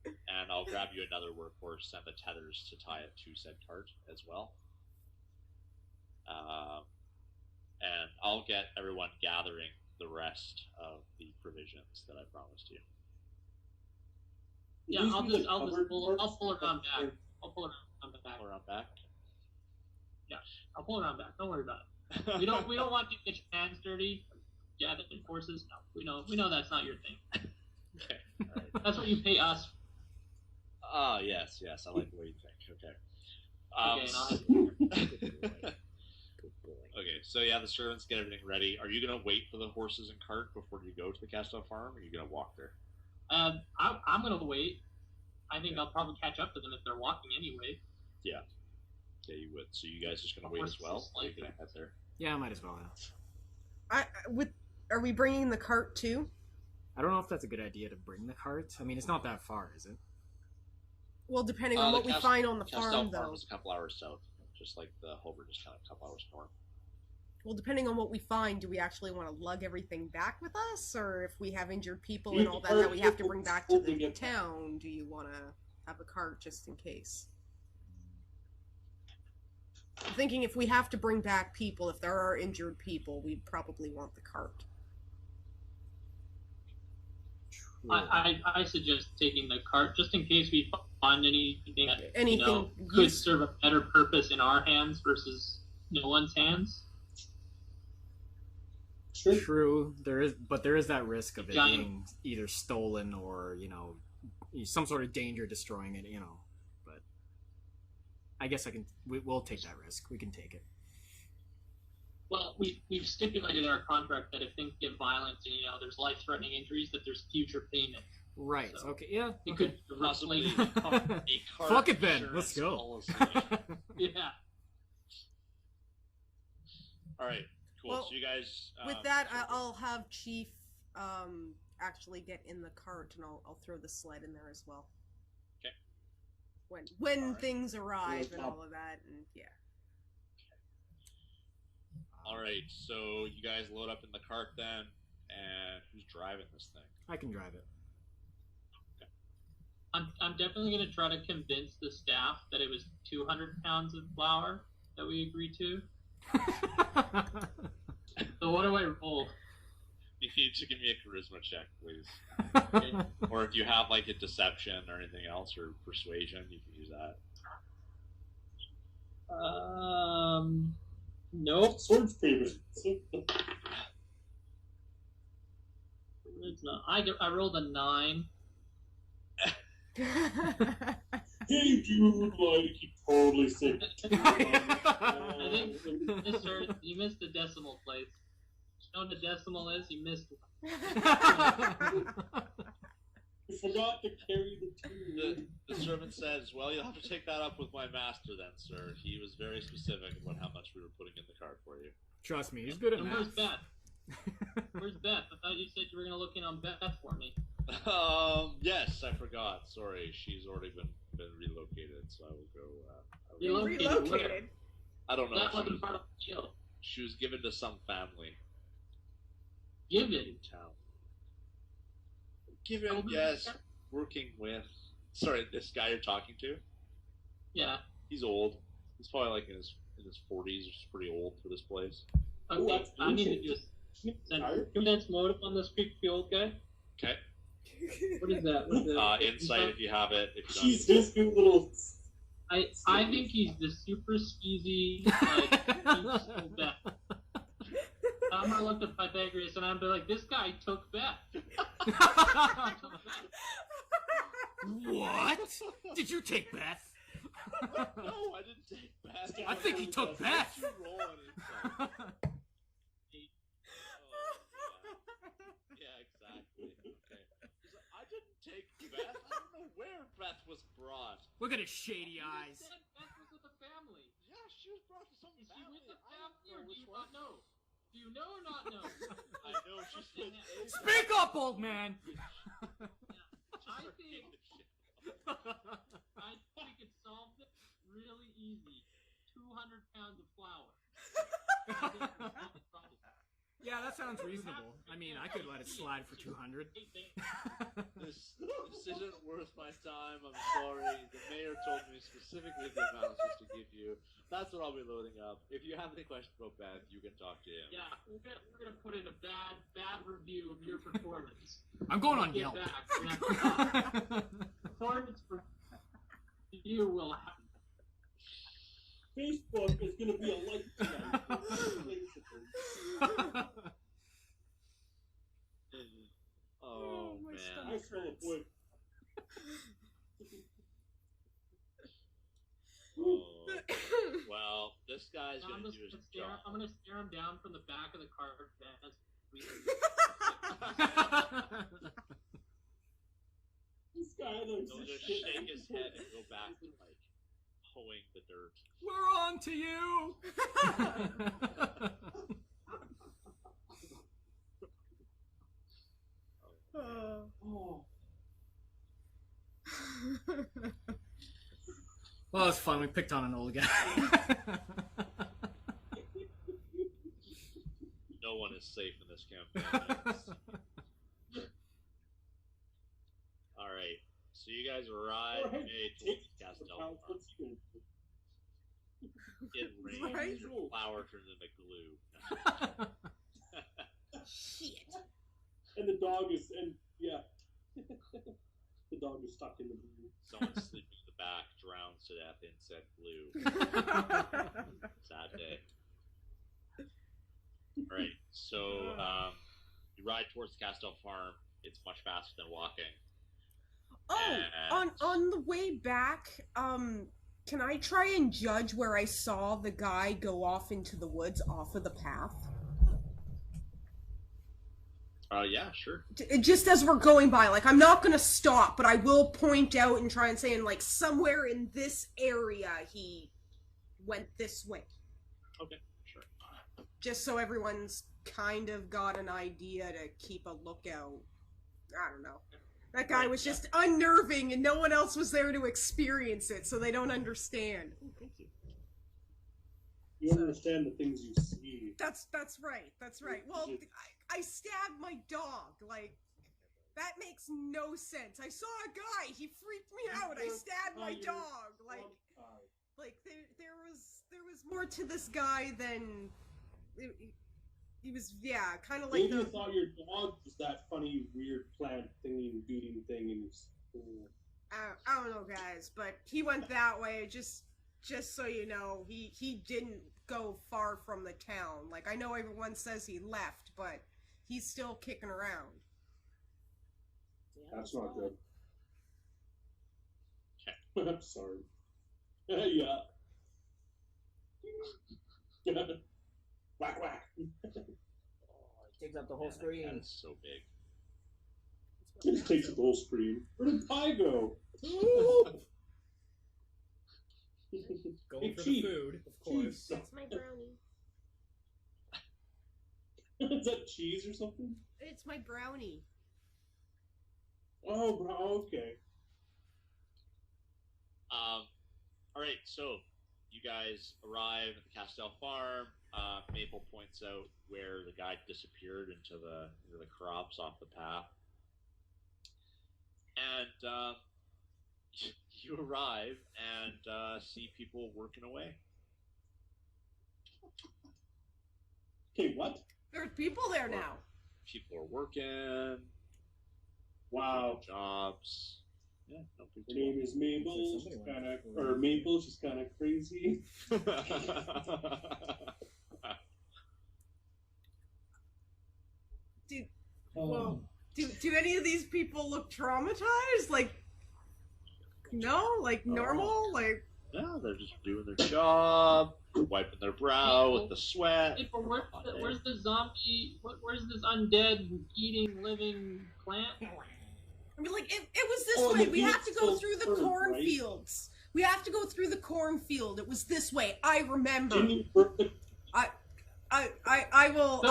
and I'll grab you another workhorse and the tethers to tie it to said cart as well. And I'll get everyone gathering the rest of the provisions that I promised you. Yeah, I'll pull around back. I'll pull around back. Pull around back. Yeah, I'll pull around back. Don't worry about it. We don't want you to get your hands dirty. Gathering horses. No, we know that's not your thing. Okay. All right. That's what you pay us. Oh yes, I like the way you think. Okay. Okay, and I'll have you here. Good boy. Okay, so yeah, the servants get everything ready. Are you gonna wait for the horses and cart before you go to the Castle Farm, or are you gonna walk there? I'm gonna wait. I think I'll probably catch up to them if they're walking anyway. Yeah, you would. So you guys just gonna wait as well? Or are you gonna head there? Yeah, I might as well. Are we bringing the cart too? I don't know if that's a good idea to bring the cart. I mean, it's not that far, is it? Well, depending on what we find on the Castle farm, Farm though. is a couple hours south, just like the Hover, just kind of a couple hours north. Well, depending on what we find, do we actually want to lug everything back with us? Or if we have injured people and all that we have to bring back to the town, do you want to have a cart just in case? I'm thinking if we have to bring back people, if there are injured people, we'd probably want the cart. I suggest taking the cart just in case we find anything that could useful. serve a better purpose in our hands versus no one's hands. True, there is that risk of it being either stolen or some sort of danger destroying it. But I guess we'll take that risk. We can take it. Well, we've stipulated in our contract that if things get violent and there's life-threatening injuries, that there's future payment. Right. So okay. Yeah. It Okay. could Possibly roughly. a cart Fuck it then. insurance Let's go. policy. Yeah. All right. Cool. Well, so you guys. With that, I'll have Chief actually get in the cart, and I'll throw the sled in there as well. Okay. When All right. things arrive and all of that, and yeah. All right. So you guys load up in the cart then, and who's driving this thing? I can drive it. I'm definitely going to try to convince the staff that it was 200 pounds of flour that we agreed to. So what do I roll? You need to give me a charisma check, please. Or if you have like a deception or anything else, or persuasion, you can use that. Nope. Sword's favorite. No, I rolled a 9. Hey, dude, like, he totally said. I think, yes, sir, you missed the decimal place. You know what the decimal is? You missed one. You forgot to carry the 2. The servant says, "Well, you'll have to take that up with my master then, sir. He was very specific about how much we were putting in the cart for you." Trust me, he's good at And where's math. Beth? Where's Beth? I thought you said you were going to look in on Beth for me. Yes, I forgot. Sorry, she's already been relocated, so I will go. Relocated. I don't know. That If wasn't part of the deal. she was given to some family Given. in town. Given, yes. Working with. Sorry, this guy you're talking to. Yeah. He's old. He's probably like in his 40s, which is pretty old for this place. Okay, I need to just send 2 minutes motive on this creepy old guy. Okay. What is that? What is that? Insight if you have it. If you She's don't. his new little. I think he's the super skeezy, like, so Beth. I'm gonna look at Pythagoras and I'm be like, this guy took Beth. What? Did you take Beth? No, I didn't take Beth. I think he took Beth. What'd you roll on insight? Yeah, exactly. Okay. I didn't take Beth. I don't know where Beth was brought. Look at his shady You eyes. said Beth was with the family. Yeah, she was brought to some Is she family. with the I don't family or know do which you one. not know? Do you know or not know? I know she's with. Speak up, old man. I think we could solve this really easy. 200 pounds of flour. Yeah, that sounds reasonable. I mean, I could let it slide for 200. This isn't worth my time. I'm sorry. The mayor told me specifically the amounts to give you. That's what I'll be loading up. If you have any questions about Beth, you can talk to him. Yeah, we're gonna put in a bad review of your performance. I'm going on Get Yelp. back. Performance for you will happen. Facebook is going to be a light tonight. Oh, my man. I saw a boy. Oh. Well, this guy's I'm gonna do his job. gonna stare him down from the back of the car. This guy looks He'll like just shit. shake his head and go back to like hoeing the dirt. We're on to you. Oh. Well, it was fun. We picked on an old guy. No one is safe in this campaign. All right, so you guys arrive Oh, hey, towards take Castel. what's he gonna do? It rains. Right? Your flour turns into glue. Shit. And the dog is, and yeah, the dog is stuck in the blue. Someone sleeping in the back drowns to death in said glue. Sad day. All right, so you ride towards Castel Farm. It's much faster than walking. Oh, on the way back, can I try and judge where I saw the guy go off into the woods off of the path? Yeah, sure. Just as we're going by, like, I'm not gonna stop, but I will point out and try and say, like, somewhere in this area he went this way. Okay, sure. Just so everyone's kind of got an idea to keep a lookout. I don't know. That guy was just unnerving and no one else was there to experience it, so they don't understand. Oh, thank you. You understand the things you see. That's right. That's right. Well, I stabbed my dog. Like, that makes no sense. I saw a guy. He freaked me out. I stabbed my dog. Like there was more to this guy than he was. Yeah, kind of like Maybe you thought your dog was that funny, weird plant thingy and beating thing, and I don't know, guys, but he went that way. Just so you know, he didn't go far from the town. Like, I know everyone says he left, but he's still kicking around. That's not good. Okay. I'm sorry. Yeah. Whack, whack. It takes up the whole Man, that screen. cat is so big. It takes up the whole screen. Where did Pie go? Going Hey, for Chief. the food, of Chief. course. That's my brownie. Is that cheese or something? It's my brownie. Oh, bro, okay. All right, so you guys arrive at the Castell farm. Maple points out where the guy disappeared into the crops off the path, and you arrive and see people working away. Okay, what? There's people there now. People are working, Wow. jobs. Yeah, no big Her name is Mabel. Somebody She's went kind of, for- or Maple. She's kind of crazy. Dude, Oh. well, do any of these people look traumatized? Like, no? Like, normal? Like, No, they're just doing their job, wiping their brow with the sweat. Hey, but where's the zombie? Where's this undead eating living plant? I mean, like, it was this Oh, way. the We have to go fields through the first, right? cornfields. We have to go through the cornfield. It was this way. I remember. Didn't you burp the I will.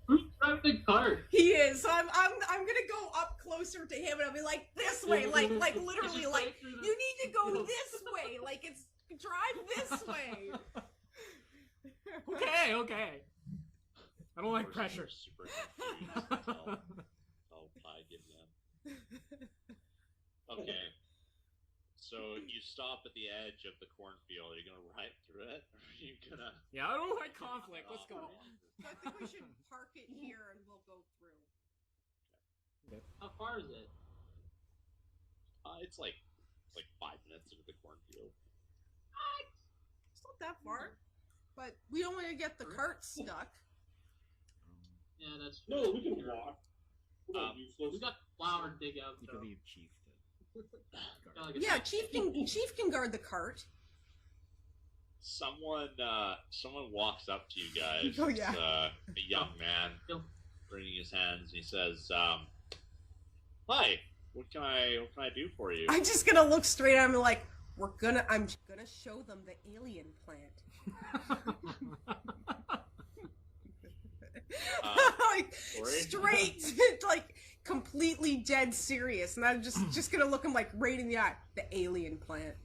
Who's driving the cart? He is. So I'm gonna go up closer to him and I'll be like this way, like literally, like you need to go this way, like it's drive this way. Okay. I don't like pressure. Super confused until Pie gives in. Okay. So you stop at the edge of the cornfield. Are you gonna ride through it, or are you gonna? Yeah, I don't like conflict. Let's go. I think we should park it here and we'll go through. How far is it? It's like 5 minutes into the cornfield. It's not that far, but we don't want to get the cart stuck. Yeah, that's true. No, we can walk. We're not useless. We got flour to dig out. You though. could leave Chief to. Got like a Yeah, second. Chief can guard the cart. Someone walks up to you guys. Oh, yeah. It's, a young man, wringing his hands. And he says, "Hi, what can I do for you?" I'm just gonna look straight at him and like, I'm gonna show them the alien plant. Like Sorry? straight, like completely dead serious, and I'm just gonna look him like right in the eye. The alien plant.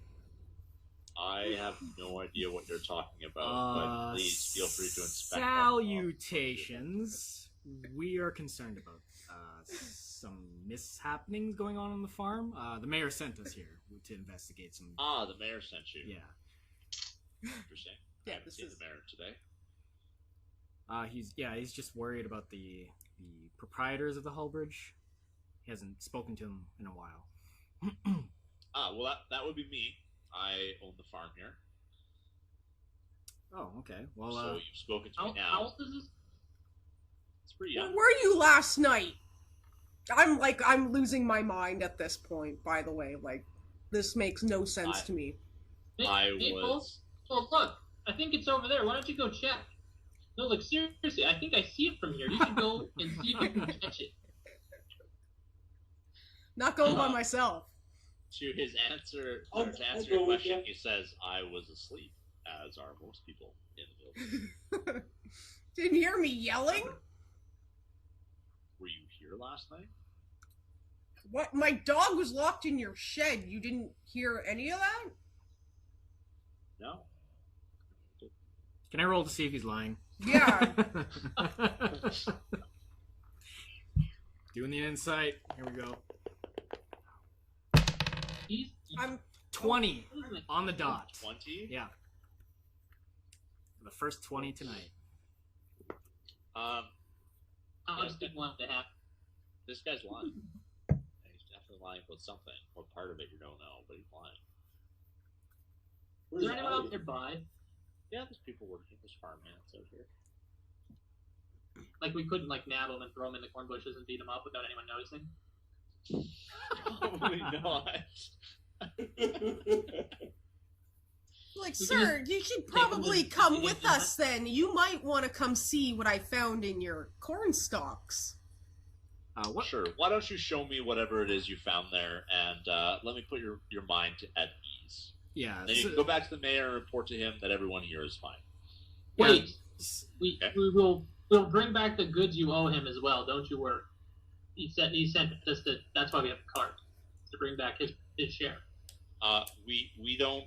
I have no idea what you're talking about, but please feel free to inspect. Salutations. We are concerned about some mishappenings going on the farm. The mayor sent us here to investigate some. The mayor sent you. Yeah. Interesting. Yeah, I haven't this seen is- the mayor today. He's just worried about the proprietors of the Hull Bridge. He hasn't spoken to him in a while. Well, that would be me. I own the farm here. Oh, okay. Well, So you've spoken to me How now. old is this? It's pretty Where young. were you last night? I'm losing my mind at this point. By the way, like this makes no sense to me. I Maple? was. Oh, look. I think it's over there. Why don't you go check? No, like, seriously, I think I see it from here. You should go and see if you can catch it. Not going by myself. To his answer, I'll to answer go your with question, you. he says, "I was asleep, as are most people in the building." Didn't hear me yelling? Were you here last night? What? My dog was locked in your shed. You didn't hear any of that? No. can I roll to see if he's lying? Yeah. Doing the insight. Here we go. I'm 20 on the dot. 20? Yeah. The first 20 tonight. I just didn't want to happen. This guy's lying. He's definitely lying about something. What part of it you don't know, but he's lying. Is there anyone else nearby? Yeah, there's people working. There's farmhands out here. Like, we couldn't, like, nab them and throw them in the corn bushes and beat them up without anyone noticing? Probably not. Like, You sir, can you should take them probably to- come you with can- us then. You might want to come see what I found in your corn stalks. What? Sure. Why don't you show me whatever it is you found there, and let me put your mind at ease. Yeah. Then you can go back to the mayor and report to him that everyone here is fine. Wait, Okay. we'll bring back the goods you owe him as well. Don't you worry. He sent us to. That's why we have a cart to bring back his share. We don't.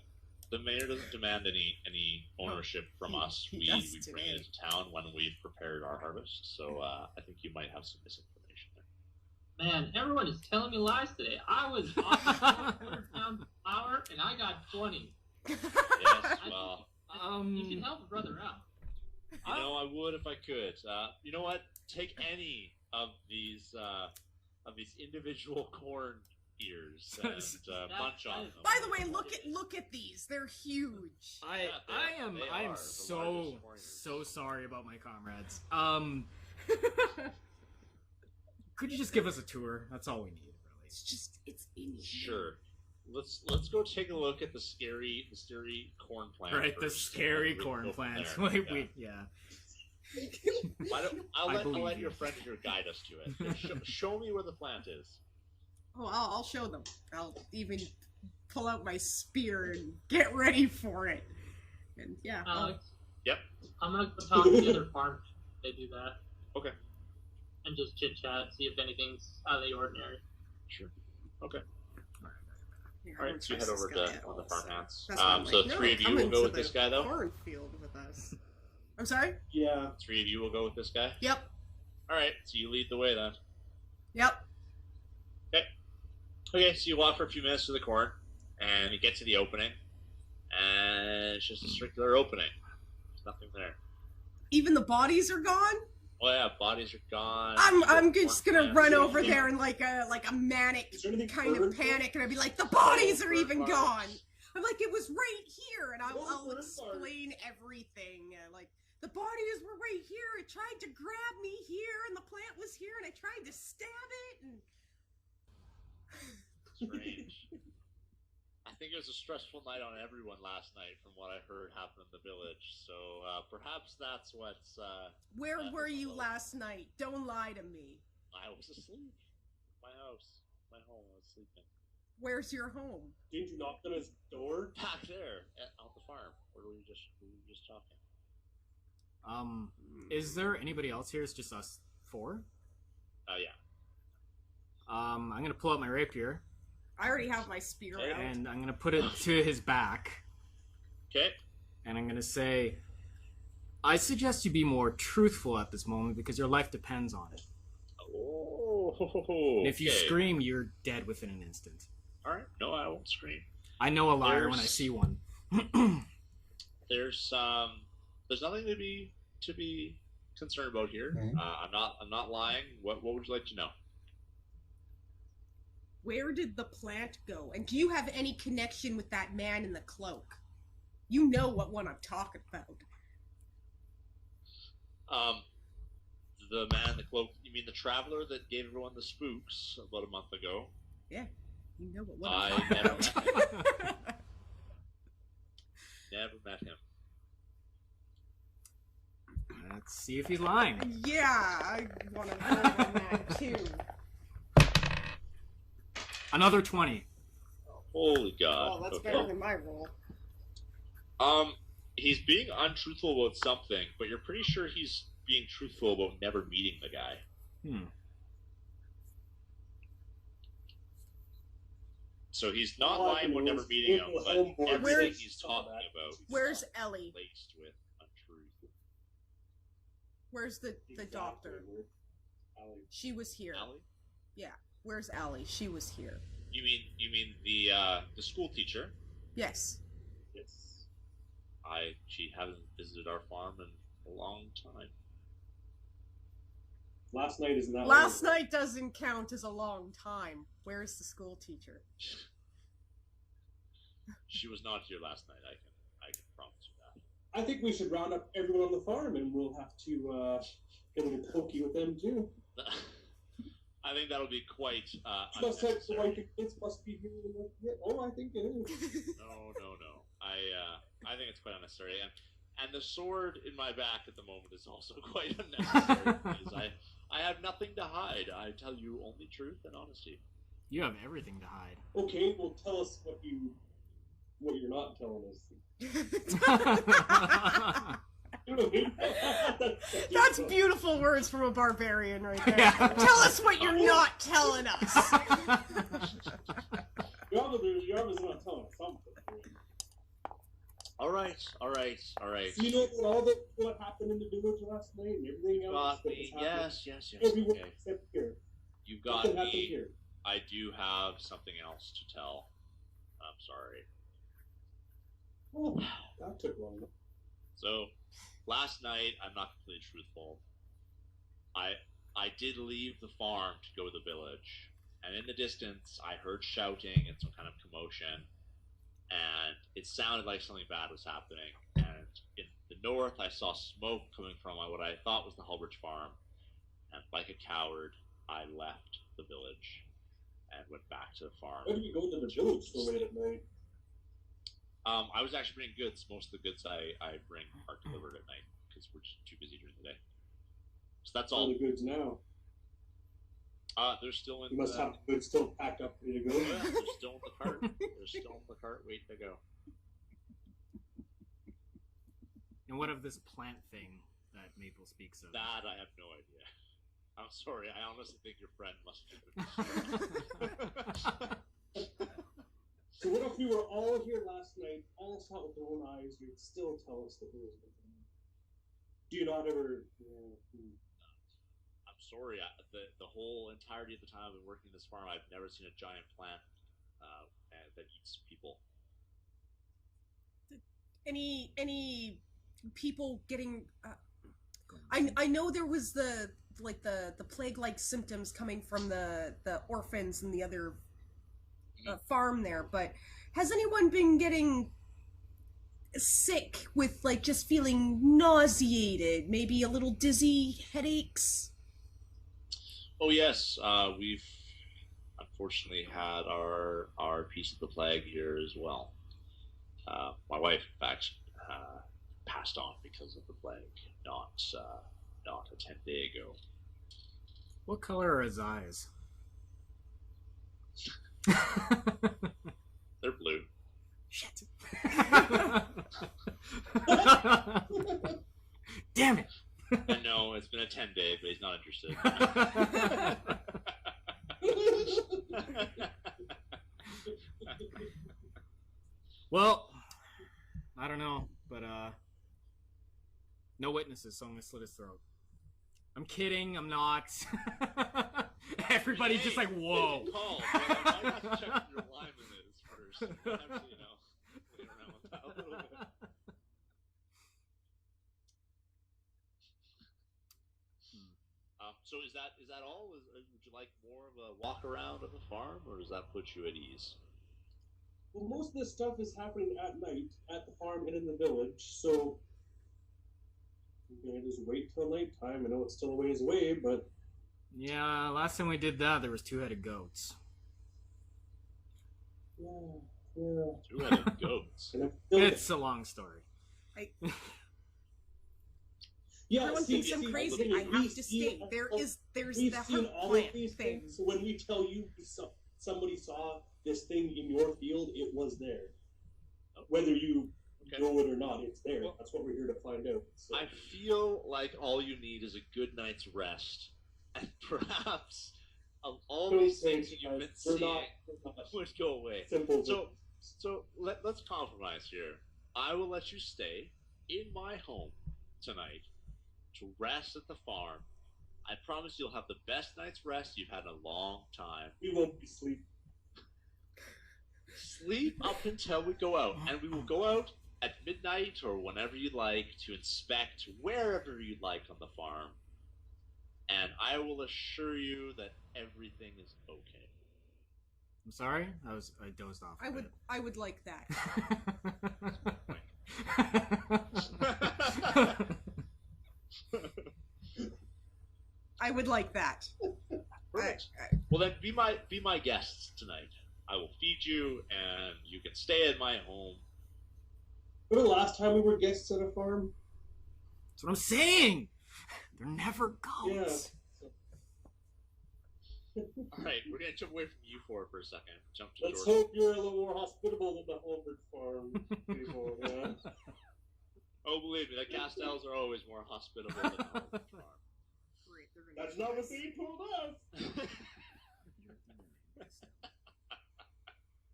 The mayor doesn't demand any ownership from us. he We does bring it today. into town when we've prepared our harvest. So I think you might have some misinformation there. Man, everyone is telling me lies today. I was offered 400 pounds of flour and I got 20. Yes. Well, You can help a brother out. you know, I would if I could. You know what? Take any of these individual corn ears and munch on them. By the way, look at these. They're huge. I am They I am are the so largest corn ears. so sorry about my comrades. Could you just give us a tour? That's all we need, really. It's in here. Sure. Let's go take a look at the scary corn plant. Right, the first, scary and we can corn go from plants. there. Yeah. Why don't, I'll I let believe your you. friend here guide us to it. Show me where the plant is. Oh, I'll show them. I'll even pull out my spear and get ready for it. And yeah, Alex. Yep. I'm gonna go talk to the other farm. They do that. Okay. And just chit chat, see if anything's out of the ordinary. Sure. Okay. here, All I right. don't So you head trust over this guy to at one of the all, so farmhands. that's why I'm So like, three of you come will go into with this the guy, though. cornfield with us. I'm sorry. Yeah. 3 of you will go with this guy. Yep. All right. So you lead the way then. Yep. Okay. So you walk for a few minutes to the corn, and you get to the opening, and it's just a circular opening. There's nothing there. Even the bodies are gone. Oh yeah, bodies are gone. I'm just gonna run Is over there there in like a manic Is there anything kind of burned? panic, and I'd be like, the bodies are Burnt even parts? gone. I'm like, it was right here, and I'll Burnt explain everything. Like, the bodies were right here. It tried to grab me here, and the plant was here, and I tried to stab it. And Strange. I think it was a stressful night on everyone last night, from what I heard happen in the village. So perhaps that's what's. where That were was you all. last night? Don't lie to me. I was asleep. My house, my home. I was sleeping Where's your home? Didn't you knock on his door? back there on the farm. Where were we just talking? Is there anybody else here? It's just us 4. Yeah. I'm gonna pull out my rapier I already have my spear Okay. out. and I'm gonna put it to his back, Okay. and I'm gonna say, I suggest you be more truthful at this moment because your life depends on it. Oh. And if you okay. scream, you're dead within an instant. All right. No, I won't scream. I know a liar when I There's- see one. There's nothing to be concerned about here. Mhm. I'm not lying. What would you like to know? Where did the plant go? And do you have any connection with that man in the cloak? You know what one I'm talking about. The man in the cloak. You mean the traveler that gave everyone the spooks about a month ago? Yeah, you know what one I I'm talking never about. Never met him. Let's see if he's lying. Yeah, I want to vote on that too. Another 20. Holy God. Oh, that's okay. better than my roll. He's being untruthful about something, but you're pretty sure he's being truthful about never meeting the guy. So he's not All I lying can about do never is meeting him, Google but homeboard everything Where's- he's talking about Where's is Ellie? laced with untruth. Where's the Exactly. doctor? Allie. She was here. Allie? Where's Allie? She was here. You mean the school teacher? Yes. Yes. She hasn't visited our farm in a long time. Last night isn't that Last long. night doesn't count as a long time. Where's the school teacher? She was not here last night. I can promise you that. I think we should round up everyone on the farm, and we'll have to get a little pokey with them too. I think that'll be quite Must have the unnecessary. wife and kids must be here. Yeah, oh, I think it is. No. I think it's quite unnecessary, and the sword in my back at the moment is also quite unnecessary because I have nothing to hide. I tell you only truth and honesty. You have everything to hide. Okay, well, tell us what you're not telling us. You know what I mean? That's beautiful words from a barbarian right there. Yeah. Tell us what you're not telling us. You're obviously not telling us something. All right. So you know what happened in the village last night and everything else? Got that me. was happening Yes. Everywhere Okay. except here. You got Nothing happened me. here. I do have something else to tell. I'm sorry. Oh, that took long. So, last night, I'm not completely truthful. I did leave the farm to go to the village, and in the distance, I heard shouting and some kind of commotion, and it sounded like something bad was happening. And in the north, I saw smoke coming from what I thought was the Hulbridge farm, and like a coward, I left the village and went back to the farm. Why did you go to the village so late at night? I was actually bringing goods. Most of the goods I bring are delivered at night because we're just too busy during the day. So that's All all. the goods now. They're still in. You must have the goods still packed up, ready to go. Yeah, they're still in the cart. They're still in the cart, waiting to go. And what of this plant thing that Maple speaks of? That I have no idea. I'm sorry. I honestly think your friend must have. So what if we were all here last night, all saw it with our own eyes, you'd still tell us that there was nothing? Do you not ever... I'm sorry. The whole entirety of the time I've been working this farm, I've never seen a giant plant that eats people. Any people getting? I know there was the plague-like symptoms coming from the orphans and the other farm there, but has anyone been getting sick with just feeling nauseated, maybe a little dizzy, headaches? Oh yes, we've unfortunately had our piece of the plague here as well. My wife, in fact, passed on because of the plague, not a 10-day ago. What color are his eyes? They're blue. Shit. Damn it. And no, it's been a 10-day, but he's not interested. Well, I don't know, but no witnesses, so I'm gonna slit his throat. I'm kidding, I'm not. Everybody's just like, whoa. Call. I got to check your alignment is first. Actually, play around with that a little bit. So is that all? Would you like more of a walk around of the farm, or does that put you at ease? Well, most of this stuff is happening at night, at the farm and in the village, so I'm gonna just wait till nighttime. I know it's still a ways away, but... Yeah, last time we did that, there was two-headed goats. Yeah. Two-headed goats. And I'm still... It's a long story. Yeah, Everyone thinks I'm crazy. I have to state there's we've the seen hurt all plant of these thing. things. So when we tell you somebody saw this thing in your field, it was there. Whether you know it or not, it's there. Well, that's what we're here to find out. So. I feel like all you need is a good night's rest, and perhaps all these things that you've been seeing would go away. Simple. So let's compromise here. I will let you stay in my home tonight to rest at the farm. I promise you'll have the best night's rest you've had in a long time. We won't be sleeping. Sleep up until we go out, and we will go out at midnight or whenever you'd like to inspect wherever you'd like on the farm. And I will assure you that everything is okay. I'm sorry? I dozed off. I would like that. I would like that. Perfect. Well, then be my guests tonight. I will feed you, and you can stay at my home. Remember the last time we were guests at a farm? That's what I'm saying. They're never goats. All right, we're gonna jump away from you for a second. Jump to Let's George. hope you're a little more hospitable than the Holbert farm people. Yeah. Oh, believe me, the Castells are always more hospitable than the Holbert farm. Great, they're gonna That's do not what this. they told us.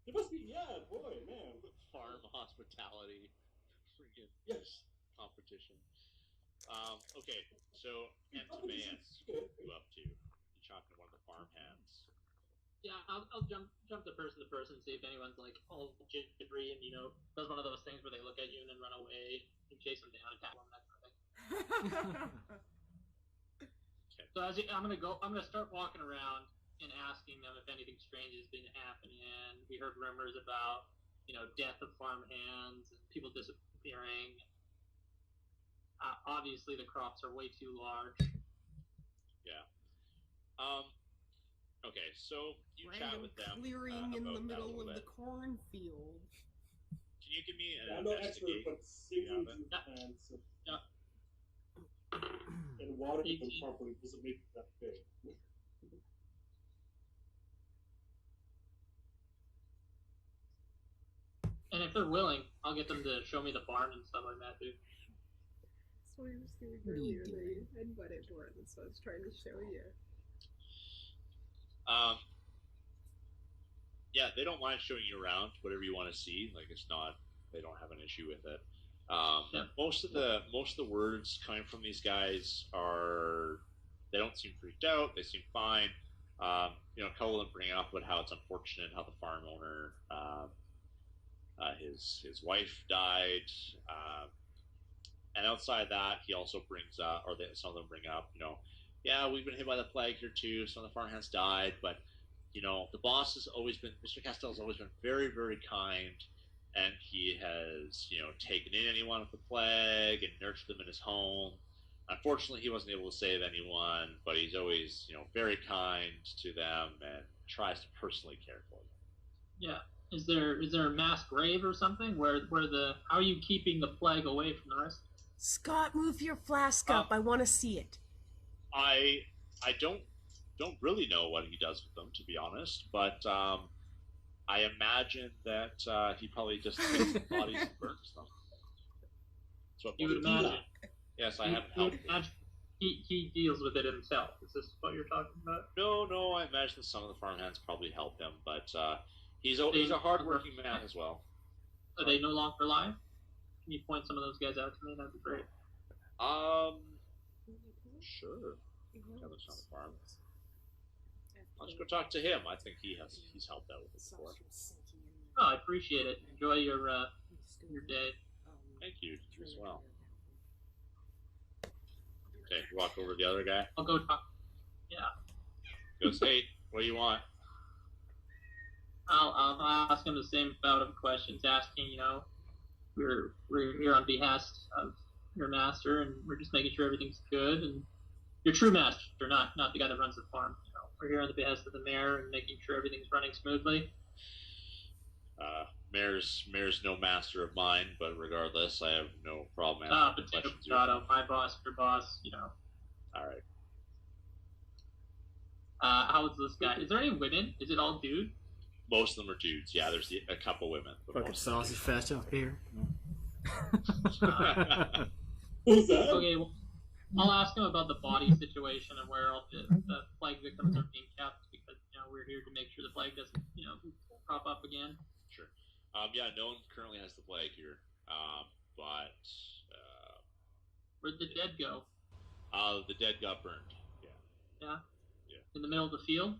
It must be, yeah, boy, man. Farm hospitality, freaking Yes. competition. Okay, so Antimaeus, what are you up to? You talking to one of the farm hands? Yeah, I'll jump to person, see if anyone's like all jittery and does one of those things where they look at you and then run away and chase them down and tackle them, that kind of thing. Okay. So I'm gonna start walking around and asking them if anything strange has been happening. We heard rumors about death of farm hands and people disappearing. Obviously, the crops are way too large. Yeah. Okay, so you chat Random with them. clearing in about the that a middle little of the bit. cornfield. Can you give me I'm an no expert, investigate? but singing Yeah, to plants Yeah. and watering them 18. properly doesn't make it that big. And if they're willing, I'll get them to show me the farm and stuff like that too. That's what I was doing What are you earlier. doing? They invited for it, and so I was trying to show you. Yeah, they don't mind showing you around whatever you want to see. Like it's not, they don't have an issue with it. Yeah. Most of the words coming from these guys are, they don't seem freaked out. They seem fine. A couple of them bring up about how it's unfortunate how the farm owner, his wife died, and outside that, he also brings up, or some of them bring up, yeah, we've been hit by the plague here too. Some of the farm hands died, but the boss has always been, Mr. Castell has always been very, very kind, and he has, taken in anyone with the plague and nurtured them in his home. Unfortunately, he wasn't able to save anyone, but he's always, very kind to them and tries to personally care for them. Yeah. Is there a mass grave or something where how are you keeping the plague away from the rest? Scott, move your flask up. I want to see it. I don't really know what he does with them, to be honest, but I imagine that he probably just takes the bodies and burns them. That's what You would most people imagine. do. Yes, I You haven't would helped. imagine he deals with it himself. Is this what you're talking about? No, I imagine that some of the farmhands probably help him, but he's a hardworking man as well. Are they no longer alive? Can you point some of those guys out to me? That'd be great. Sure. Tell us on the farm. Let's go talk to him. I think he's helped out with it before. Oh, I appreciate it. Enjoy your day. Thank you. You as well. Okay, you walk over to the other guy. I'll go talk. Yeah. Goes, hey, what do you want? I'll ask him the same bout of questions, asking, we're here on behest of your master, and we're just making sure everything's good, and your true master, not the guy that runs the farm. We're here on the behest of the mayor and making sure everything's running smoothly. Mayor's no master of mine, but regardless, I have no problem answering the questions. My boss, your boss, All right. How's this guy? Is there any women? Is it all dude? Most of them are dudes. Yeah, there's a couple women. Fucking sausage fest up here. Who's that? Okay, well, I'll ask him about the body situation and where all the plague victims are being kept, because we're here to make sure the plague doesn't crop up again. Sure. Yeah, no one currently has the plague here, but Where'd the dead go? the dead got burned. Yeah. Yeah. In the middle of the field.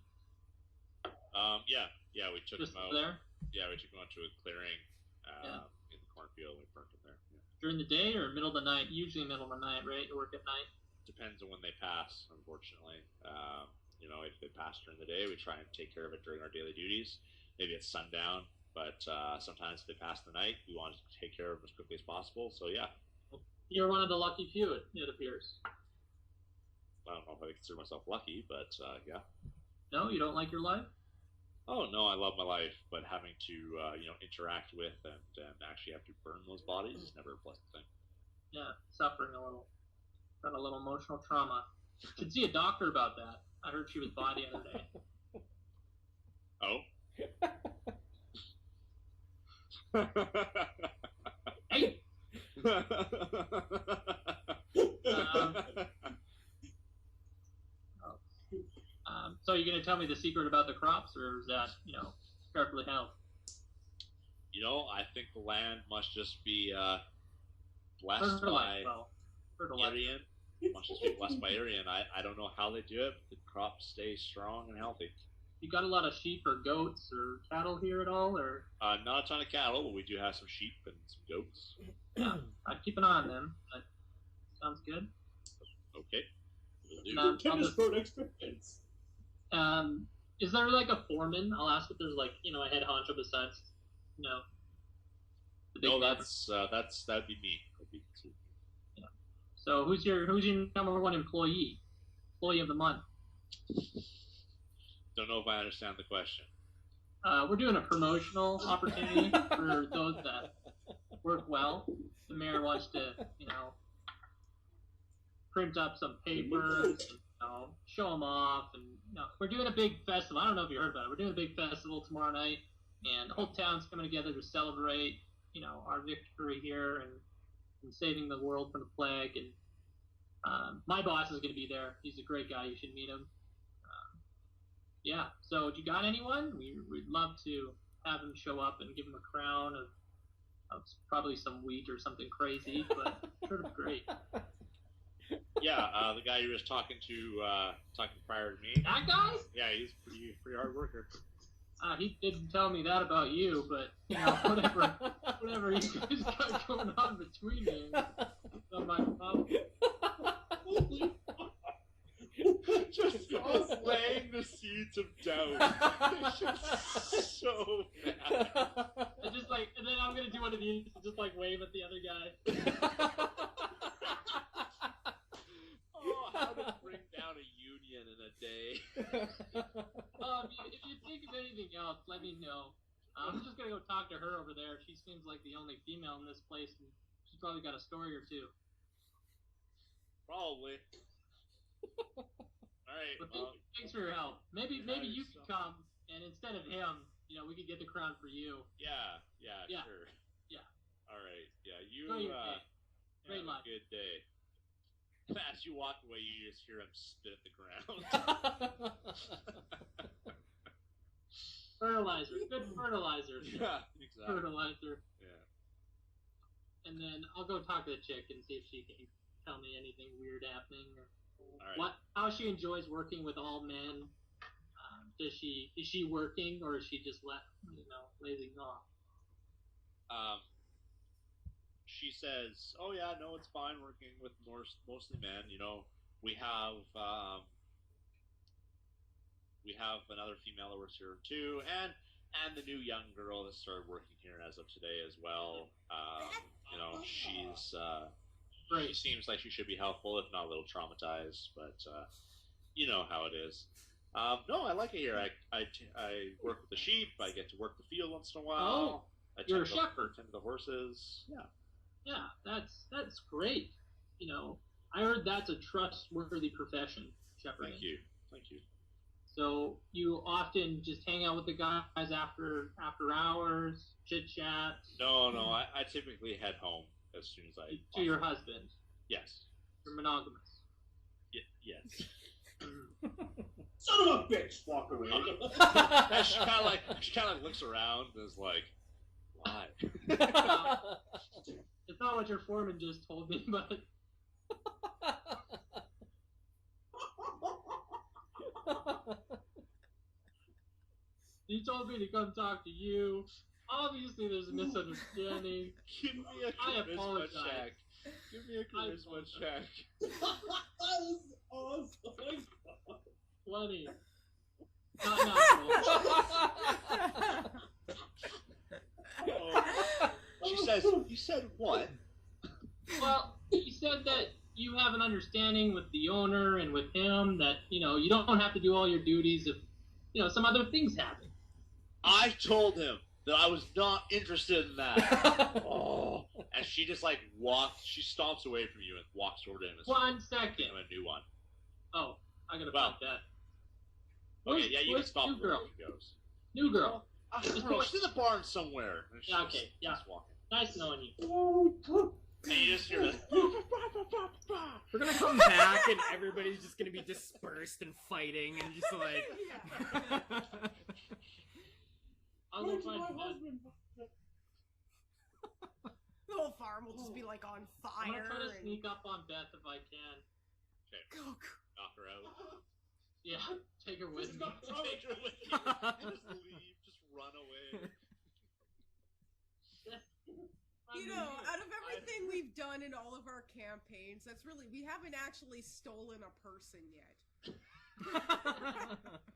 Yeah, we took Just them out. there. Yeah, we took them out to a clearing Yeah. in the cornfield. We burnt them there. Yeah. During the day or middle of the night? Usually middle of the night, right? You work at night. Depends on when they pass, unfortunately. If they pass during the day, we try and take care of it during our daily duties. Maybe it's sundown, but sometimes if they pass the night, we want to take care of them as quickly as possible. So yeah, You're one of the lucky few, it appears. I don't know if I consider myself lucky, but yeah. No, you don't like your life? Oh no, I love my life, but having to interact with and actually have to burn those bodies is never a pleasant thing. Yeah, suffering a little. Got a little emotional trauma. Should see a doctor about that. I heard she was by the other day. Oh. Hey! So you're gonna tell me the secret about the crops, or is that, carefully held? I think the land must just be blessed Fertilize, by well, fertilize. Arian. Must just be blessed by Arian. I don't know how they do it, but the crops stay strong and healthy. You got a lot of sheep or goats or cattle here at all, or? Not a ton of cattle, but we do have some sheep and some goats. Yeah, I'd keep an eye on them. That sounds good. Okay. Tennis road experiments. Is there like a foreman? I'll ask if there's like a head honcho besides the big No, man. that'd be me. Yeah. So who's your number one employee of the month? Don't know if I understand the question. We're doing a promotional opportunity for those that work well. The mayor wants to print up some papers, and, show them off, and we're doing a big festival. I don't know if you heard about it. We're doing a big festival tomorrow night, and the whole town's coming together to celebrate, our victory here and saving the world from the plague. And my boss is going to be there. He's a great guy. You should meet him. Yeah. So, do you got anyone? We'd love to have him show up and give him a crown of probably some wheat or something crazy, but sure to be great. Yeah, the guy you were just talking prior to me. That guy? Yeah, he's pretty hard worker. He didn't tell me that about you, but whatever you guys got going on between you, it's not my problem. Just laying the seeds of doubt. It's so bad. And then I'm gonna do one of these, just like wave at the other guy. How to bring down a union in a day. If you think of anything else, let me know. I'm just gonna go talk to her over there. She seems like the only female in this place, and she's probably got a story or two. Probably. Alright, Well, thanks for your help. Maybe you could come, and instead of him, we could get the crown for you. Yeah, Yeah. sure. Yeah. Alright, yeah, you Enjoy your day. Great have luck. a good day. As you walk away, you just hear him spit at the ground. Fertilizer. Good fertilizer. Yeah, exactly. Fertilizer. Yeah. And then I'll go talk to the chick and see if she can tell me anything weird happening, or how she enjoys working with all men. Is she working, or is she just lazing off? She says, "Oh yeah, no, it's fine working with mostly men. We have another female that works here too, and the new young girl that started working here as of today as well. She's she seems like she should be helpful, if not a little traumatized, but you know how it is. No, I like it here. I work with the sheep. I get to work the field once in a while. You're a shepherd. Tend to the horses. Yeah. Yeah, that's great. I heard that's a trustworthy profession, shepherding. Thank you. So you often just hang out with the guys after hours, chit chat. No, I typically head home as soon as I. To your husband. Yes. You're monogamous. Yes. Son of a bitch! Walk away. She kind of looks around and is like, "Why?" It's not what your foreman just told me, but. He told me to come talk to you. Obviously, there's a misunderstanding. Give me a charisma check. Give me a charisma check. That is awesome. 20. Not natural. She says, "You said what?" Well, he said that you have an understanding with the owner and with him that, you don't have to do all your duties some other things happen. I told him that I was not interested in that. Oh. And she just like she stomps away from you and walks toward him. 1 second. A new one. Oh, I gotta find that. Okay, yeah, you can stop New girl. She goes. New girl. She's in the barn somewhere. Yeah, okay, yeah. Walking. Nice knowing you. And you just hear this. We're gonna come back and everybody's just gonna be dispersed and fighting and just like. I'll go find husband. The whole farm will just be like on fire. I'm gonna try to sneak up on Beth if I can. Okay. Knock her out. Yeah, take her with me. Take her with you. Just leave. Just run away. You know, out of everything we've done in all of our campaigns, we haven't actually stolen a person yet.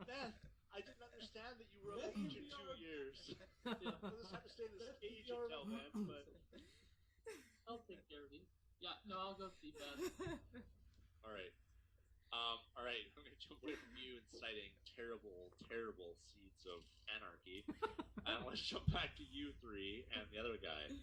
Beth, I didn't understand that you were a legion 2 years. I just had to stay in this cage until then, but... I'll take care of you. Yeah, no, I'll go see Beth. Alright. Alright, I'm gonna jump away from you inciting terrible, terrible seeds of anarchy. And let's jump back to you three and the other guy.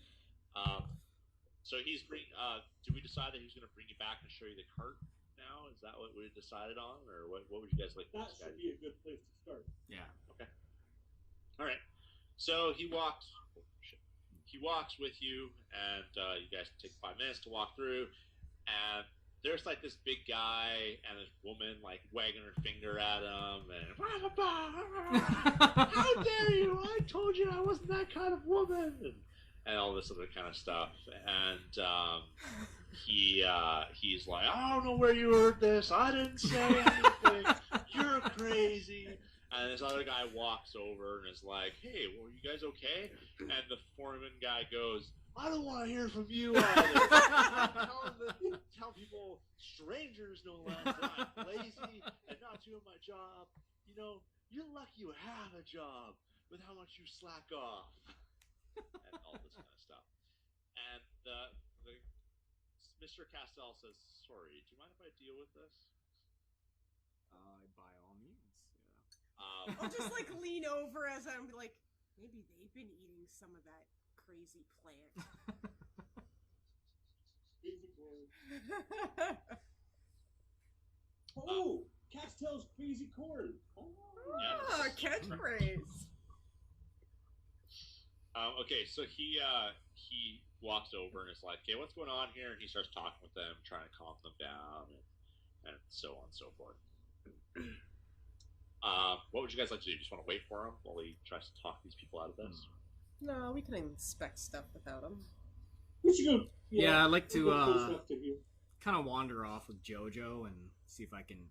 So he's do we decide that he's gonna bring you back and show you the cart now? Is that what we decided on? Or what would you guys like That this guy should to be do? a good place to start. Yeah. Okay. Alright. So he walks with you, and you guys can take 5 minutes to walk through, and there's like this big guy and this woman like wagging her finger at him and how dare you, I told you I wasn't that kind of woman, and all this other kind of stuff. And he's like, I don't know where you heard this, I didn't say anything, you're crazy. And this other guy walks over and is like, hey, well, are you guys okay? And the foreman guy goes, I don't want to hear from you either. Tell people, strangers no less, that I'm lazy and not doing my job. You know, you're lucky you have a job with how much you slack off. And all this kind of stuff. And Mr. Castell says, sorry, do you mind if I deal with this? By all means, yeah. I'll just like lean over as I'm like, maybe they've been eating some of that crazy plant. Oh, Castell's crazy corn. Oh, Ah, catchphrase. Okay, so he walks over and is like, okay, what's going on here? And he starts talking with them, trying to calm them down, and so on and so forth. What would you guys like to do? Just want to wait for him while he tries to talk these people out of this? No, we can inspect stuff without him. We should go. Yeah, I'd like to we'll go close enough to here. kind of wander off with Jojo and see if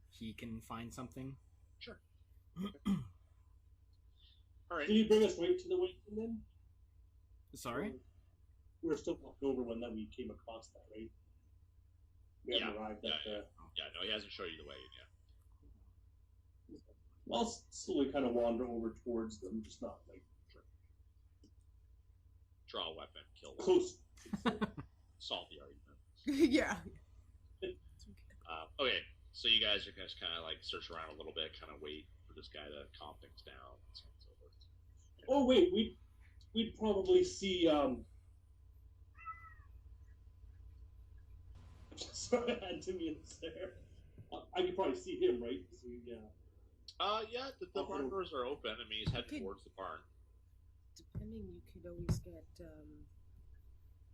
he can find something. Sure. All right. Did he bring us right to the Wayton then? Sorry? We were still walking over when we came across that, right? We haven't arrived at the... Yeah, no, he hasn't shown you the way yet. Well, I'll slowly kind of wander over towards them, just not like... Draw a weapon, kill them. Close. Solve the argument. Yeah. Okay, so you guys are just kind of like search around a little bit, kind of wait for this guy to calm things down, and so on and so forth. Oh, wait, we'd probably see, Sorry, I had 2 minutes there. I could probably see him, right? So, yeah. Yeah, the barn doors are open. I mean, he's heading towards the barn. Depending, you could always get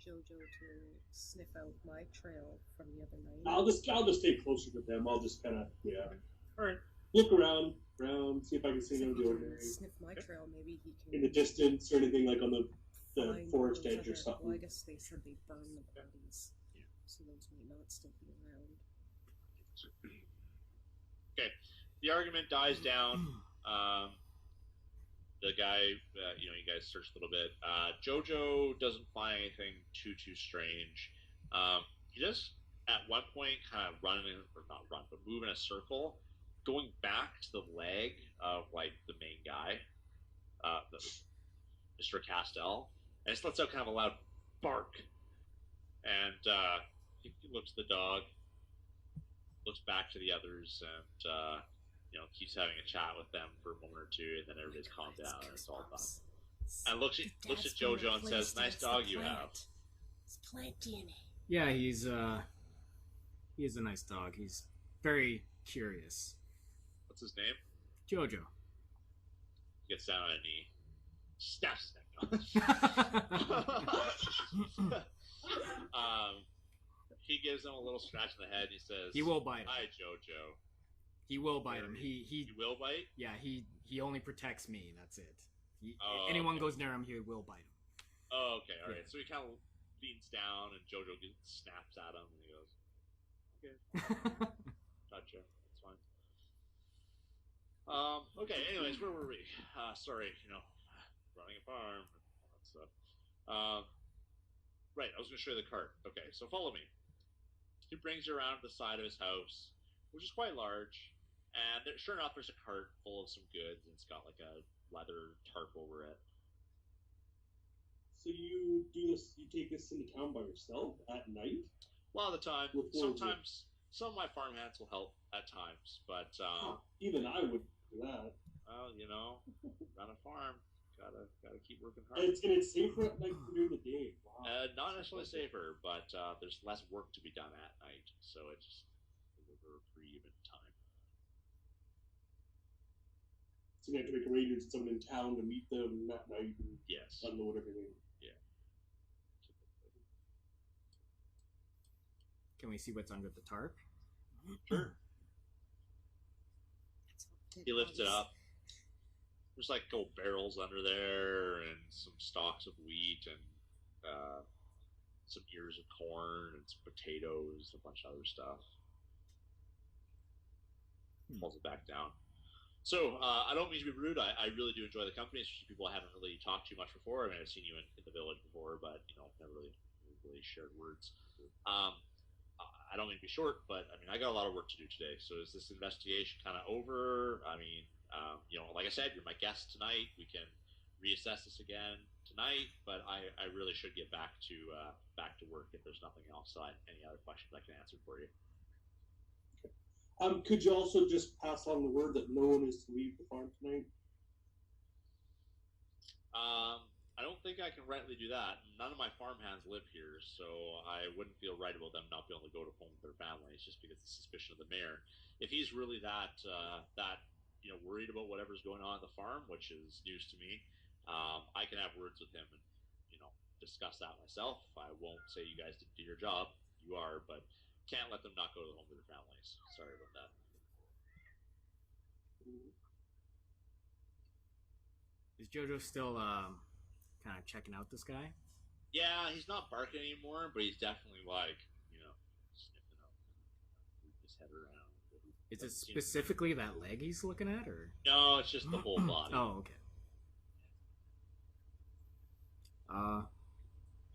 Jojo to sniff out my trail from the other night. I'll just stay closer to them. I'll just kind of, All right. look around, see if I can see So him if he doing can anything sniff my trail, maybe he can in the distance or anything like on the find forest those edge or other- something. Well, I guess they said they burn the bodies, Yeah. so those might not still be around. Okay, the argument dies down. The guy, you guys search a little bit. Jojo doesn't find anything too strange. He does at one point kind of move in a circle, going back to the leg of like the main guy, Mr. Castell, and just lets out kind of a loud bark. And he looks at the dog, looks back to the others, and keeps having a chat with them for a moment or two, and then everybody's calmed down and it's all done. And looks at Jojo and says, "Nice dog you have." It's plant DNA. Yeah, he is a nice dog. He's very curious. What's his name? Jojo. Gets down on a knee. Snaps his neck. He gives him a little scratch in the head. And he says, He will bite him. "Hi, Jojo." He will bite him. He will bite. Yeah, he only protects me. That's it. Oh, Anyone okay. goes near him, he will bite him. Oh, okay, all right. Yeah. So he kind of leans down, and Jojo snaps at him, and he goes, "Okay, gotcha. That's fine." Okay. Anyways, where were we? Sorry, running a farm and all that stuff. Right. I was going to show you the cart. Okay, so follow me. He brings you around to the side of his house, which is quite large. And sure enough, there's a cart full of some goods, and it's got like a leather tarp over it. So you do this? You take this into town by yourself at night? A lot of the time. With Sometimes some of my farm hands will help at times, but Even I would do that. well, run a farm, gotta keep working hard. And it's safer at night than during the day. Wow. Not necessarily safer, but there's less work to be done at night, so it's a reprieve in time. So you have to make arrangements with someone in town to meet them that night and Yes. unload everything. Can we see what's under the tarp? Sure. He lifts it up. There's like gold barrels under there, and some stalks of wheat, and some ears of corn, and some potatoes, a bunch of other stuff. Pulls it back down. So, I don't mean to be rude. I really do enjoy the company, especially people I haven't really talked to much before. I mean, I've seen you in the village before, but never really shared words. I don't mean to be short, but I mean, I got a lot of work to do today. So is this investigation kind of over? I mean, like I said, you're my guest tonight. We can reassess this again tonight, but I really should get back to work if there's nothing else. So any other questions I can answer for you? Could you also just pass on the word that no one is to leave the farm tonight? I don't think I can rightly do that. None of my farm hands live here, so I wouldn't feel right about them not being able to go to home with their families just because of the suspicion of the mayor. If he's really that worried about whatever's going on at the farm, which is news to me, I can have words with him and discuss that myself. I won't say you guys didn't do your job. You are, but can't let them not go to home with their families. Sorry about that. Is Jojo still kind of checking out this guy? Yeah, he's not barking anymore, but he's definitely sniffing up, moving his head around. Is it specifically that leg he's looking at, or? No, it's just the whole body. Oh, okay.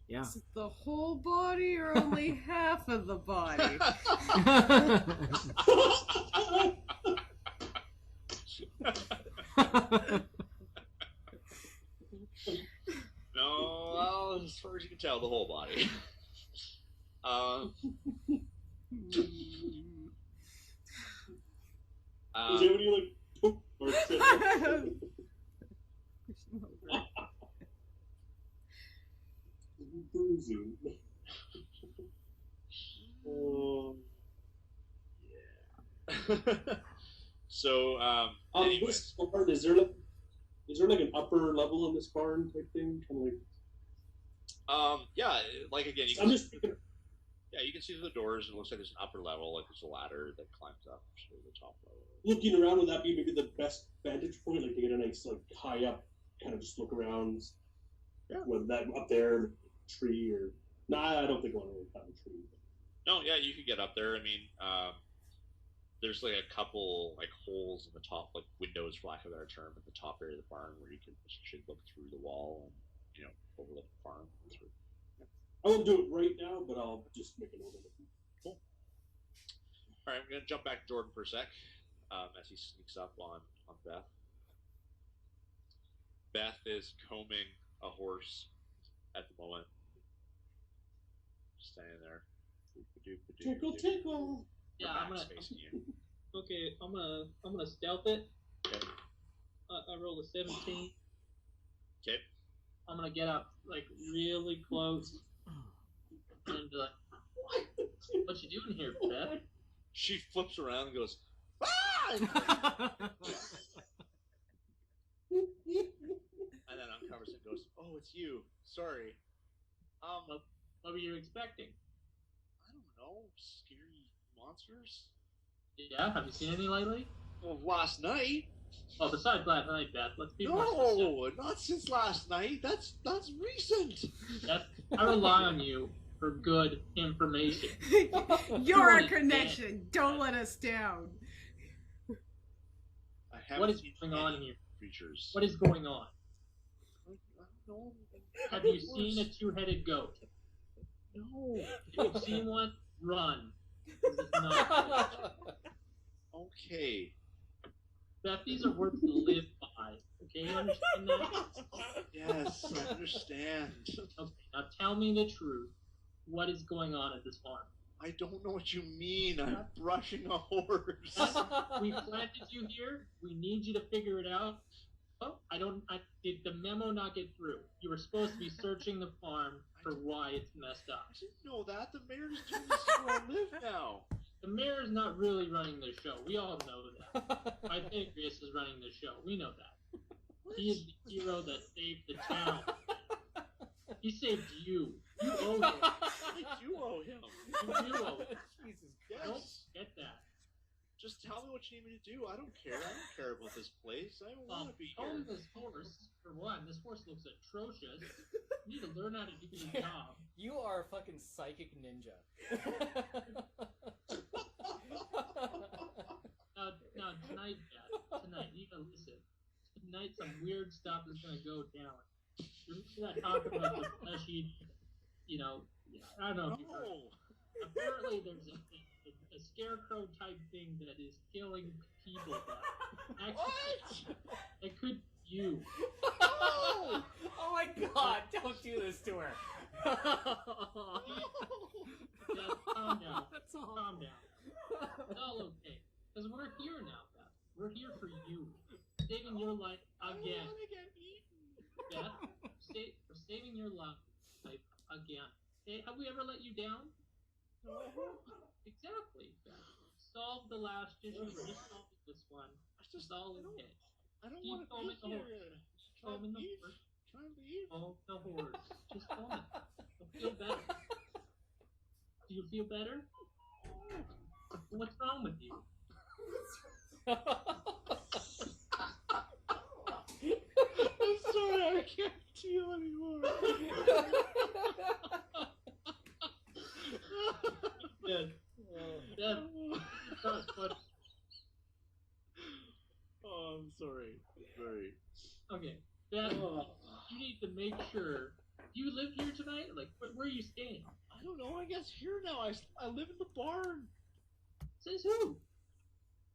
Yeah. Is it the whole body or only half of the body? No, well, as far as you can tell, the whole body. Is anybody like poop or sit? Bruising. So, This barn, is there like an upper level in this barn type thing? Kind of like. yeah, like again, I'm just thinking. Yeah, you can see through the doors. It looks like there's an upper level, like there's a ladder that climbs up to the top level. Looking around, would that be maybe the best vantage point? Like to get a nice, like high up, kind of just look around. Yeah. Whether that up there, tree or. Nah, I don't think I want to climb a tree. No, yeah, you can get up there. I mean, there's like a couple like holes in the top, like windows, for lack of a better term, at the top area of the barn where you should look through the wall and overlook the farm. I won't do it right now, but I'll just make a note of it. Cool. All right, I'm gonna jump back to Jordan for a sec as he sneaks up on Beth. Beth is combing a horse at the moment, just standing there. Tickle, tickle. Yeah, Her I'm back's gonna. facing you. Okay, I'm gonna stealth it. Okay. I rolled a 17. Okay. I'm gonna get up like really close and be like, "What you doing here, Beth?" She flips around and goes, ah! And then uncovers it and goes, oh, it's you. Sorry. What were you expecting? I don't know. Scary monsters? Yeah, have you seen any lately? Well, last night. Oh, besides last night, Beth, let's be more specific. No, not since last night. That's recent. Beth, I rely on you for good information. You're our connection. Don't let us down. I haven't What is seen going on any here? Creatures. What is going on? I don't know. Have you seen a two-headed goat? No. If you've seen one, run. This is not Okay. Beth, these are words to live by. Okay, you understand that? Yes, I understand. Okay, now tell me the truth. What is going on at this farm? I don't know what you mean. I'm brushing a horse. We planted you here. We need you to figure it out. Oh, did the memo not get through? You were supposed to be searching the farm for why it's messed up. I didn't know that. The mayor's doing this where I live now. The mayor is not really running the show. We all know that. Pythagoras is running the show. We know that. He is the hero that saved the town. He saved you. You owe him. I do owe him. You do owe him. Jesus Yes. Don't get that. Just tell me what you need me to do. I don't care. I don't care about this place. I don't want to be Own here. this horse, for one. This horse looks atrocious. You need to learn how to do your job. You are a fucking psychic ninja. Now tonight, Dad, tonight, you gotta listen. Tonight, some weird stuff is gonna go down. Remember that talk about the fleshy, I don't know if you heard. No. Apparently, there's a scarecrow type thing that is killing people. Actually, it could be you. Oh my god, don't do this to her. Dad, calm down. That's all. Calm down. It's all okay. Because we're here now, Beth. We're here for you. Saving your life again. I want to get eaten. Beth, for saving your life again. Hey, have we ever let you down? No. Exactly, Beth. Solve the last issue. We're just solving this one. It's all okay. I don't Keep want to foaming be the here. horse. Foaming the horse. Try to leave. Oh, the horse. Just foam it. You'll feel better. Do you feel better? What's wrong with you? I'm sorry, I can't deal anymore. Good. Beth, that was fun. Oh, I'm sorry. Sorry. Okay, Beth, you need to make sure. Do you live here tonight? Like, where are you staying? I don't know. I guess here now. I live in the barn. Says who?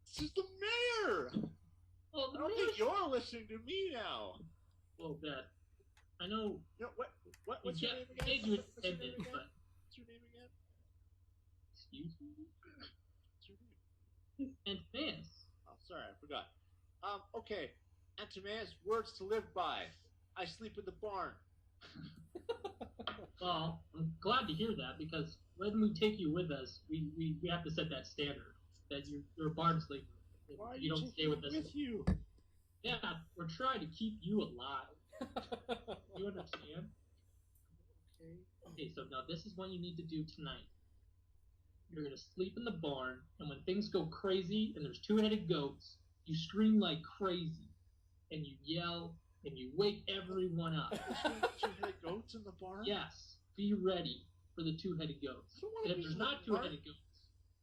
This is the mayor. Well, I don't think you're listening to me now. Well, Beth, I know. No, what's your name Made again? you What's your name attendant, again? but What's your name again? excuse me. What's your name? Antimaeus. Oh, sorry, I forgot. Okay. Antimaeus, words to live by. I sleep in the barn. Well, I'm glad to hear that because when we take you with us, we have to set that standard that you're a barn sleeper. Why are You don't stay with us. with you? Yeah, we're trying to keep you alive. You understand? Okay, so now this is what you need to do tonight. You're gonna sleep in the barn, and when things go crazy and there's two-headed goats, you scream like crazy, and you yell, and you wake everyone up. Two-headed goats in the barn? Yes, be ready for the two-headed goats. I don't want And to if be there's in the not barn. two-headed goats,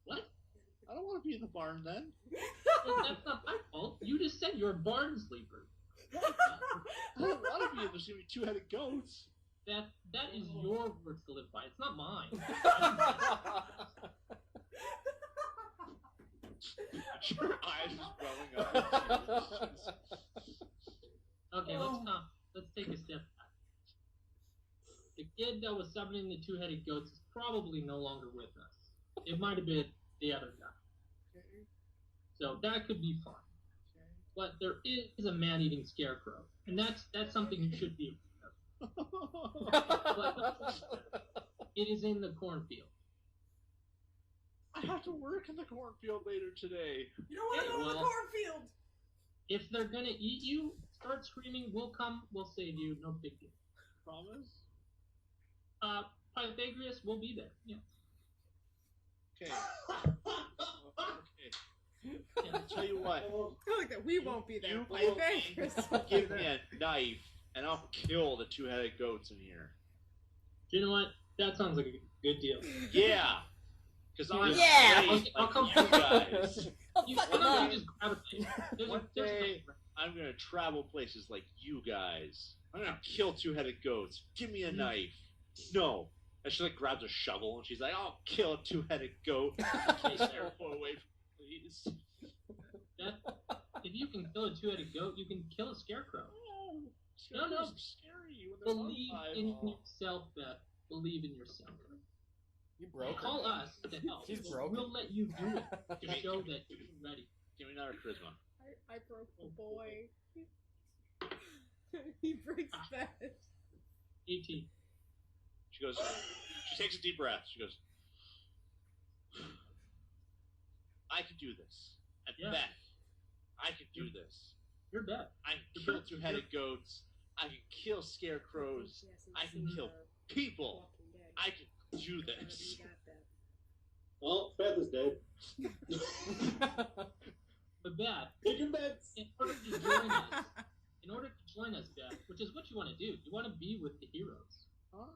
what? I don't want to be in the barn then. Well, that's not my fault. You just said you're a barn sleeper. I don't want to be in there's gonna be two-headed goats. That is your words to live by. It's not mine. Your eyes just welling up. Okay, let's take a step back. The kid that was summoning the two-headed goats is probably no longer with us. It might have been the other guy. So that could be fun. But there is a man-eating scarecrow, and that's something you should be aware of. But it is in the cornfield. I have to work in the cornfield later today. You don't want to go to the well- cornfield. If they're gonna eat you, start screaming. We'll come. We'll save you. No big deal. Promise? Pythagoras will be there. Yeah. Okay. Okay. Yeah. Tell you what. I like that we won't be there. You but will Pythagoras will be give there. me a knife, and I'll kill the two-headed goats in here. You know what? That sounds like a good deal. Yeah. Because I'm Yeah. raised I'll like come you guys. You, Fuck why him don't up. you just grab a thing? One day, I'm gonna travel places like you guys. I'm gonna kill two-headed goats. Give me a knife. No. And she like grabs a shovel and she's like, "I'll kill a two-headed goat." Keep Scarecrow away from me, please. If you can kill a two-headed goat, you can kill a scarecrow. No, no. are scary when they're Believe alive. in yourself, Beth. Believe in yourself. You broke her. Call us to help. She's broken. We'll let you do it to show that you're ready. Give me another charisma. I broke the boy. He breaks bed. 18. She goes. She takes a deep breath. She goes. I can do this. And Yeah. Beth, I can do this. You're Beth. I can kill two-headed goats. I can kill scarecrows. I can kill people. I can do this. Well, Beth is dead. But Beth, Taking bets. in order to join us, Beth, which is what you want to do, you want to be with the heroes. Huh?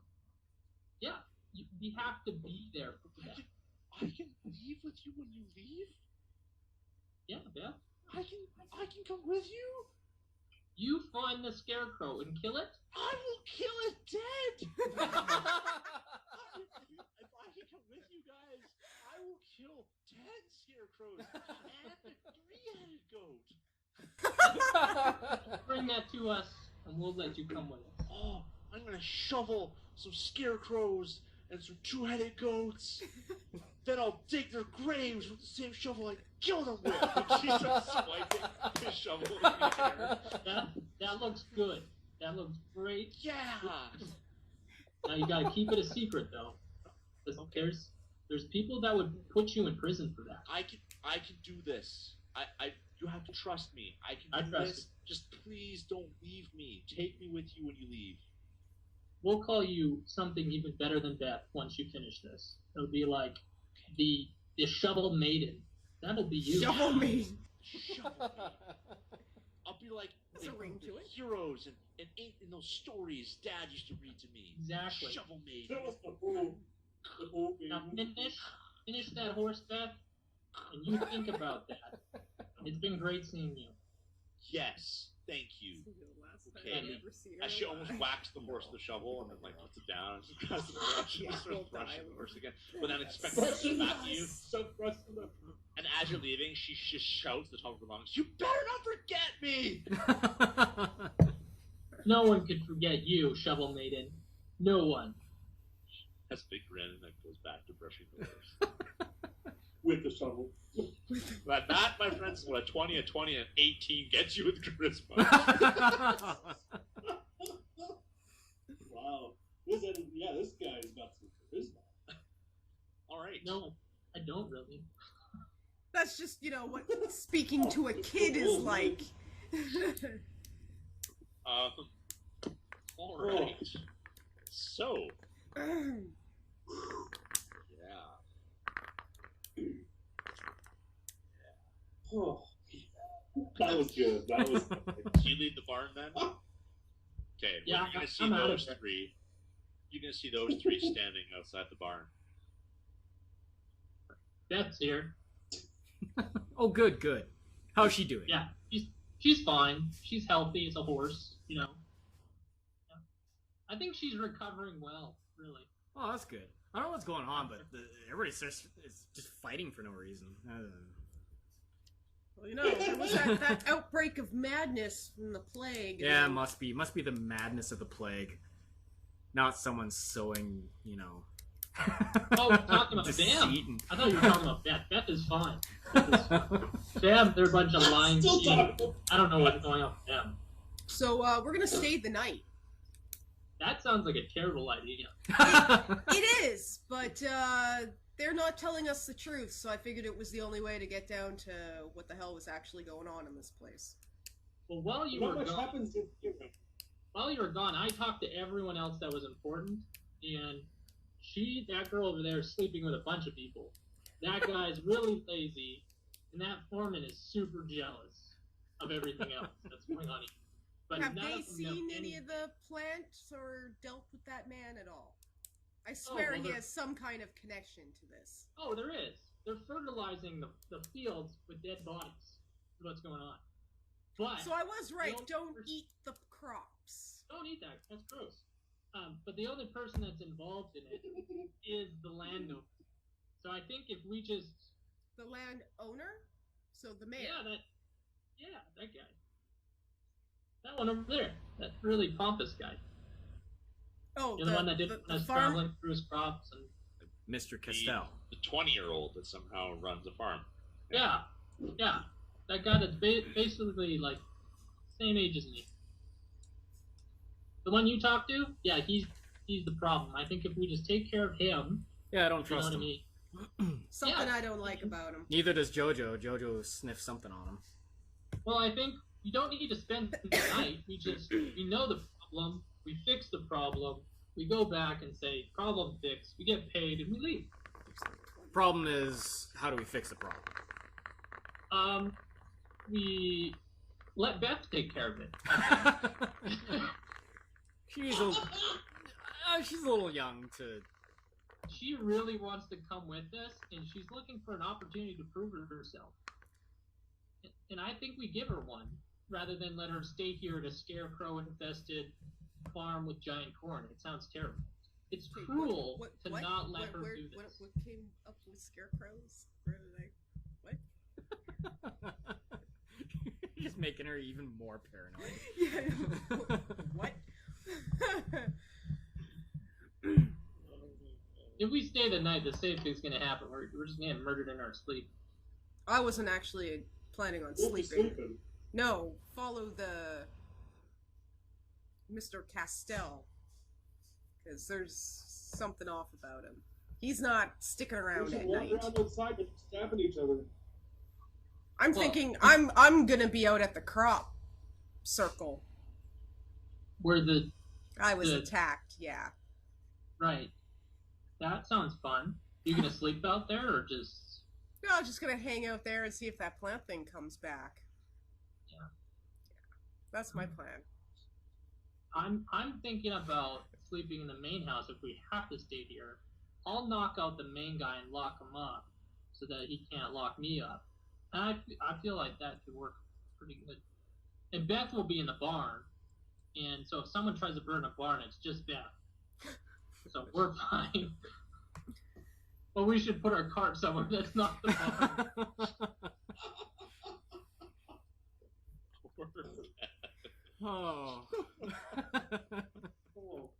Yeah, we have to be there for Beth. I can leave with you when you leave? Yeah, Beth. I can come with you? You find the scarecrow and kill it. I will kill it dead! If I can come with you guys, I will kill 10 scarecrows and a 3-headed goat. Bring that to us, and we'll let you come with us. Oh, I'm gonna shovel some scarecrows and some two-headed goats. Then I'll dig their graves with the same shovel I killed them with. And she starts swiping his shovel in the air. That looks good. That looks great. Yeah! Now you gotta keep it a secret, though. 'Cause there's people that would put you in prison for that. I can do this. You have to trust me. I I can do trust this. Just please don't leave me. Take me with you when you leave. We'll call you something even better than Beth once you finish this. It'll be like the Shovel Maiden. That'll be you. Shovel me. Shovel me. I'll be like There's a ring to it. heroes and in those stories Dad used to read to me. Exactly. Shovel me. That was the fool. The fool Now baby. finish that horse, Beth, and you think about that. It's been great seeing you. Yes. Thank you. Okay. As she almost whacks the horse with the shovel and then like puts it down and just grabs the brush and starts brushing the horse again. But then expects it to come back to you. And as you're leaving, she just shouts at the top of her lungs, "You better not forget me!" No one could forget you, Shovel Maiden. No one. Has a big grin and then goes back to brushing the horse. With the shovel. But that, my friends, is what a 20, a 20, and an 18 gets you with charisma. Wow. This guy's got some charisma. All right. No, I don't really. That's just, what speaking to a kid is like. All right. So, yeah. Oh. That was good. That was. Do you lead the barn then? Okay. Yeah, you're gonna see I'm out of those there. three. You're gonna see those three standing outside the barn. Beth's here. Oh, good. How's she doing? Yeah, she's fine. She's healthy as a horse, Yeah. I think she's recovering well, really. Oh, that's good. I don't know what's going on, but everybody's just fighting for no reason. Well, there was that outbreak of madness from the plague. Yeah, it must be the madness of the plague, not someone sowing, Oh, talking about deceit Bam. and- I thought you were talking about Beth. Beth is fine. Damn, they're a bunch of lying Still sheep. talking. I don't know what's going on with them. So we're gonna stay the night. That sounds like a terrible idea. It is, but they're not telling us the truth, so I figured it was the only way to get down to what the hell was actually going on in this place. Well, while you Not were much gone, happens if I talked to everyone else that was important, and that girl over there is sleeping with a bunch of people. That guy's really lazy, and that foreman is super jealous of everything else that's going on here. But Have none they of them know seen any anything. of the plants or dealt with that man at all? I swear well, he they're- has some kind of connection to this. Oh, there is. They're fertilizing the fields with dead bodies. That's what's going on. But So I was right, the only don't person- eat the crops. Don't eat that. That's gross. But the only person that's involved in it is the landowner. So I think if we just The land owner? So the mayor. that guy. That one over there. That really pompous guy. Oh, You're the one that didn't the want us farm? traveling through his crops and Mr. Castell. The 20-year-old that somehow runs a farm. yeah. That guy that's basically like same age as me. The one you talked to, yeah, he's the problem. I think if we just take care of him, Yeah, I don't you know trust what I him. mean? Something Yeah. I don't like about him. Neither does Jojo. Jojo sniffs something on him. Well, I think you don't need to spend the night. We know the problem. We fix the problem. We go back and say, problem fixed. We get paid and we leave. Problem is, how do we fix the problem? We let Beth take care of it. she's a little young to. She really wants to come with us, and she's looking for an opportunity to prove herself. And I think we give her one, rather than let her stay here at a scarecrow-infested farm with giant corn. It sounds terrible. It's Wait, cruel what- to what? not let her Where- do this. What came up with scarecrows? Where did I... You're just making her even more paranoid. Yeah. What? If we stay the night, the same thing's gonna happen. We're just gonna get murdered in our sleep. I wasn't actually planning on Wolf is sleeping. No, follow the Mr. Castell, because there's something off about him. He's not sticking We around should at walk night. around outside and stabbing each other. I'm Well- thinking I'm gonna be out at the crop circle. Where the I was Good. attacked. Yeah. right. That sounds fun. You gonna sleep out there or just? No, I'm just gonna hang out there and see if that plant thing comes back. Yeah. That's my plan. I'm thinking about sleeping in the main house if we have to stay here. I'll knock out the main guy and lock him up so that he can't lock me up. And I feel like that could work pretty good. And Beth will be in the barn, and so if someone tries to burn a barn, it's just Beth. So we're fine. But we should put our cart somewhere that's not the barn. Oh. Oh.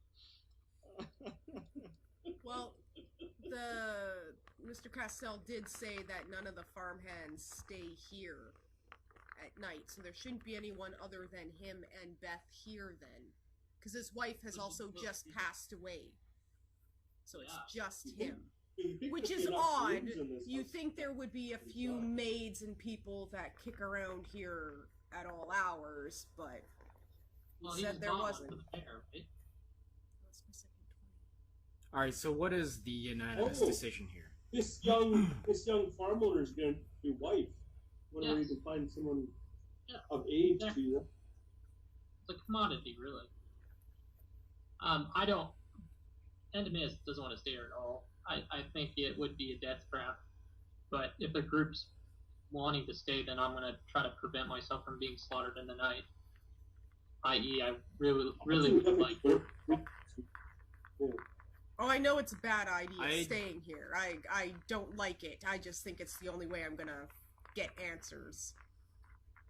Well, the Mr. Castell did say that none of the farmhands stay here at night, so there shouldn't be anyone other than him and Beth here then, because his wife has also just passed away. So it's just him. Which is odd. You think there would be a few maids and people that kick around here at all hours, but Well, he he's said there bought one wasn't. for the mayor, right? That's my second 20. Alright, so what is the unanimous Oh. decision here? This young farm owner's gonna be wife. Whenever Yes. you can find someone Yeah. of age Yeah. to do that. It's a commodity, really. I don't. Endominus doesn't want to stay here at all. I think it would be a death trap. But if the group's wanting to stay, then I'm going to try to prevent myself from being slaughtered in the night. I.e., I really would like. Oh, I know it's a bad idea I- staying here. I don't like it. I just think it's the only way I'm gonna get answers.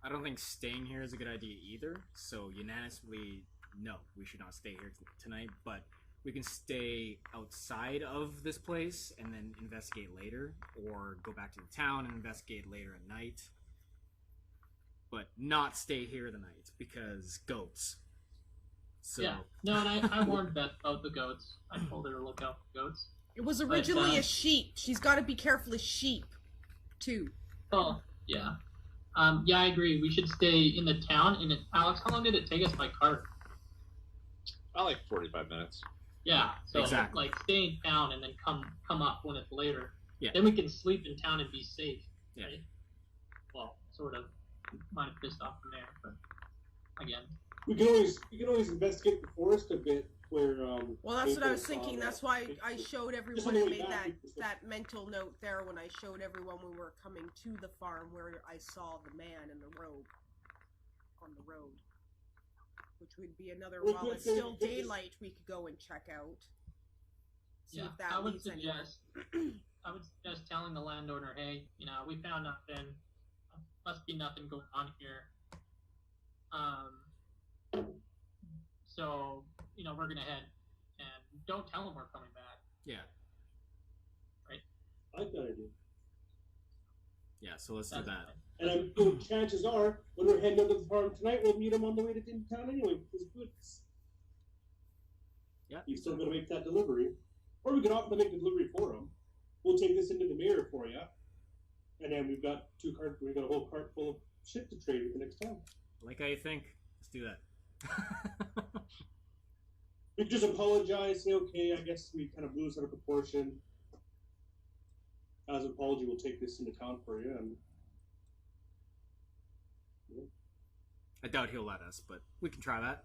I don't think staying here is a good idea either, so unanimously, no, we should not stay here tonight, but we can stay outside of this place and then investigate later, or go back to the town and investigate later at night. But not stay here the night, because goats. So... Yeah. No, and I warned Beth about the goats. I told her to look out for goats. It was originally a sheep. She's got to be careful of sheep, too. Oh, yeah. Yeah, I agree. We should stay in the town. And Alex, how long did it take us by cart? Like 45 minutes. Yeah, so Exactly. like stay in town and then come up when it's later. Yeah. Then we can sleep in town and be safe. Yeah. Right? Well, sort of. Might have pissed off from there, but again. We can always investigate the forest a bit where. Well, that's what I was April's thinking. on That's that. why I showed Just everyone on and the made way back, that mental note there when I showed everyone we were coming to the farm where I saw the man in the robe on the road. Which would be another, Well, while good it's thing- still good thing- daylight, we could go and check out. See Yeah, if that I would leads anywhere. suggest telling the landowner, hey, we found nothing. Must be nothing going on here. So we're gonna head, and don't tell him we're coming back. Yeah. I like that idea. Yeah, so let's do That's that. fine. And chances are, when we're heading out to the farm tonight, we'll meet him on the way to town anyway. Because goods. Yeah. You still gotta make that delivery, or we could offer to make the delivery for him. We'll take this into the mirror for you, and then we've got a whole cart full of shit to trade with the next town. Like how you think. Let's do that. We could just apologize, say, okay, I guess we kind of blew this out of proportion. As an apology, we'll take this into town for you, and I doubt he'll let us, but we can try that.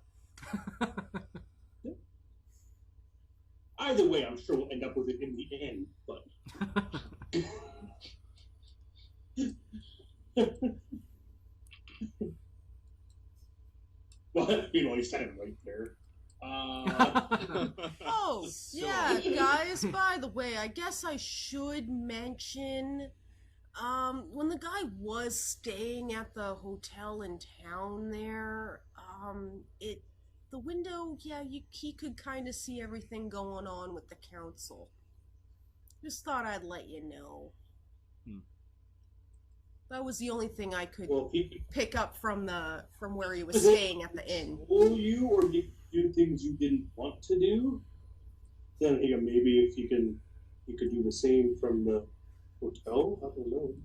either way, I'm sure we'll end up with it in the end, but. Well, he's standing right there. Oh, So- yeah, guys, by the way, I guess I should mention, when the guy was staying at the hotel in town there, the window, yeah, he could kind of see everything going on with the council. Just thought I'd let you know. That was the only thing I could Well, he pick up from where he was staying at the inn. told you or do things you didn't want to do, then maybe if you could do the same from the hotel. I don't know,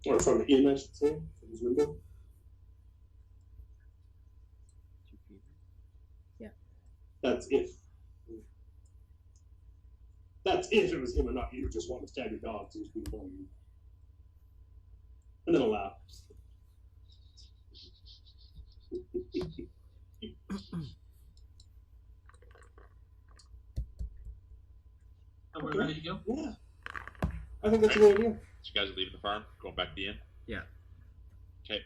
or from the inn, I should say, from his window. Yeah. That's if. That's if it was him and not you just want to stab your dogs and just be annoying you. And then a laugh. Are we ready to go? Yeah. I think that's a good idea. So you guys are leaving the farm, going back to the inn? Yeah. Okay.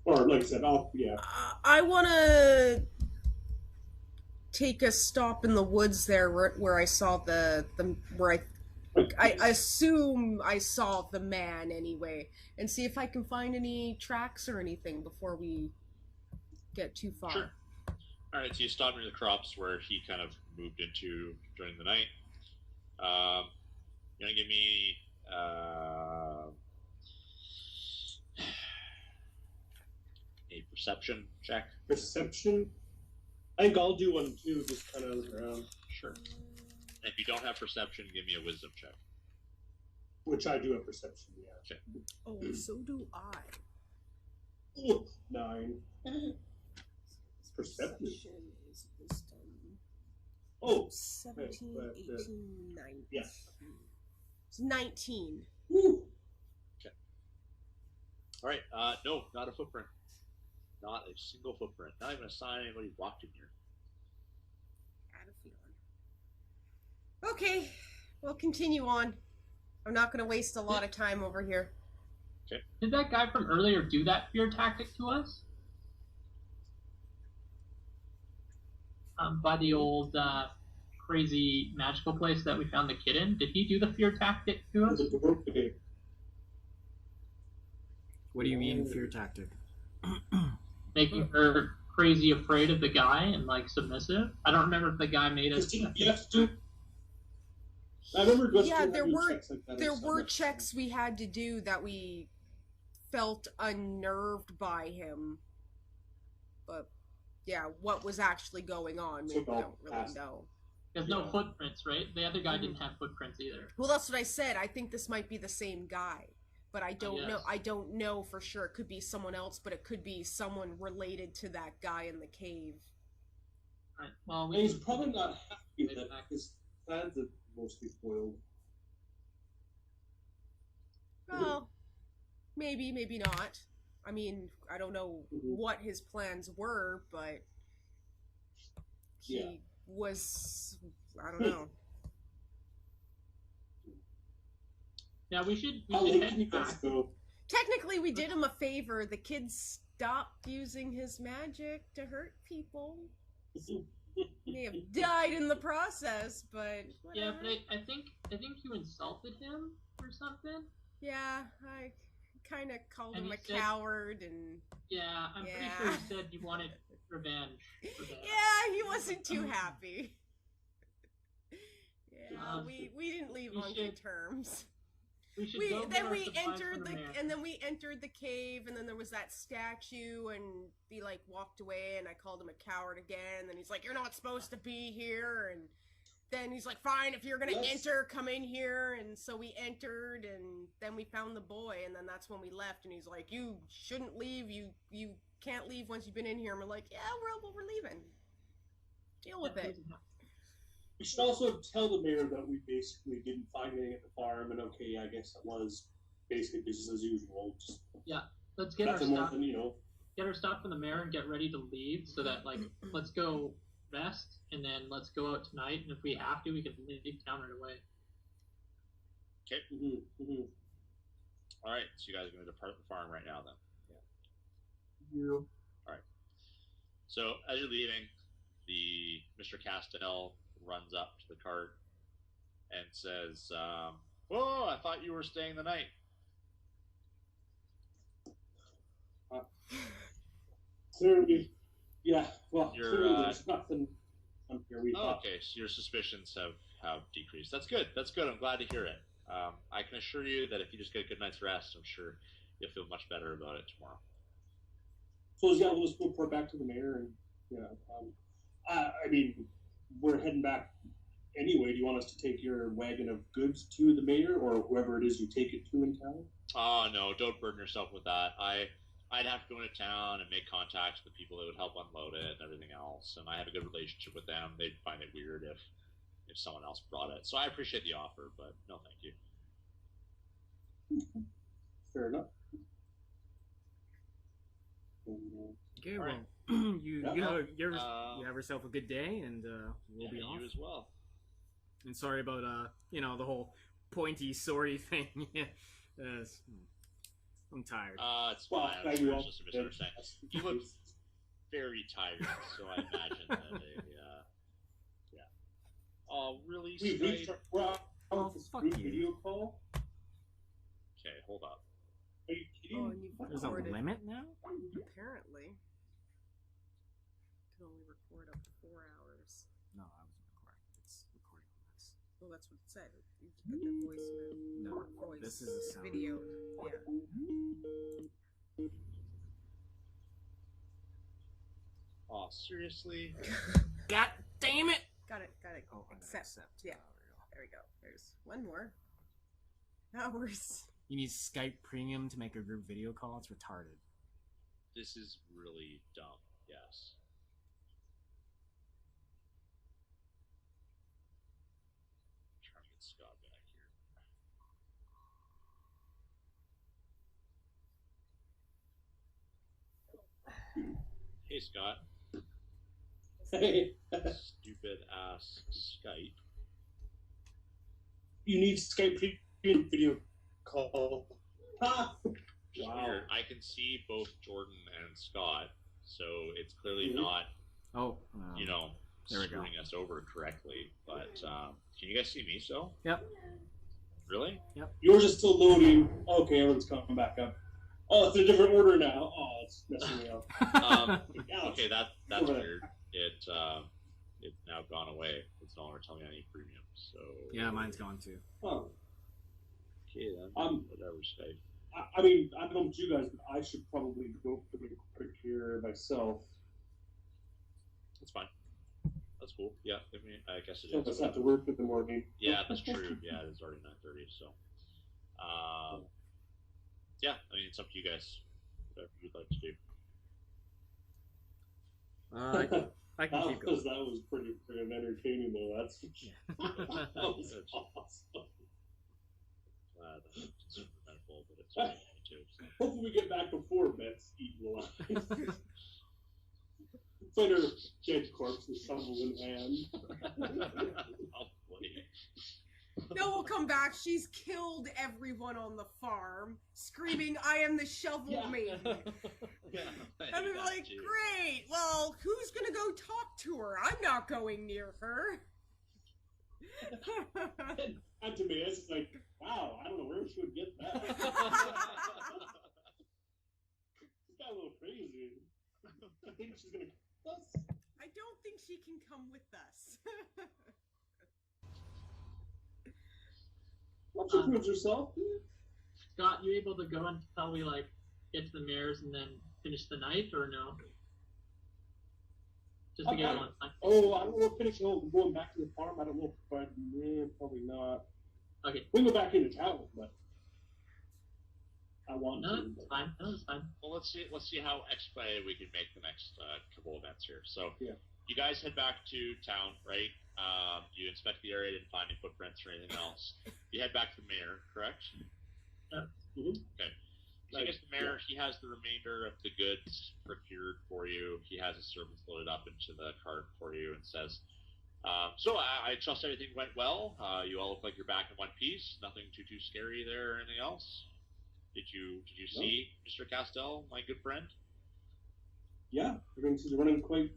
Or like I said, yeah. I want to take a stop in the woods there where I saw where I assume I saw the man anyway, and see if I can find any tracks or anything before we get too far. Sure. Alright, so you stop near the crops where he kind of moved into during the night. You're gonna give me a perception check. Perception. I think I'll do one too, just kind of look around. Sure. And if you don't have perception, give me a wisdom check. Which I do have perception, yeah. Oh, so do I. Ooh, 9. Perception. Is wisdom. Oh, 17, Right, 18, 19. yeah. It's 19. Woo. Alright, no, not a footprint. Not a single footprint. Not even a sign anybody walked in here. Had a feeling. Okay, we'll continue on. I'm not going to waste a lot of time over here. Did that guy from earlier do that fear tactic to us? By the old crazy magical place that we found the kid in? Did he do the fear tactic to us? Okay. What do you mean, fear tactic? Making her crazy afraid of the guy and like submissive. I don't remember if the guy made us. You have to do. I remember. Yeah, there were checks like that there or were something. checks we had to do that we felt unnerved by him. But yeah, what was actually going on, we So don't really fast. know. There's no footprints, right? The other guy didn't have footprints either. Well, that's what I said. I think this might be the same guy, but I don't know. Yes. I don't know for sure. It could be someone else, but it could be someone related to that guy in the cave. Right. Well, And he's probably not happy that his plans are mostly foiled. Well, maybe, maybe not. I mean, I don't know what his plans were, but he Yeah. was. I don't know. Yeah, we should How late can head you guys back. go? Technically, we did him a favor. The kid stopped using his magic to hurt people. May have died in the process, but Yeah, whatever. but I think you insulted him or something. Yeah, I kind of called And him he a said- coward, and Yeah, I'm pretty Yeah. sure you said you wanted revenge for that. yeah, he wasn't too happy. Yeah, Um, we didn't leave we on good should- terms. We should We go get then our we supplies entered from the mayor. and then we entered the cave, and then there was that statue, and he like walked away, and I called him a coward again. And then he's like, "You're not supposed to be here," and then he's like, "Fine, if you're gonna Yes. enter, come in here." And so we entered, and then we found the boy, and then that's when we left. And he's like, "You shouldn't leave. You can't leave once you've been in here." And we're like, "Yeah, we're leaving. Deal with it." We should also tell the mayor that we basically didn't find anything at the farm, and okay, I guess it was basically business as usual. Just Let's get our nothing more stuff. than, you know. Get our stuff from the mayor and get ready to leave. So that like, let's go rest and then let's go out tonight. And if we have to, we can leave town right away. All right, so you guys are going to depart the farm right now, then. Yeah. So as you're leaving, the Mr. Castell runs up to the cart and says, "Oh, I thought you were staying the night." Clearly, yeah. Well, You're, clearly there's nothing on here. We Oh, thought. okay, so your suspicions have decreased. That's good. That's good. I'm glad to hear it. I can assure you that if you just get a good night's rest, I'm sure you'll feel much better about it tomorrow. So yeah, we'll just report back to the mayor, and yeah. I mean, we're heading back anyway. Do you want us to take your wagon of goods to the mayor, or whoever it is you take it to in town? Oh no, don't burden yourself with that. I'd have to go into town and make contacts with people that would help unload it and everything else. And I have a good relationship with them. They'd find it weird if someone else brought it. So I appreciate the offer, but no, thank you. Fair enough. Okay, All well, right. you Yeah. you have yourself a good day, and we'll be Yeah, off. you as well. And sorry about the whole pointy, sorry thing. Yes. I'm tired. It's Well, fine. I I'm sure will. it's just a misunderstanding. You look very tired, so I imagine that yeah. Oh, really? We've reached Skype? we're on Oh, this fuck group you. video call. Okay, hold up. Are you kidding? Oh, and you've There's a recorded. limit now? Apparently, can only record up to 4 hours. No, I wasn't recording. It's recording on this. Well, that's what it said. You put the voice No, voice. this is a sound. video. Yeah. Oh, seriously? God damn it! Got it. Oh, I gotta Accept. accept. Yeah. There we go. There's one more. Hours. You need Skype Premium to make a group video call? It's retarded. This is really dumb. Yes. Trying to get Scott back here. Hey, Scott. Stupid ass Skype. You need Skype video call. Ah! Just Wow. weird. I can see both Jordan and Scott, so it's clearly Mhm. not, Oh, there we go. screwing us over correctly. But can you guys see me still? Yep. Really? Yours is still loading. Okay, everyone's coming back up. Oh, it's a different order now. Oh, it's messing me up. Okay, that's weird. It's now gone away. It's no longer telling me any premium. So Yeah, mine's gone too. Oh. Okay then. Whatever, Skype. I mean, I don't know about you guys, but I should probably go for the quick here myself. That's fine. That's cool. Yeah, I guess it So is. I have to work in the morning. Yeah, that's true. Yeah, it's already 9:30. So, yeah. I mean, it's up to you guys. Whatever you'd like to do. I can keep going. That was pretty entertaining, though. That's that was awesome. It's medical, but it's funny too. So. Hopefully, we get back before Bet's eaten alive. Find her dead corpse with shovel in hand. No, we'll come back. She's killed everyone on the farm, screaming, "I am the shovel maiden." Yeah, And we're like, great. Well, who's gonna go talk to her? I'm not going near her. And to me, it's like, wow, I don't know where she would get that. She's got a little crazy. I think she's gonna kill us. I don't think she can come with us. Well, she proves herself. Scott, you able to go until we like get to the mares and then finish the night, or no? Just to get on time. Oh, I don't know if finishing going back to the farm. I don't know if probably not. Okay. We can go back into town, but I want No, to. it's fine. No, it's fine. Well, let's see how expedited we can make the next couple events here. So, yeah. You guys head back to town, right? You inspect the area, didn't find any footprints or anything else. You head back to the mayor, correct? Yeah. Mm-hmm. Okay. So I guess the mayor, he has the remainder of the goods procured for you. He has his servants loaded up into the cart for you and says, so I trust everything went well. You all look like you're back in one piece. Nothing too scary there or anything else? Did you see Mr. Castell, my good friend? Yeah, everything seems to be running quite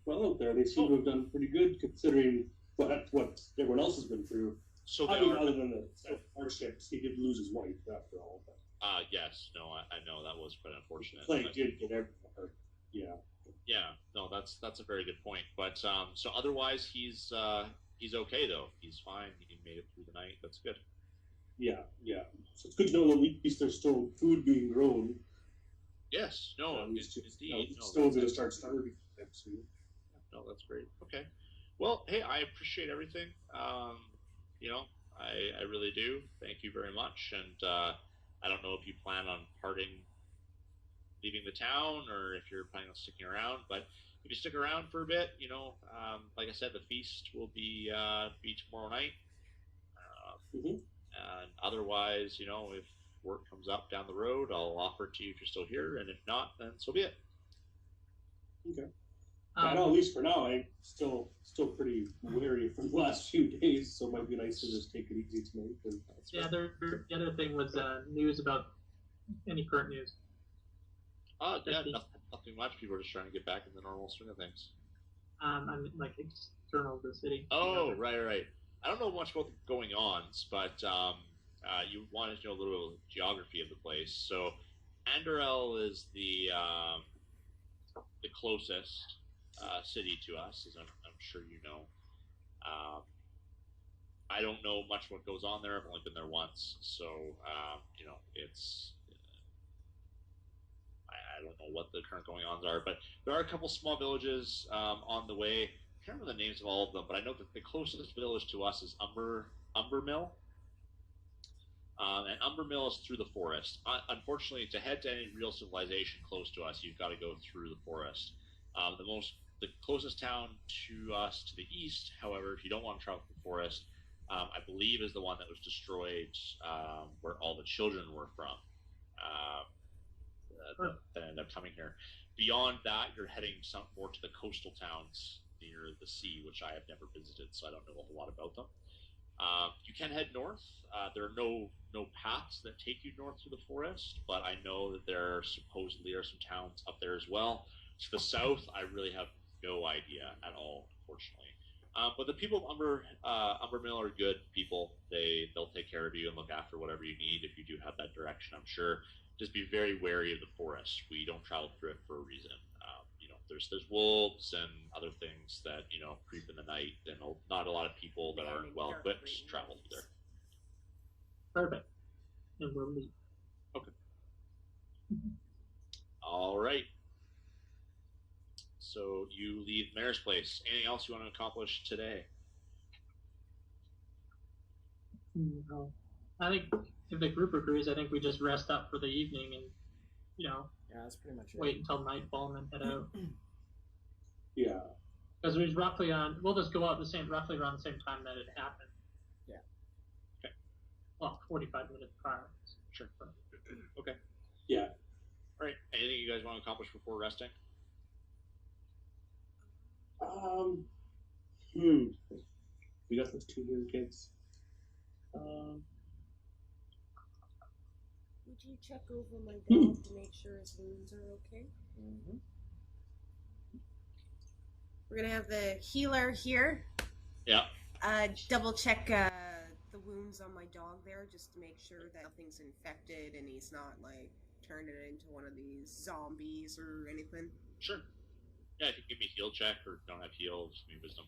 well out there. They seem to have done pretty good considering what everyone else has been through. So other than the hardships, he did lose his wife after all. But yes, no, I know that was quite unfortunate. The plague did get everyone. Yeah. Yeah, no, that's a very good point. But so otherwise, he's okay though. He's fine. He made it through the night. That's good. Yeah. So it's good to know that at least there's still food being grown. Yes, no, indeed. Still going to start starving soon. No, that's great. Okay. Well, hey, I appreciate everything. I really do. Thank you very much. And I don't know if you plan on leaving the town, or if you're planning on sticking around. But if you stick around for a bit, like I said, the feast will be tomorrow night. And otherwise, if work comes up down the road, I'll offer it to you if you're still here, and if not, then so be it. Okay. I know, at least for now, I'm still pretty weary from the last few days, so it might be nice to just take it easy tonight. Yeah, the other thing was news about any current news. Yeah, nothing much. People are just trying to get back in the normal swing of things. I'm like external to the city. Oh, right. I don't know much about the going-ons, but you wanted to know a little bit of the geography of the place. So, Andorel is the closest city to us, as I'm sure you know. I don't know much what goes on there. I've only been there once, so it's. I don't know what the current going-ons are, but there are a couple small villages on the way. I can't remember the names of all of them, but I know that the closest village to us is Umbermill. And Umbermill is through the forest. Unfortunately, to head to any real civilization close to us, you've got to go through the forest. The closest town to us to the east, however, if you don't want to travel through the forest, I believe is the one that was destroyed, where all the children were from. That ended up coming here. Beyond that, you're heading more to the coastal towns near the sea, which I have never visited, so I don't know a whole lot about them. You can head north. There are no paths that take you north through the forest, but I know that there supposedly are some towns up there as well. To the south, I really have no idea at all, unfortunately. But the people of Umber Mill are good people. They'll take care of you and look after whatever you need if you do have that direction. I'm sure. Just be very wary of the forest. We don't travel through it for a reason. There's wolves and other things that creep in the night, and not a lot of people that are well equipped travel through there. Perfect. And we'll leave. Okay. All right. So you leave Mayor's Place. Anything else you want to accomplish today? No. I think if the group agrees, I think we just rest up for the evening and, Yeah, that's pretty much it. wait until nightfall and then head out. Yeah. Because we'll just go out roughly around the same time that it happened. Yeah. Okay. Well, 45 minutes prior. Sure. Okay. Yeah. All right. Anything you guys want to accomplish before resting? We got those 2 little kids. Would you check over my dog to make sure his wounds are okay? Mm-hmm. We're gonna have the healer here. Yeah. Double check the wounds on my dog there, just to make sure that nothing's infected and he's not like turning it into one of these zombies or anything. Sure. Yeah, if you give me a heal check or don't have heal, just give me wisdom.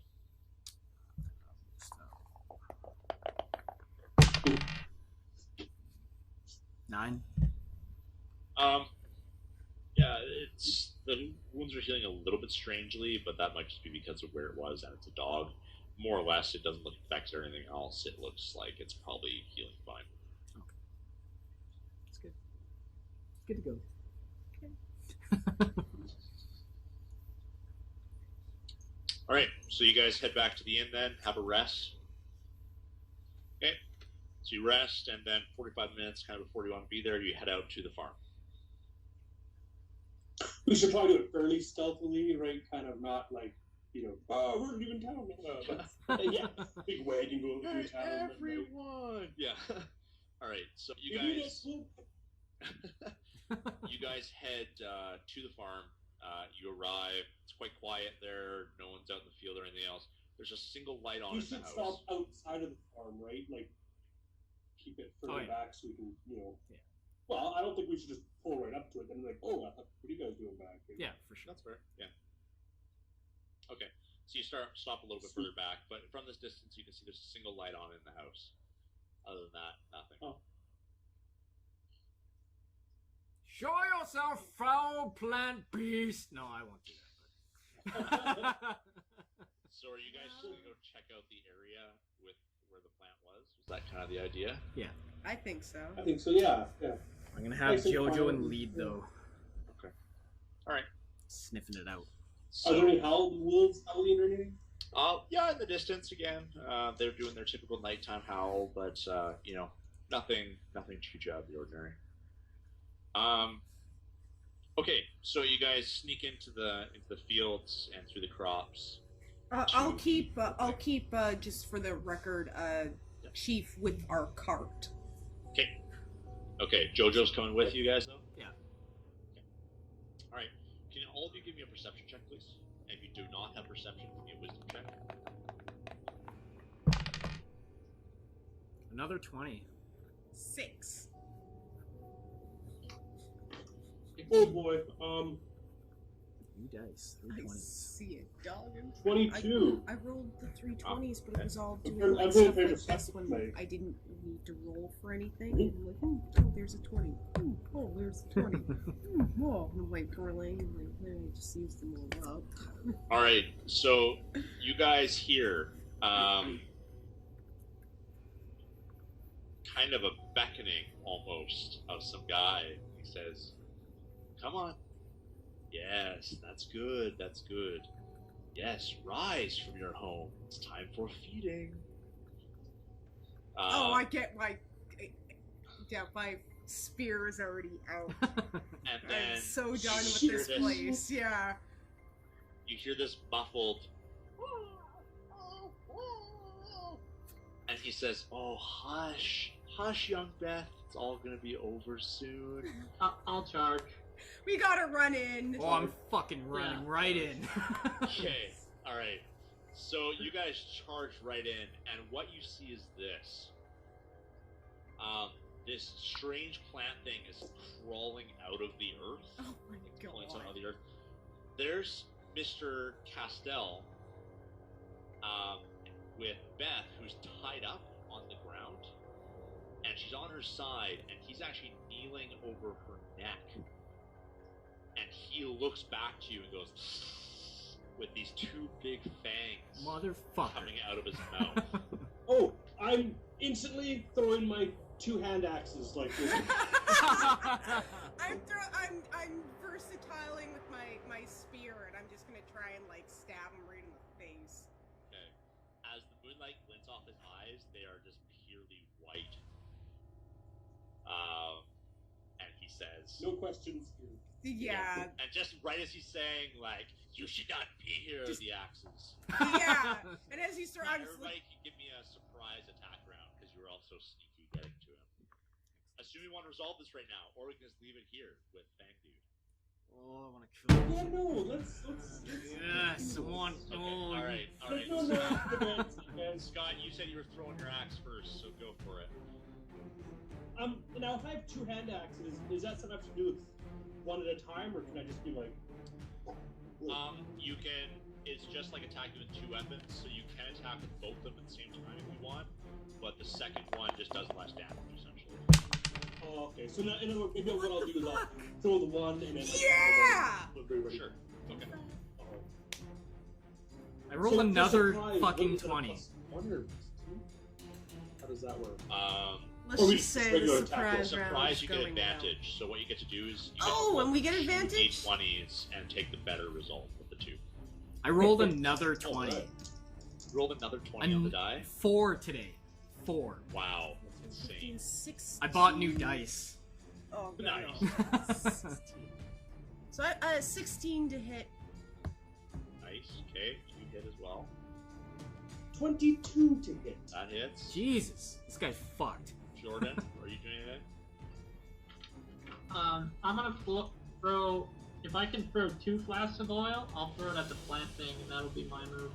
9. Yeah, the wounds are healing a little bit strangely, but that might just be because of where it was, and it's a dog. More or less, it doesn't look infected or anything else. It looks like it's probably healing fine. Okay. That's good. Good to go. All right, so you guys head back to the inn then, have a rest. Okay, so you rest, and then 45 minutes kind of before you want to be there, you head out to the farm. We should probably do it fairly stealthily, right? Kind of not like, we're leaving town. Yeah, big wagon going through town. Everyone! Yeah. All right, so you guys head to the farm. You arrive. It's quite quiet there. No one's out in the field or anything else. There's a single light on We in the should house. stop outside of the farm, right? Like, keep it further back so we can, Yeah. Well, I don't think we should just pull right up to it. Then like, what are you guys doing back here? Yeah, for sure. That's fair. Yeah. Okay, so you stop a little bit further back, but from this distance, you can see there's a single light on in the house. Other than that, nothing. Oh. Show yourself, foul plant beast! No, I won't do that. So are you guys just gonna go check out the area with where the plant was? Was that kind of the idea? Yeah. I think so. I think so. Yeah. I'm gonna have Nice and Jojo quiet. and lead though. Okay. All right. Sniffing it out. Are there So, any wolves howling or anything? yeah, in the distance again, they're doing their typical nighttime howl, but nothing too out of the ordinary. Okay, so you guys sneak into the fields and through the crops. I'll keep just for the record, Chief with our cart. Okay, Jojo's coming with you guys, though? Yeah. Okay. All right. Can all of you give me a perception check, please? And if you do not have perception, give me a wisdom check. Another 20. 6. Oh boy. You dice. I 3 20s. see a dog in 22. I rolled the 3 20s, but it was all I'm doing like really stuff paying like this attention when tonight. I didn't need to roll for anything. And I'm like, oh, there's a 20. Oh, there's a 20. Oh, and I'm like twirling. I'm like, I just used them all up. All right, so you guys hear kind of a beckoning almost of some guy. He says, "Come on. Yes, that's good. That's good. Yes, rise from your home. It's time for feeding." I get my spear is already out. And then I'm so done with you hear this place. Yeah. You hear this muffled, and he says, "Oh, hush, hush, young Beth. It's all gonna be over soon." I'll charge. We gotta run in. Oh, I'm fucking running right in. Okay, all right. So you guys charge right in, and what you see is this. This strange plant thing is crawling out of the earth. Oh my Pulling god. something out of the earth. There's Mr. Castell with Beth, who's tied up on the ground, and she's on her side, and he's actually kneeling over her neck. And he looks back to you and goes, with these two big fangs Motherfucker. coming out of his mouth. Oh, I'm instantly throwing my 2 hand axes like this. I'm versatiling with my spear, and I'm just gonna try and like stab him right in the face. Okay. As the moonlight glints off his eyes, they are just purely white. And he says, No questions here. Yeah. and just right as he's saying, like, you should not be here, Just- the axes. Yeah. And as he's Now, throwing, everybody can give me a surprise attack round, because you were all so sneaky getting to him. Assume you want to resolve this right now, or we can just leave it here with Fang Dude. Oh, I want to kill him. Yeah, no, let's Yes, I want. Okay, Oh, alright. No, man. Scott, you said you were throwing your axe first, so go for it. Now if I have 2 hand axes, is that something I have to do with one at a time, or can I just be like... You can, it's just like attacking with 2 weapons, so you can attack with both of them at the same time if you want, but the second one just does less damage, essentially. Oh, okay. So now, in other words, maybe what I'll do is I'll throw the one and then... Yeah! Sure. Okay. I rolled So, another surprise, fucking what is it, a 20. +1 or +2? How does that work? Let's Or we just just say regular the attack surprise roll. round Surprise, is you get going advantage, so what you get to do is... You get Oh, to roll and we get 2 advantage? D20s and take the better result of the 2. I rolled another 20. Alright. Rolled another 20 on the die? 4 today. 4. Wow, that's insane. 16. I bought new dice. Oh, God, Nice. no. So 16 to hit. Nice, okay, you hit as well. 22 to hit. That hits. Jesus, this guy's fucked. Jordan, are you doing anything? I'm gonna throw. If I can throw 2 flasks of oil, I'll throw it at the plant thing, and that'll be my move.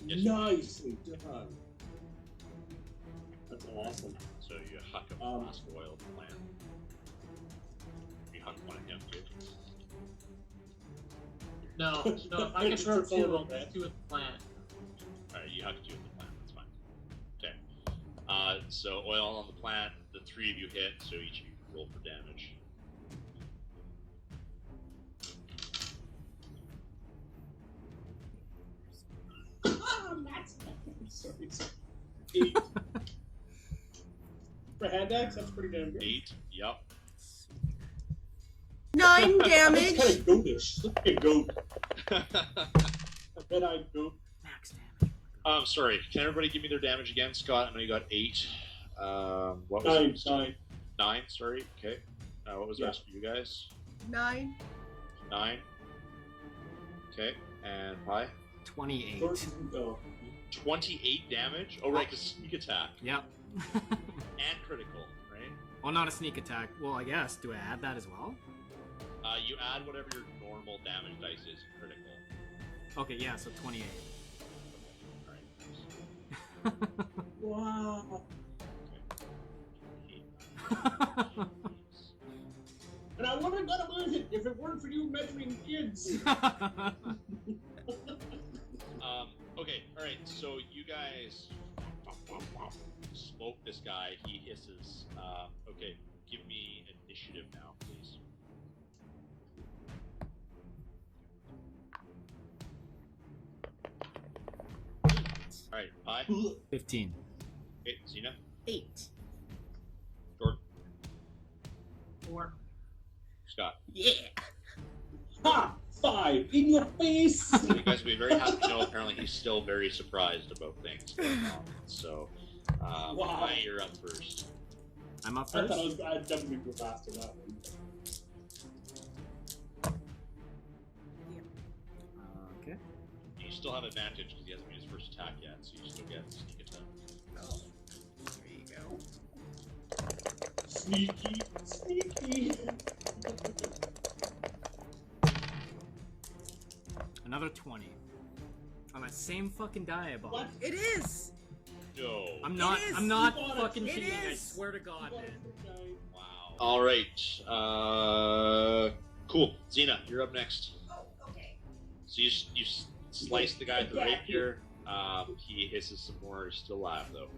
Yes. Nicely done. That's awesome. So you huck a flask of oil at the plant. You huck one at him too. No, if I can throw 2, I'll just do it at the plant. Alright, you huck 2 at the plant, that's fine. Okay. So oil on the plant, the 3 of you hit, so each of you roll for damage. Sorry. 8. For hand axe, that's pretty damn good. 8, yep. 9 That's damage. kind of goatish. Look at goat. A red-eyed goat. Max damage. Sorry, can everybody give me their damage again? Scott, I know you got 8. What was 9, it? 9, sorry, okay. What was the rest for you guys? 9. 9. Okay, and Pi? 28. Oh. 28 damage? Oh, right, because sneak attack. Yep. And critical, right? Well, not a sneak attack. Well, I guess. Do I add that as well? You add whatever your normal damage dice is in critical. Okay, yeah, so 28. Alright, Wow. And I wouldn't have got away with it if it weren't for you measuring kids. Okay, alright, so you guys smoke this guy, he hisses. Okay, give me initiative now, please. Alright, Pi. 15. Okay, Xena. 8. Jordan. 4. Scott. Yeah. Ha! 5 in your face. You guys will be very happy to know apparently he's still very surprised about things going on. So, Wow. Pi, you're up first. I'm up I first. thought I'd definitely go faster that one. Okay. You still have advantage because he hasn't made his first attack yet, so you still get sneak attack. Oh. There you go. Sneaky, sneaky. Another 20. On that same fucking diabolic. What? It is. No. I'm not. is. I'm not You bought it. fucking It cheating. I is. swear to God, man. Wow. All right. Cool. Xena, you're up next. Oh, okay. So you slice the guy with the rapier. He hisses some more. He's still alive though.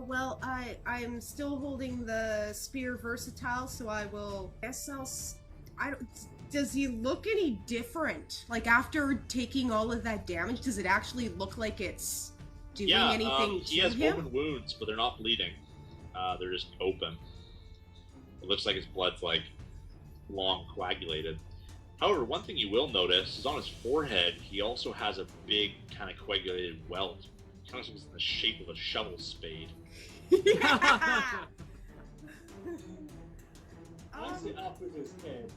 Well, I'm still holding the spear versatile, so I will. I don't. Does he look any different? Like after taking all of that damage, does it actually look like it's doing anything he to has him? open wounds, but they're not bleeding. They're just open. It looks like his blood's like long coagulated. However, one thing you will notice is on his forehead, he also has a big kind of coagulated welt. Kind of looks in the shape of a shovel spade. Yeah. Honestly, off with his head.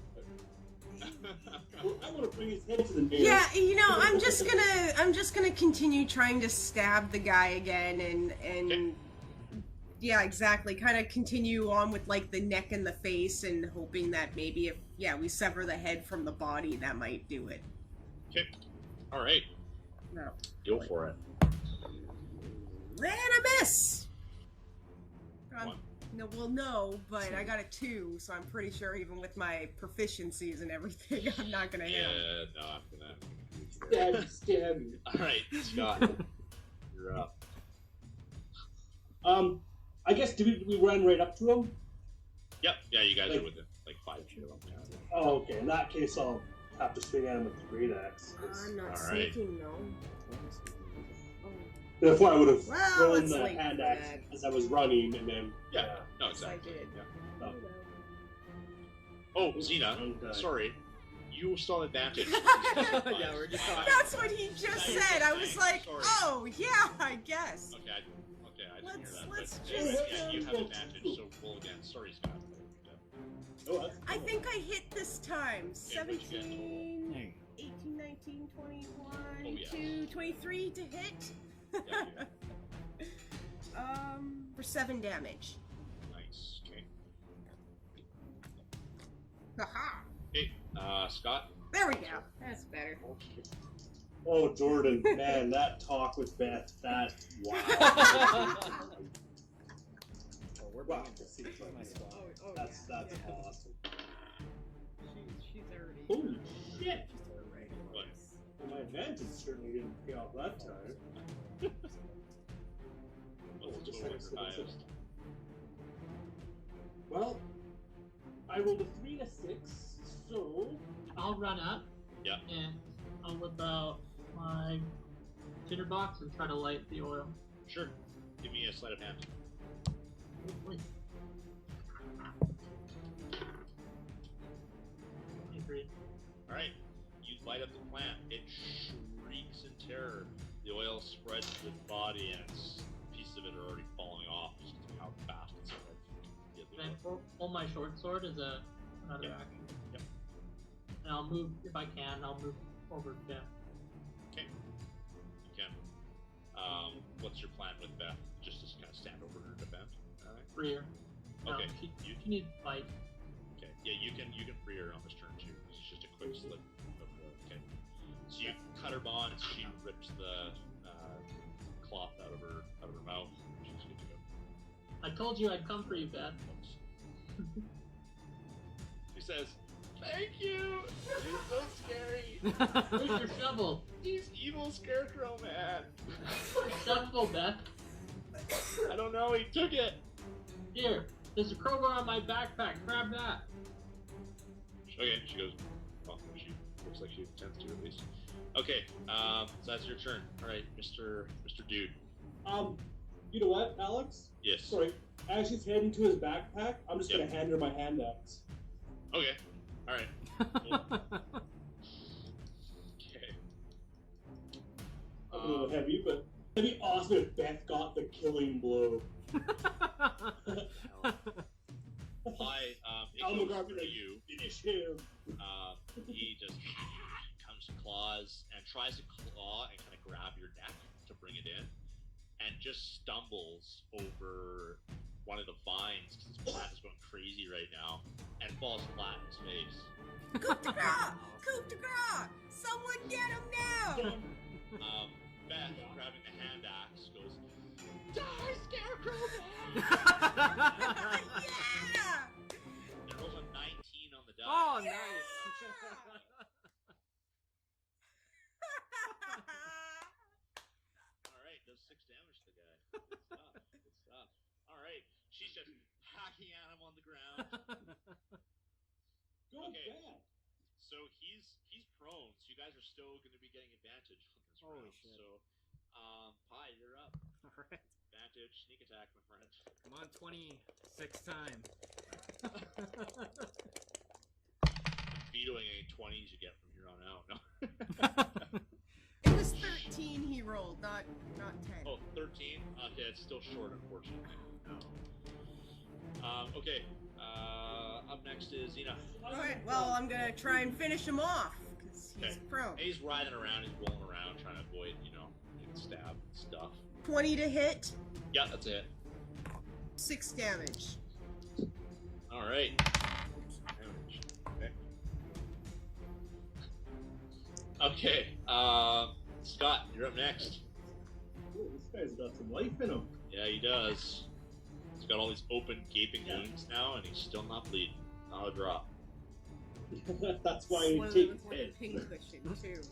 I want to bring his head to the mirror. Yeah, you know, I'm just gonna continue trying to stab the guy again, and Okay. yeah, exactly. Kind of continue on with like the neck and the face, and hoping that maybe if we sever the head from the body, that might do it. Okay. All right. No, Go for it. and I miss. One. No, but I got a 2, so I'm pretty sure even with my proficiencies and everything, I'm not gonna hit him. Yeah, no, I'm gonna. Stab me. All right, Scott, you're up. I guess do we run right up to him? Yep. Yeah, you guys are within like 5 feet of him. Oh, okay. In that case, I'll have to swing at him with the great axe. I'm not All right. sneaking, no. Therefore, I would have Well, thrown it's the like hand that. axe as I was running, and then Yeah. No, Yes, I exactly. did. Yeah. Oh. Oh, Xena, Okay. sorry. You still have advantage. Yeah, we're just talking. That's what he just said. I was like, Sorry. oh yeah, I guess. Okay, I didn't hear that. Let's but, just, yeah, you have advantage, so roll again. Sorry, Scott. Oh, that's I think I hit this time. Yeah, what'd you get? 17, Hey. 18, 19, 21, Oh, yeah. 2, 23 to hit. Yeah, For 7 damage. nice. Okay. Haha. Hey, Scott. There we go. That's better. Oh, Jordan, man, that talk with Beth, that wow. Oh, we're Wow. bringing the seat to my spot. That's awesome. She's already. Holy shit! What? Well, my advantage certainly didn't pay off that time. What's the just total like- with your highest? Well, I rolled a 3 to 6, so I'll run up. Yeah. And I'll whip out my tinderbox and try to light the oil. Sure. Give me a sleight of hand. Wait. 23. All right. You light up the plant. It shrieks in terror. The oil spreads to its body, and pieces of it are already falling off just because of how fast it's spread. Can I pull my short sword as another Yep. action? Yep. And I'll move, if I can, I'll move over to Beth. Okay. You can. What's your plan with Beth? Just to kind of stand over her and defend? All right. Free her. No, Okay. She needs to fight. Okay. Yeah, you can free her on this turn too. This is just a quick slip of the. Okay. So you cut her bonds. She rips the cloth out of her mouth. She's good to go. I told you I'd come for you, Beth. She says, "Thank you. He's so scary. Where's your shovel? He's evil scarecrow man. Shovel, Beth. I don't know. He took it." Here, there's a crowbar on my backpack. Grab that. Okay, she goes. Well, she looks like she intends to at least. Okay, so that's your turn. All right, Mr. Dude. you know what, Alex? Yes. Sorry, as she's heading to his backpack, I'm just Yep. gonna hand her my hand axe. Okay. All right. Okay. A little heavy, but it'd be awesome if Beth got the killing blow. Hi. It Oh my goes God, through you. Finish him. He just comes to claws and tries to claw and kind of grab your neck to bring it in, and just stumbles over one of the vines because his plant is going crazy right now, and falls flat in his face. Coup de grace! Coup de grace! Someone get him now! Beth, grabbing the hand axe, goes, "Die, Scarecrow Man!" Yeah! It rolls a 19 on the die. Oh, nice. Alright, does 6 damage to the guy. Good stuff. Good stuff. Alright, she's just hacking at him on the ground. Go Okay. bad. So he's prone, so you guys are still going to be getting advantage on this Holy round. shit. So, Pi, you're up. Alright. Advantage, sneak attack, my friend. Come on, 26 time. Vetoing any 20s you get from here on out. No. It was 13 he rolled, not 10. Oh, 13? Okay, it's still short, unfortunately. Okay, up next is Xena. Alright, well, I'm gonna try and finish him off, because he's Okay. prone. And he's writhing around, he's rolling around, trying to avoid, getting stabbed and stuff. 20 to hit, Yeah, that's it. 6 damage. Alright. Damage. Okay. Okay, Scott, you're up next. Ooh, this guy's got some life in him. Yeah, he does. He's got all these open, gaping wounds now, and he's still not bleeding. Not a drop. That's why he One takes with a it. pincushion, too.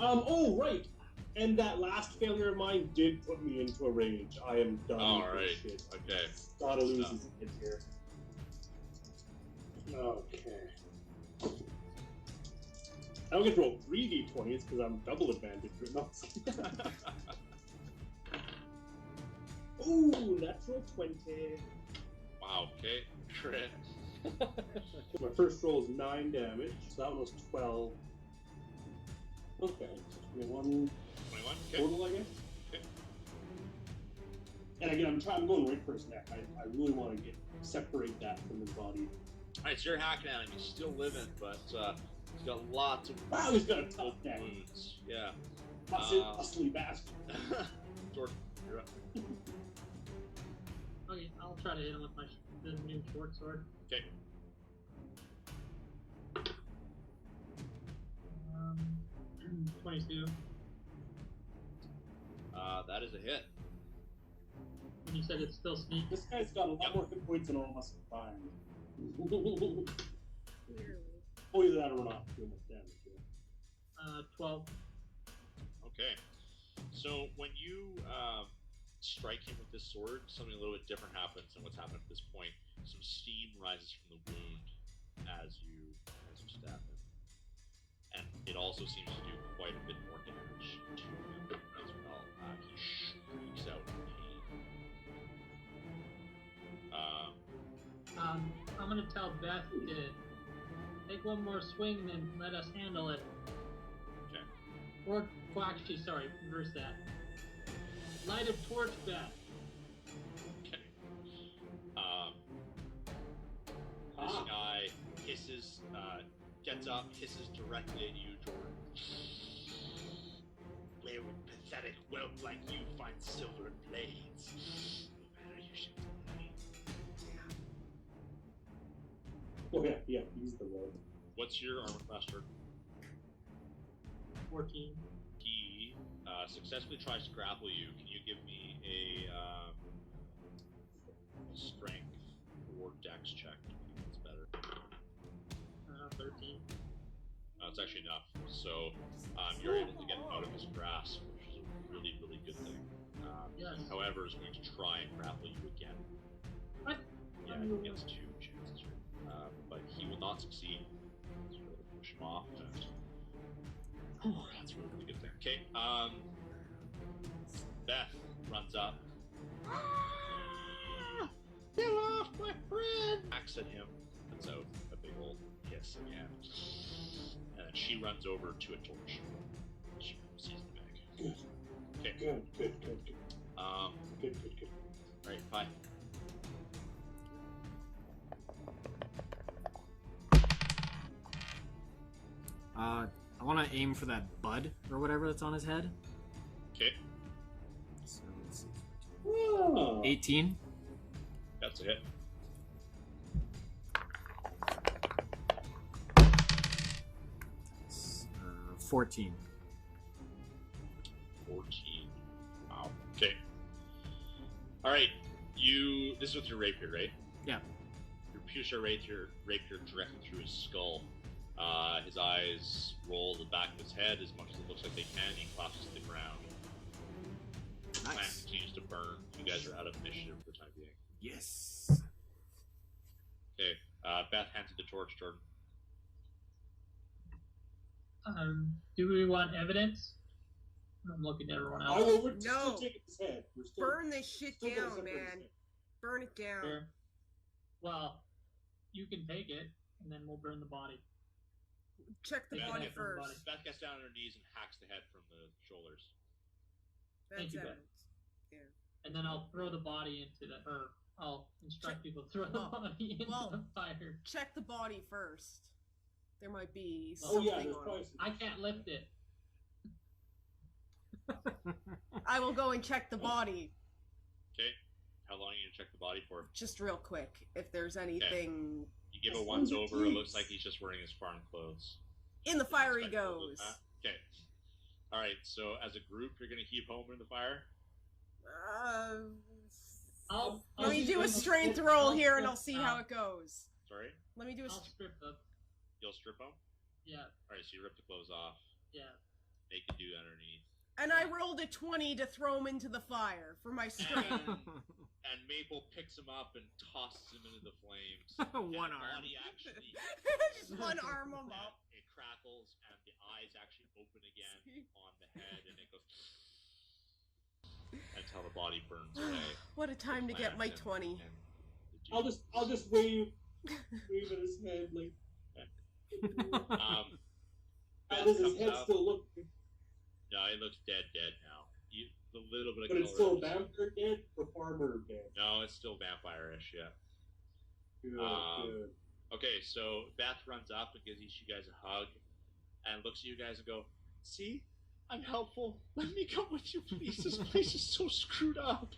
Oh, right. And that last failure of mine did put me into a rage. I am done with Alright. this shit. Okay. Gotta lose Stuff. his hit here. Okay. I don't get to roll 3d20s because I'm double advantage. No. Ooh, natural 20. Wow, okay. Crit. My first roll is 9 damage, so that one was 12. Okay, so 21 21? Okay. total, I guess. Okay. And again, I'm going right for his neck. I really want to separate that from his body. Alright, so you're hacking at him. He's still living, but he's got lots of Wow, he's got a tough neck. wounds. Yeah. That's it, muscly bastard. Jordan, you're up. Okay, I'll try to hit him with the new short sword. Okay. 22. That is a hit. And you said it's still sneak. This guy's got a lot more hit points than all of us combined. Oh, either that or we're not doing much damage here. 12. Okay. So when you strike him with this sword, something a little bit different happens than what's happened at this point. Some steam rises from the wound as you stab him. And it also seems to do quite a bit more damage to him as well. He shrieks out in pain. I'm gonna tell Beth to take one more swing and then let us handle it. Okay. Or, well, actually, sorry, reverse that. Light a torch, Beth. Okay. This guy hisses, gets up, hisses directly at you, Jordan. Where would pathetic whelp like you find silver blades? No matter, you should die. Oh yeah, he's the one. What's your armor class, Jordan? 14. He successfully tries to grapple you. Can you give me a strength or dex check? I think it's better. 13. It's actually enough. So you're able to get out of his grasp, which is a really, really good thing. Yes. He, however, is going to try and grapple you again. What? Yeah, he gets 2 chances. But he will not succeed. So you're able to push him off. And... Oh, that's a really, really good thing. Okay, Beth runs up. Get off my friend! Axe at him. Puts out a big old hiss again. And then she runs over to a torch. She sees the bag. Good. Okay. Good. Good. Alright, bye. I want to aim for that bud or whatever that's on his head. Okay, So let's see. Oh. 18. that's a hit. That's, 14. 14. Wow. Okay. Alright, this is with your rapier, right? Yeah. Your pierce your rapier directly through his skull. His eyes roll the back of his head as much as it looks like they can. He collapses to the ground. The plant Nice. continues to burn. You guys are out of initiative for the time being. Yes. Okay, Beth hands the torch, Jordan. Do we want evidence? I'm looking at everyone else. Oh, we're No. still taking his head. We're still, Burn this shit still gonna down, separate his man. head. Burn it down. Sure. Well, you can take it, and then we'll burn the body. Check the Yeah, body yeah, burn the first. body. Beth gets down on her knees and hacks the head from the shoulders. That's Thank you, evidence. And then I'll throw the body into the, or I'll instruct people to throw the body into the fire. Check the body first. There might be Oh something yeah, there's on probably it. some... I can't lift it. I will go and check the body Okay, how long are you gonna check the body for? just real quick. If there's anything You give it As once long as it over, it looks keeps. like he's just wearing his farm clothes. in the fire he Expect those with goes. that. Okay. Alright, so as a group, you're gonna heave Homer in the fire? I'll Let me just do a strip- strength roll I'll here and strip I'll see down. how it goes. Sorry? Let me do a. I'll strip them. You'll strip them? Yeah, Alright, so you rip the clothes off, yeah. naked dude underneath. And I rolled a 20 to throw him into the fire for my strength. And Maple picks him up and tosses him into the flames. One and the arm. body actually Just one arm him up. It crackles and the eyes actually open again on the head and it goes until the body burns away. What a time to get my 20. I'll just wave at his head like. How Beth does his comes head up. still look? No, it looks dead now. The little bit of But color. it's still is- vampire dead or farmer dead. No, it's still vampire-ish, yeah. Good, good. Okay, so Beth runs up and gives each of you guys a hug and looks at you guys and go, "See? I'm helpful. Let me come with you, please. This place is so screwed up."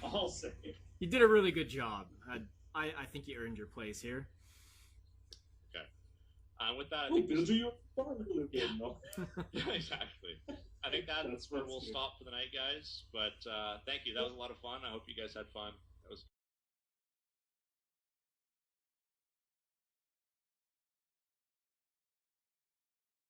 I'll say. You did a really good job. I think you earned your place here. With that, I Oh, think build you a farm to live in, though. yeah, exactly. I think that's where we'll good. stop for the night, guys. But thank you. That was a lot of fun. I hope you guys had fun.